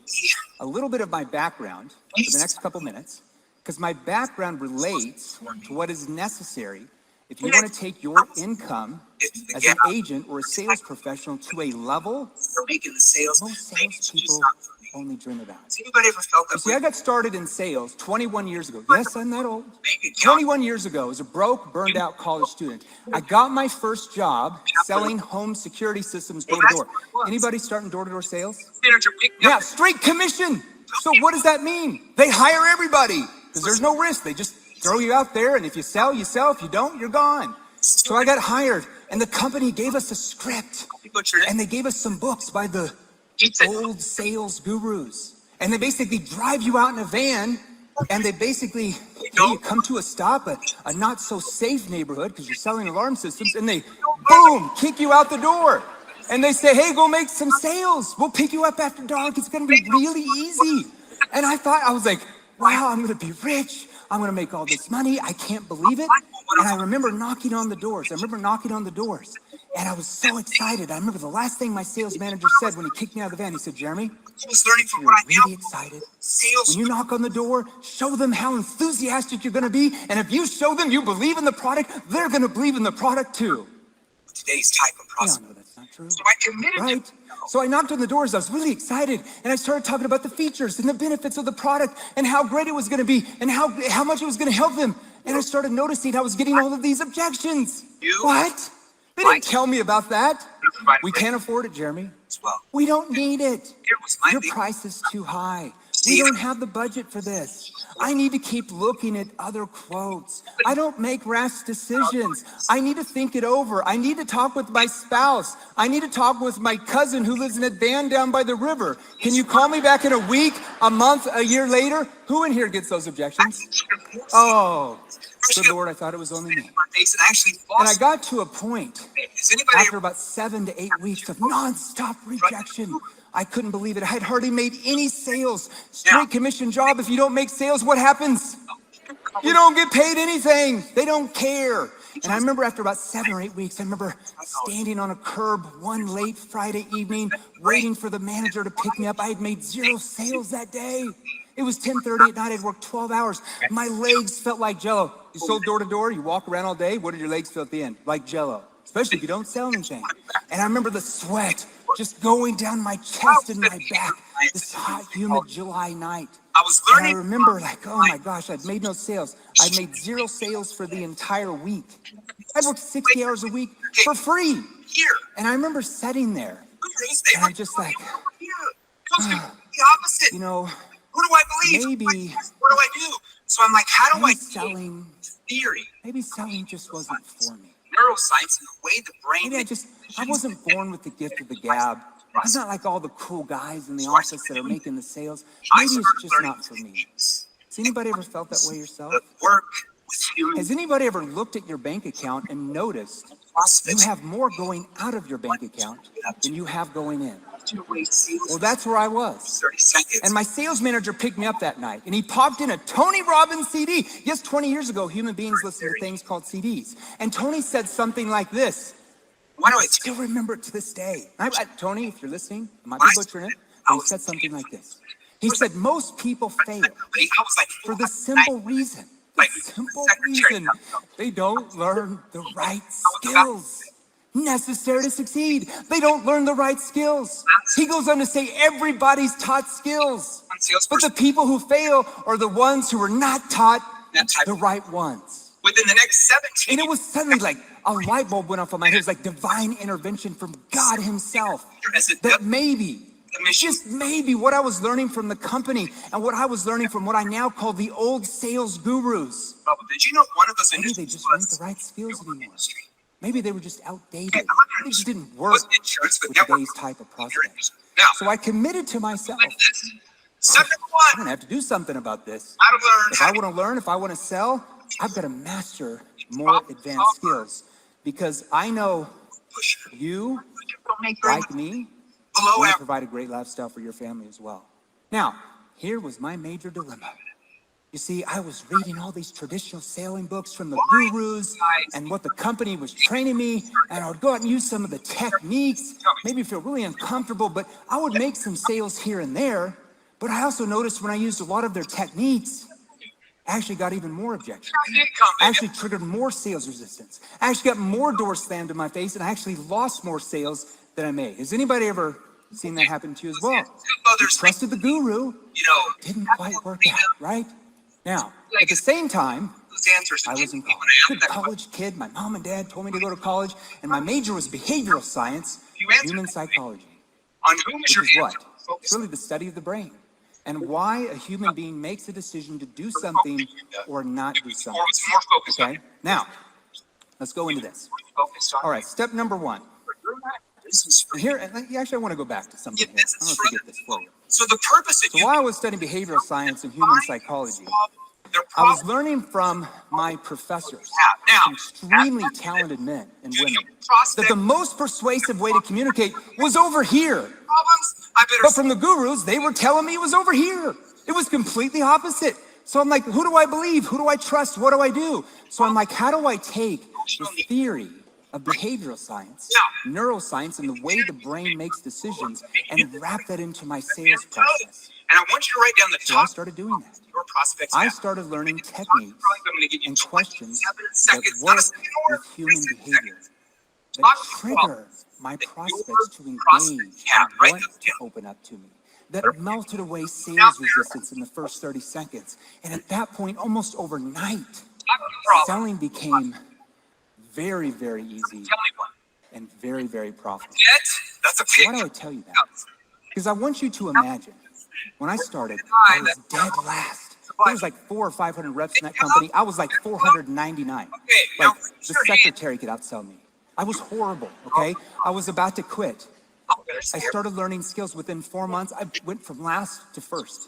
a little bit of my background for the next couple minutes, because my background relates to what is necessary if you want to take your income as an agent or a sales professional to a level most salespeople only dream about. Anybody ever felt that? You see, I got started in sales 21 years ago. Yes, I'm that old. 21 years ago, as a broke, burned out college student, I got my first job selling home security systems door to door. Anybody starting door-to-door sales? Yeah, straight commission. So what does that mean? They hire everybody because there's no risk. They just throw you out there, and if you sell, you sell. If you don't, you're gone. So I got hired, and the company gave us a script, and they gave us some books by the old sales gurus, and they basically drive you out in a van, and they basically you come to a stop, a not so safe neighborhood because you're selling alarm systems, and they boom kick you out the door, and they say, hey, go make some sales, we'll pick you up after dark, it's going to be really easy. And I was like, wow, I'm going to be rich, I'm going to make all this money, I can't believe it. And I remember knocking on the doors. And I was so excited. I remember the last thing my sales manager said when he kicked me out of the van. He said, Jeremy, you're really excited. When you knock on the door, show them how enthusiastic you're going to be. And if you show them you believe in the product, they're going to believe in the product too. Today's type of process. No, that's not true. So I committed. Right? So I knocked on the doors. I was really excited. And I started talking about the features and the benefits of the product and how great it was going to be and how much it was going to help them. And I started noticing I was getting all of these objections. What? They didn't tell me about that. We can't afford it, Jeremy. We don't need it. Your price is too high. We don't have the budget for this. I need to keep looking at other quotes. I don't make rash decisions. I need to think it over. I need to talk with my spouse. I need to talk with my cousin who lives in a van down by the river. Can you call me back in a week, a month, a year later? Who in here gets those objections? Oh, good Lord, I thought it was only me. And I got to a point after about 7 to 8 weeks of nonstop rejection. I couldn't believe it. I had hardly made any sales. Straight commission job. If you don't make sales, what happens? You don't get paid anything. They don't care. And I remember after about 7 or 8 weeks, I remember standing on a curb one late Friday evening, waiting for the manager to pick me up. I had made 0 sales that day. It was 10:30 at night. I'd worked 12 hours. My legs felt like Jell-O. You sold door to door. You walk around all day. What did your legs feel at the end? Like Jell-O, especially if you don't sell anything. And I remember the sweat just going down my chest and my back this hot, humid July night. And I remember like, oh my gosh, I'd made no sales. I'd made 0 sales for the entire week. I worked 60 hours a week for free. And I remember sitting there and I'm just like, you know, who do I believe? Maybe. What do I do? So I'm like, how do I selling theory? Maybe selling just wasn't for me. Neuroscience and the way the brain. Maybe I wasn't born with the gift of the gab. I'm not like all the cool guys in the office that are making the sales. Maybe it's just not for me. Has anybody ever felt that way yourself? Has anybody ever looked at your bank account and noticed you have more going out of your bank account than you have going in? Well, that's where I was. And my sales manager picked me up that night, and he popped in a Tony Robbins CD. Yes, 20 years ago, human beings listened to things called CDs. And Tony said something like this. Why do I still remember it to this day? Tony, if you're listening, I might be butchering it, but he said something like this. He said, most people fail for the simple reason, they don't learn the right skills necessary to succeed. They don't learn the right skills. He goes on to say everybody's taught skills, but the people who fail are the ones who are not taught the right ones. Within the next 17 And it was suddenly like a light bulb went off on my head. It was like divine intervention from God himself. That maybe, just maybe, what I was learning from the company and what I was learning from what I now call the old sales gurus. Did you know one of those maybe they just weren't the right skills anymore. Maybe they were just outdated. Maybe they just didn't work with today's type of prospect. So I committed to myself I'm gonna have to do something about this. If I want to learn, if I want to sell, I've got to master more advanced skills, because I know you, like me, want to provide a great lifestyle for your family as well. Now, here was my major dilemma. You see, I was reading all these traditional selling books from the gurus and what the company was training me, and I would go out and use some of the techniques, maybe feel really uncomfortable, but I would make some sales here and there. But I also noticed when I used a lot of their techniques, I actually got even more objections. I actually triggered more sales resistance. I actually got more doors slammed in my face, and I actually lost more sales than I made. Has anybody ever seen that happen to you as well? You trusted the guru, didn't quite work out, right? Now, at the same time, I was in college. Good college kid. My mom and dad told me to go to college, and my major was behavioral science, human psychology. Which is what? It's really the study of the brain and why a human being makes a decision to do something or not do something. Okay? Now, let's go into this. All right, step number one. And here, actually, I want to go back to something here. I don't know if I get this for you. So while I was studying behavioral science and human psychology, I was learning from my professors, some extremely talented men and women, that the most persuasive way to communicate was over here. But from the gurus, they were telling me it was over here. It was completely opposite. So I'm like, who do I believe? Who do I trust? What do I do? So I'm like, how do I take the theory of behavioral science, neuroscience, and the way the brain makes decisions and wrap that into my sales process? And I want you to write down the top. So I started doing that. I started learning techniques and questions that work with human behavior, that trigger my prospects to engage and want to open up to me, that melted away sales resistance in the first 30 seconds. And at that point, almost overnight, selling became very, very easy and very, very profitable. Why do I tell you that? Because I want you to imagine, when I started, I was dead last. There was like 400 or 500 reps in that company. I was like 499. Like, the secretary could outsell me. I was horrible, okay? I was about to quit. I started learning skills. Within 4 months, I went from last to first.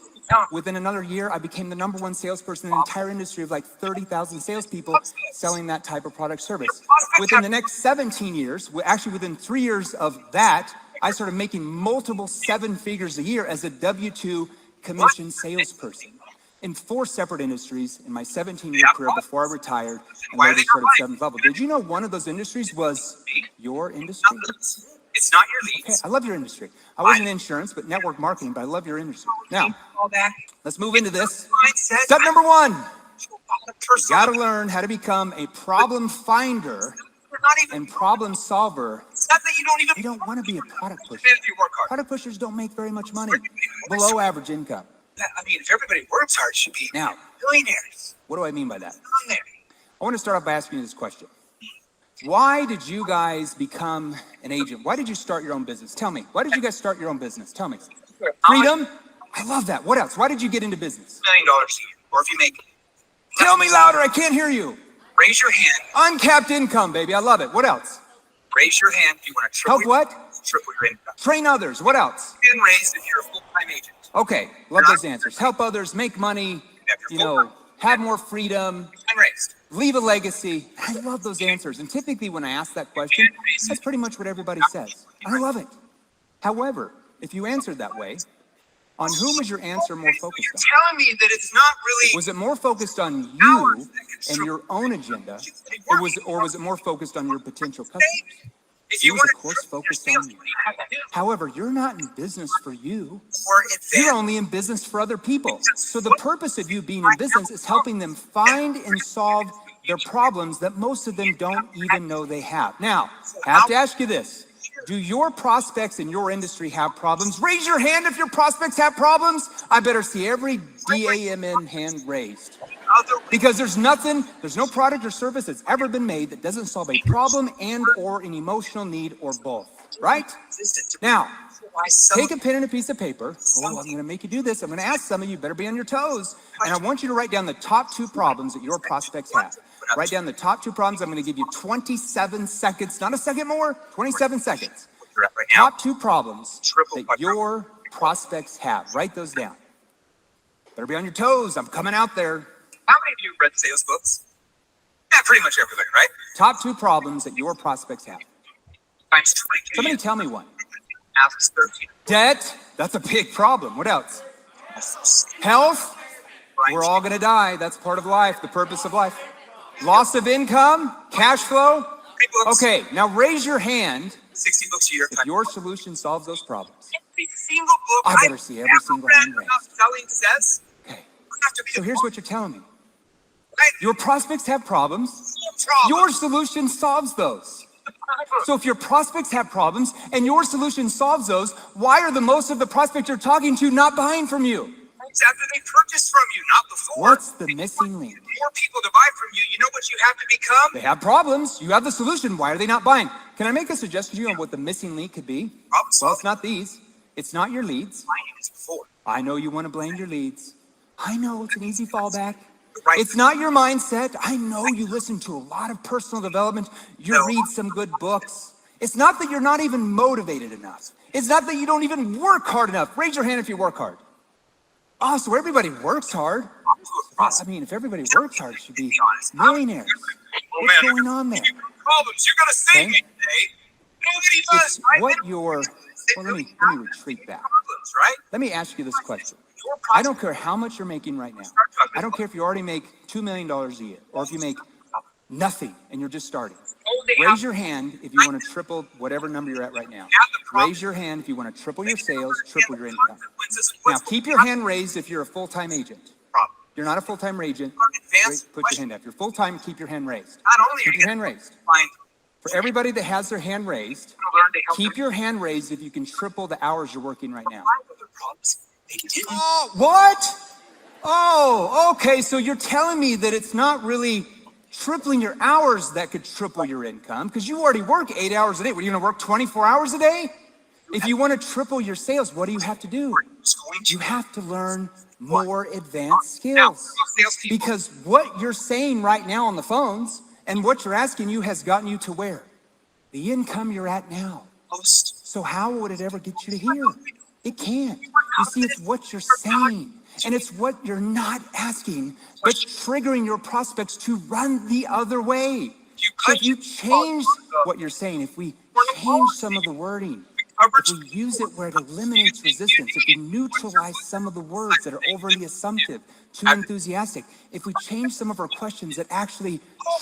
Within another year, I became the #1 salesperson in the entire industry of like 30,000 salespeople selling that type of product service. Within the next 17 years, actually within 3 years of that, I started making multiple 7 figures a year as a W-2 commission salesperson in 4 separate industries in my 17-year career before I retired and later started 7th Level. Did you know one of those industries was your industry? It's not your leads. Okay, I love your industry. I wasn't in insurance, but network marketing, but I love your industry. Now, let's move into this. Step number 1. You gotta learn how to become a problem finder and problem solver. You don't want to be a product pusher. Product pushers don't make very much money. Below average income. I mean, if everybody works hard, it should be now millionaires. What do I mean by that? I want to start off by asking you this question. Why did you guys become an agent? Why did you start your own business? Tell me. Why did you guys start your own business? Tell me. Freedom? I love that. What else? Why did you get into business? $1 million a year, or if you make. Tell me louder. I can't hear you. Raise your hand. Uncapped income, baby. I love it. What else? Raise your hand if you want to triple. Help what? Triple your income. Train others. What else? And raise if you're a full-time agent. Okay. Love those answers. Help others, make money, have more freedom. And raised. Leave a legacy. I love those answers. And typically when I ask that question, that's pretty much what everybody says. I love it. However, if you answered that way, on whom is your answer more focused on? You're telling me that it's not really. Was it more focused on you and your own agenda, or was it more focused on your potential customers? It was, of course, focused on you. However, you're not in business for you. You're only in business for other people. So the purpose of you being in business is helping them find and solve their problems that most of them don't even know they have. Now, I have to ask you this. Do your prospects in your industry have problems? Raise your hand if your prospects have problems. I better see every DAMN hand raised. Because there's no product or service that's ever been made that doesn't solve a problem and or an emotional need or both, right? Now, take a pen and a piece of paper. Oh, I'm gonna make you do this. I'm gonna ask some of you, better be on your toes. And I want you to write down the top 2 problems that your prospects have. Write down the top 2 problems. I'm gonna give you 27 seconds, not a second more, 27 seconds. Top 2 problems that your prospects have. Write those down. Better be on your toes. I'm coming out there. How many of you read sales books? Yeah, pretty much everybody, right? Top 2 problems that your prospects have. Times 22. Somebody tell me one. Asks 13. Debt. That's a big problem. What else? Health. We're all going to die. That's part of life, the purpose of life. Loss of income, cash flow. Okay, now raise your hand 60 books a year. if your solution solves those problems. Every single book I better see every single hand raised. about selling says. Okay. Have to be So here's what you're telling me. Right? Your prospects have problems. Your solution solves those. So if your prospects have problems and your solution solves those, why are the most of the prospects you're talking to not buying from you? It's after they purchase from you, not before. What's the missing link? More people to buy from you. You know what you have to become? They have problems. You have the solution. Why are they not buying? Can I make a suggestion to you on what the missing link could be? Well, it's not these. It's not your leads. I know you want to blame your leads. I know it's an easy fallback. It's not your mindset. I know you listen to a lot of personal development. You read some good books. It's not that you're not even motivated enough. It's not that you don't even work hard enough. Raise your hand if you work hard. Oh, so everybody works hard. I mean, if everybody works hard, it should be millionaires. What's going on there? Problems. You're going to save me today. Nobody does, right? What your, well, let me retreat back. Right? Let me ask you this question. I don't care how much you're making right now. I don't care if you already make $2 million a year or if you make nothing and you're just starting. Raise your hand if you want to triple whatever number you're at right now. Raise your hand if you want to triple your sales, triple your income. Now, keep your hand raised if you're a full-time agent. You're not a full-time agent. Put your hand up. If you're full-time, keep your hand raised. Keep your hand raised. For everybody that has their hand raised, keep your hand raised if you can triple the hours you're working right now. Oh, what? Oh, okay. So you're telling me that it's not really tripling your hours that could triple your income because you already work 8 hours a day. What, are you going to work 24 hours a day? If you want to triple your sales, what do you have to do? You have to learn more advanced skills. Because what you're saying right now on the phones and what you're asking you has gotten you to where? The income you're at now. So how would it ever get you to here? It can't. You see, it's what you're saying. And it's what you're not asking that's triggering your prospects to run the other way. So if you change what you're saying, if we change some of the wording, if we use it where it eliminates resistance, if we neutralize some of the words that are overly assumptive, too enthusiastic, if we change some of our questions that actually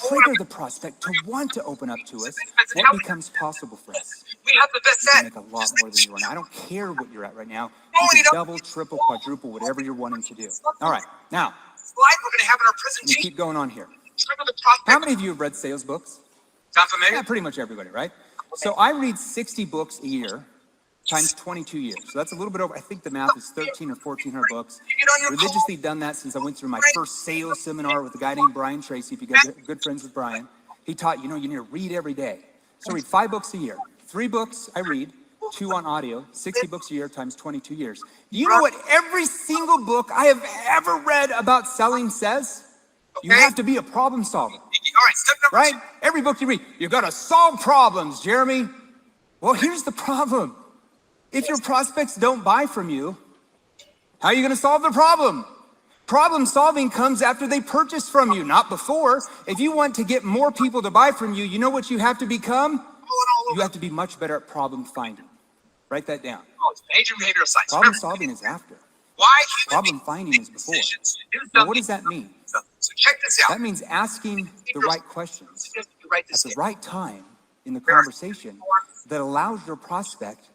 trigger the prospect to want to open up to us, what becomes possible for us? We have the best You can make a lot more than you are. I don't care what you're at right now. You can double, triple, quadruple, whatever you're wanting to do. All right, now, slide we're going to have in our let me presentation. keep going on here. Trigger the prospect. How many of you have read sales books? Sound familiar? Yeah, pretty much everybody, right? So I read 60 books a year times 22 years. So that's a little bit over, I think the math is 13 or 1,400 books. Religiously done that since I went through my first sales seminar with a guy named Brian Tracy. If you guys are good friends with Brian, he taught, you need to read every day. So I read 5 books a year. 3 books I read, 2 on audio, 60 books a year times 22 years. Do you know what every single book I have ever read about selling says? You have to be a problem solver. All right, step number Right? Every book you read, you've got to solve problems, Jeremy. Well, here's the problem. If your prospects don't buy from you, how are you going to solve the problem? Problem solving comes after they purchase from you, not before. If you want to get more people to buy from you, you know what you have to become? You have to be much better at problem finding. Write that down. major behavioral science. Problem solving is after. Why Problem finding is before. Now, what does that mean? So check this out. That means asking the right questions at the right time in the conversation that allows your prospect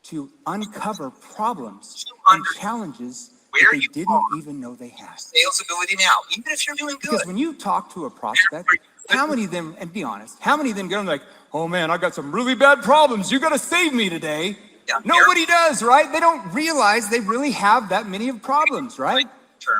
to uncover problems and challenges that they didn't even know they had. Sales ability now, even if you're doing good. Because when you talk to a prospect, how many of them, and be honest, how many of them go like, oh man, I got some really bad problems. You got to save me today. Yeah, nobody does, right? They don't realize they really have that many of problems, right?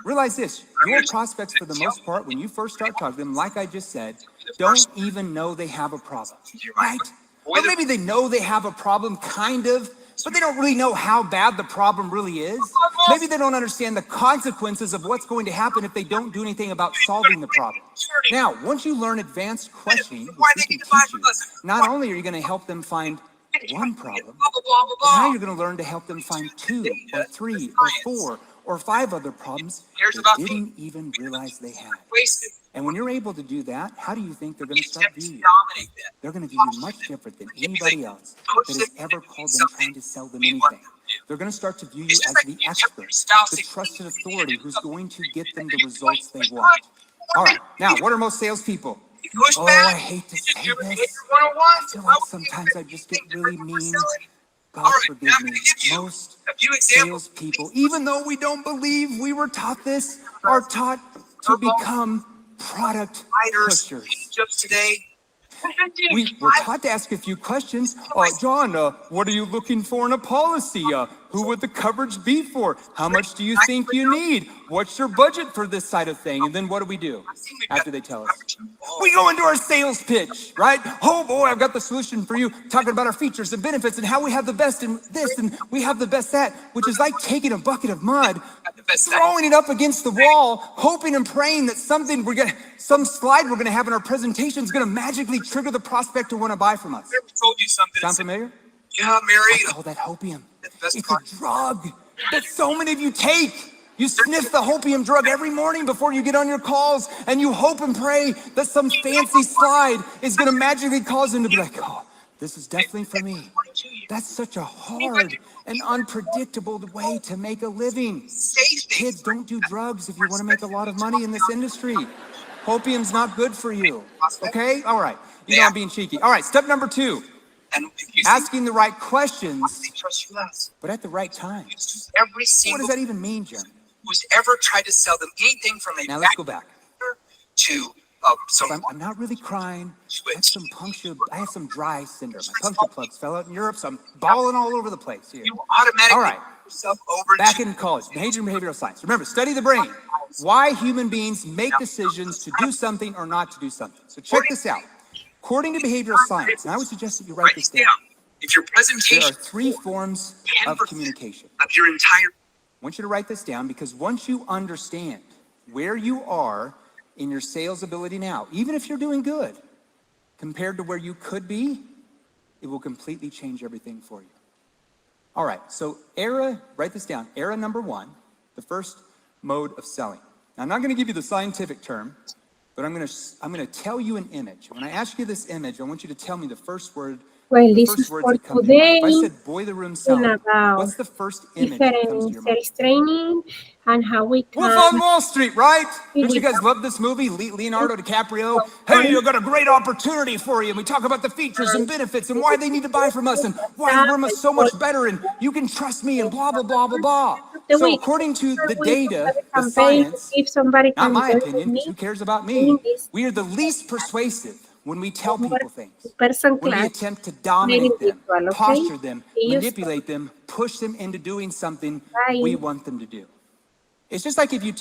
Realize this, your prospects for the most part, when you first start talking to them, like I just said, don't even know they have a problem, right? Or maybe they know they have a problem, kind of, but they don't really know how bad the problem really is. Maybe they don't understand the consequences of what's going to happen if they don't do anything about solving the problem. Now, once you learn advanced questioning, which we can teach you, not only are you going to help them find one problem, but now you're going to learn to help them find 2 or 3 or 4 or 5 other problems Cares they about me. didn't even realize they had. Wasted. And when you're able to do that, how do you think they're going to start viewing you? Dominate them. They're going to view you much different than anybody else that has ever called them trying to sell them anything. They're going to start to view you as the expert, the trusted authority who's going to get them the results they want. All right, now, what are most salespeople? Oh, I hate to say this. I feel like sometimes I just get really mean. God forgive me. Most salespeople, even though we don't believe we were taught this, are taught to become product pushers. Just today. We were taught to ask a few questions. John, what are you looking for in a policy? Who would the coverage be for? How much do you think you need? What's your budget for this side of thing? And then what do after they tell us? We go into our sales pitch, right? Oh boy, I've got the solution for you, talking about our features and benefits and how we have the best in this and we have the best that, which is like taking a bucket of mud, throwing it up against the wall, hoping and praying that some slide we're gonna have in our presentation is gonna magically trigger the prospect to want to buy from us. Told you something. Sound familiar? Yeah, Mary. I call that hopium. It's a drug that so many of you take. You sniff the hopium drug every morning before you get on your calls, and you hope and pray that some fancy slide is going to magically cause them to be like, oh, this is definitely for me. That's such a hard and unpredictable way to make a living. Kids, don't do drugs if you want to make a lot of money in this industry. Hopium's not good for you. Okay? All right. You know I'm being cheeky. All right, step number 2. Asking the right questions, but at the right time. Every single What does that even mean, Jeremy? who's ever tried to sell them anything from a Now let's go back. to some I'm not really crying. I have some dry syndrome. My puncture plugs fell out in Europe, so I'm balling all over the place here. you automatically All right. put yourself over Back to in college, major in behavioral science. Remember, study the brain. Why human beings make decisions to do something or not to do something. So check this out. According to behavioral science, and I would suggest that you write this down. if your There presentation are 3 forms of communication. of your entire I want you to write this down because once you understand where you are in your sales ability now, even if you're doing good, compared to where you could be, it will completely change everything for you. All right, so write this down. Era number 1, the first mode of selling. Now, I'm not going to give you the scientific term, but I'm going to tell you an image. When I ask you this image, I want you to tell me the first word. Well, The this first is words for that come to your mind. today. If I said boiler room selling, About what's the first image that comes to different your mind? sales training and how we Wolf on can. Wall Street, right? Don't you guys love this movie, Leonardo DiCaprio? Hey, I've got a great opportunity for you. And we talk about the features and benefits and why they need to buy from us and why we're so much better and you can trust me and blah, blah, blah, blah, blah. So according to the data, the science, If somebody not can my join opinion, me, because who cares about me? We are the least persuasive when we tell people things. person When we class, attempt to dominate them, individual, okay? posture them, They use manipulate them, push them into doing something we want them to do. It's just like if you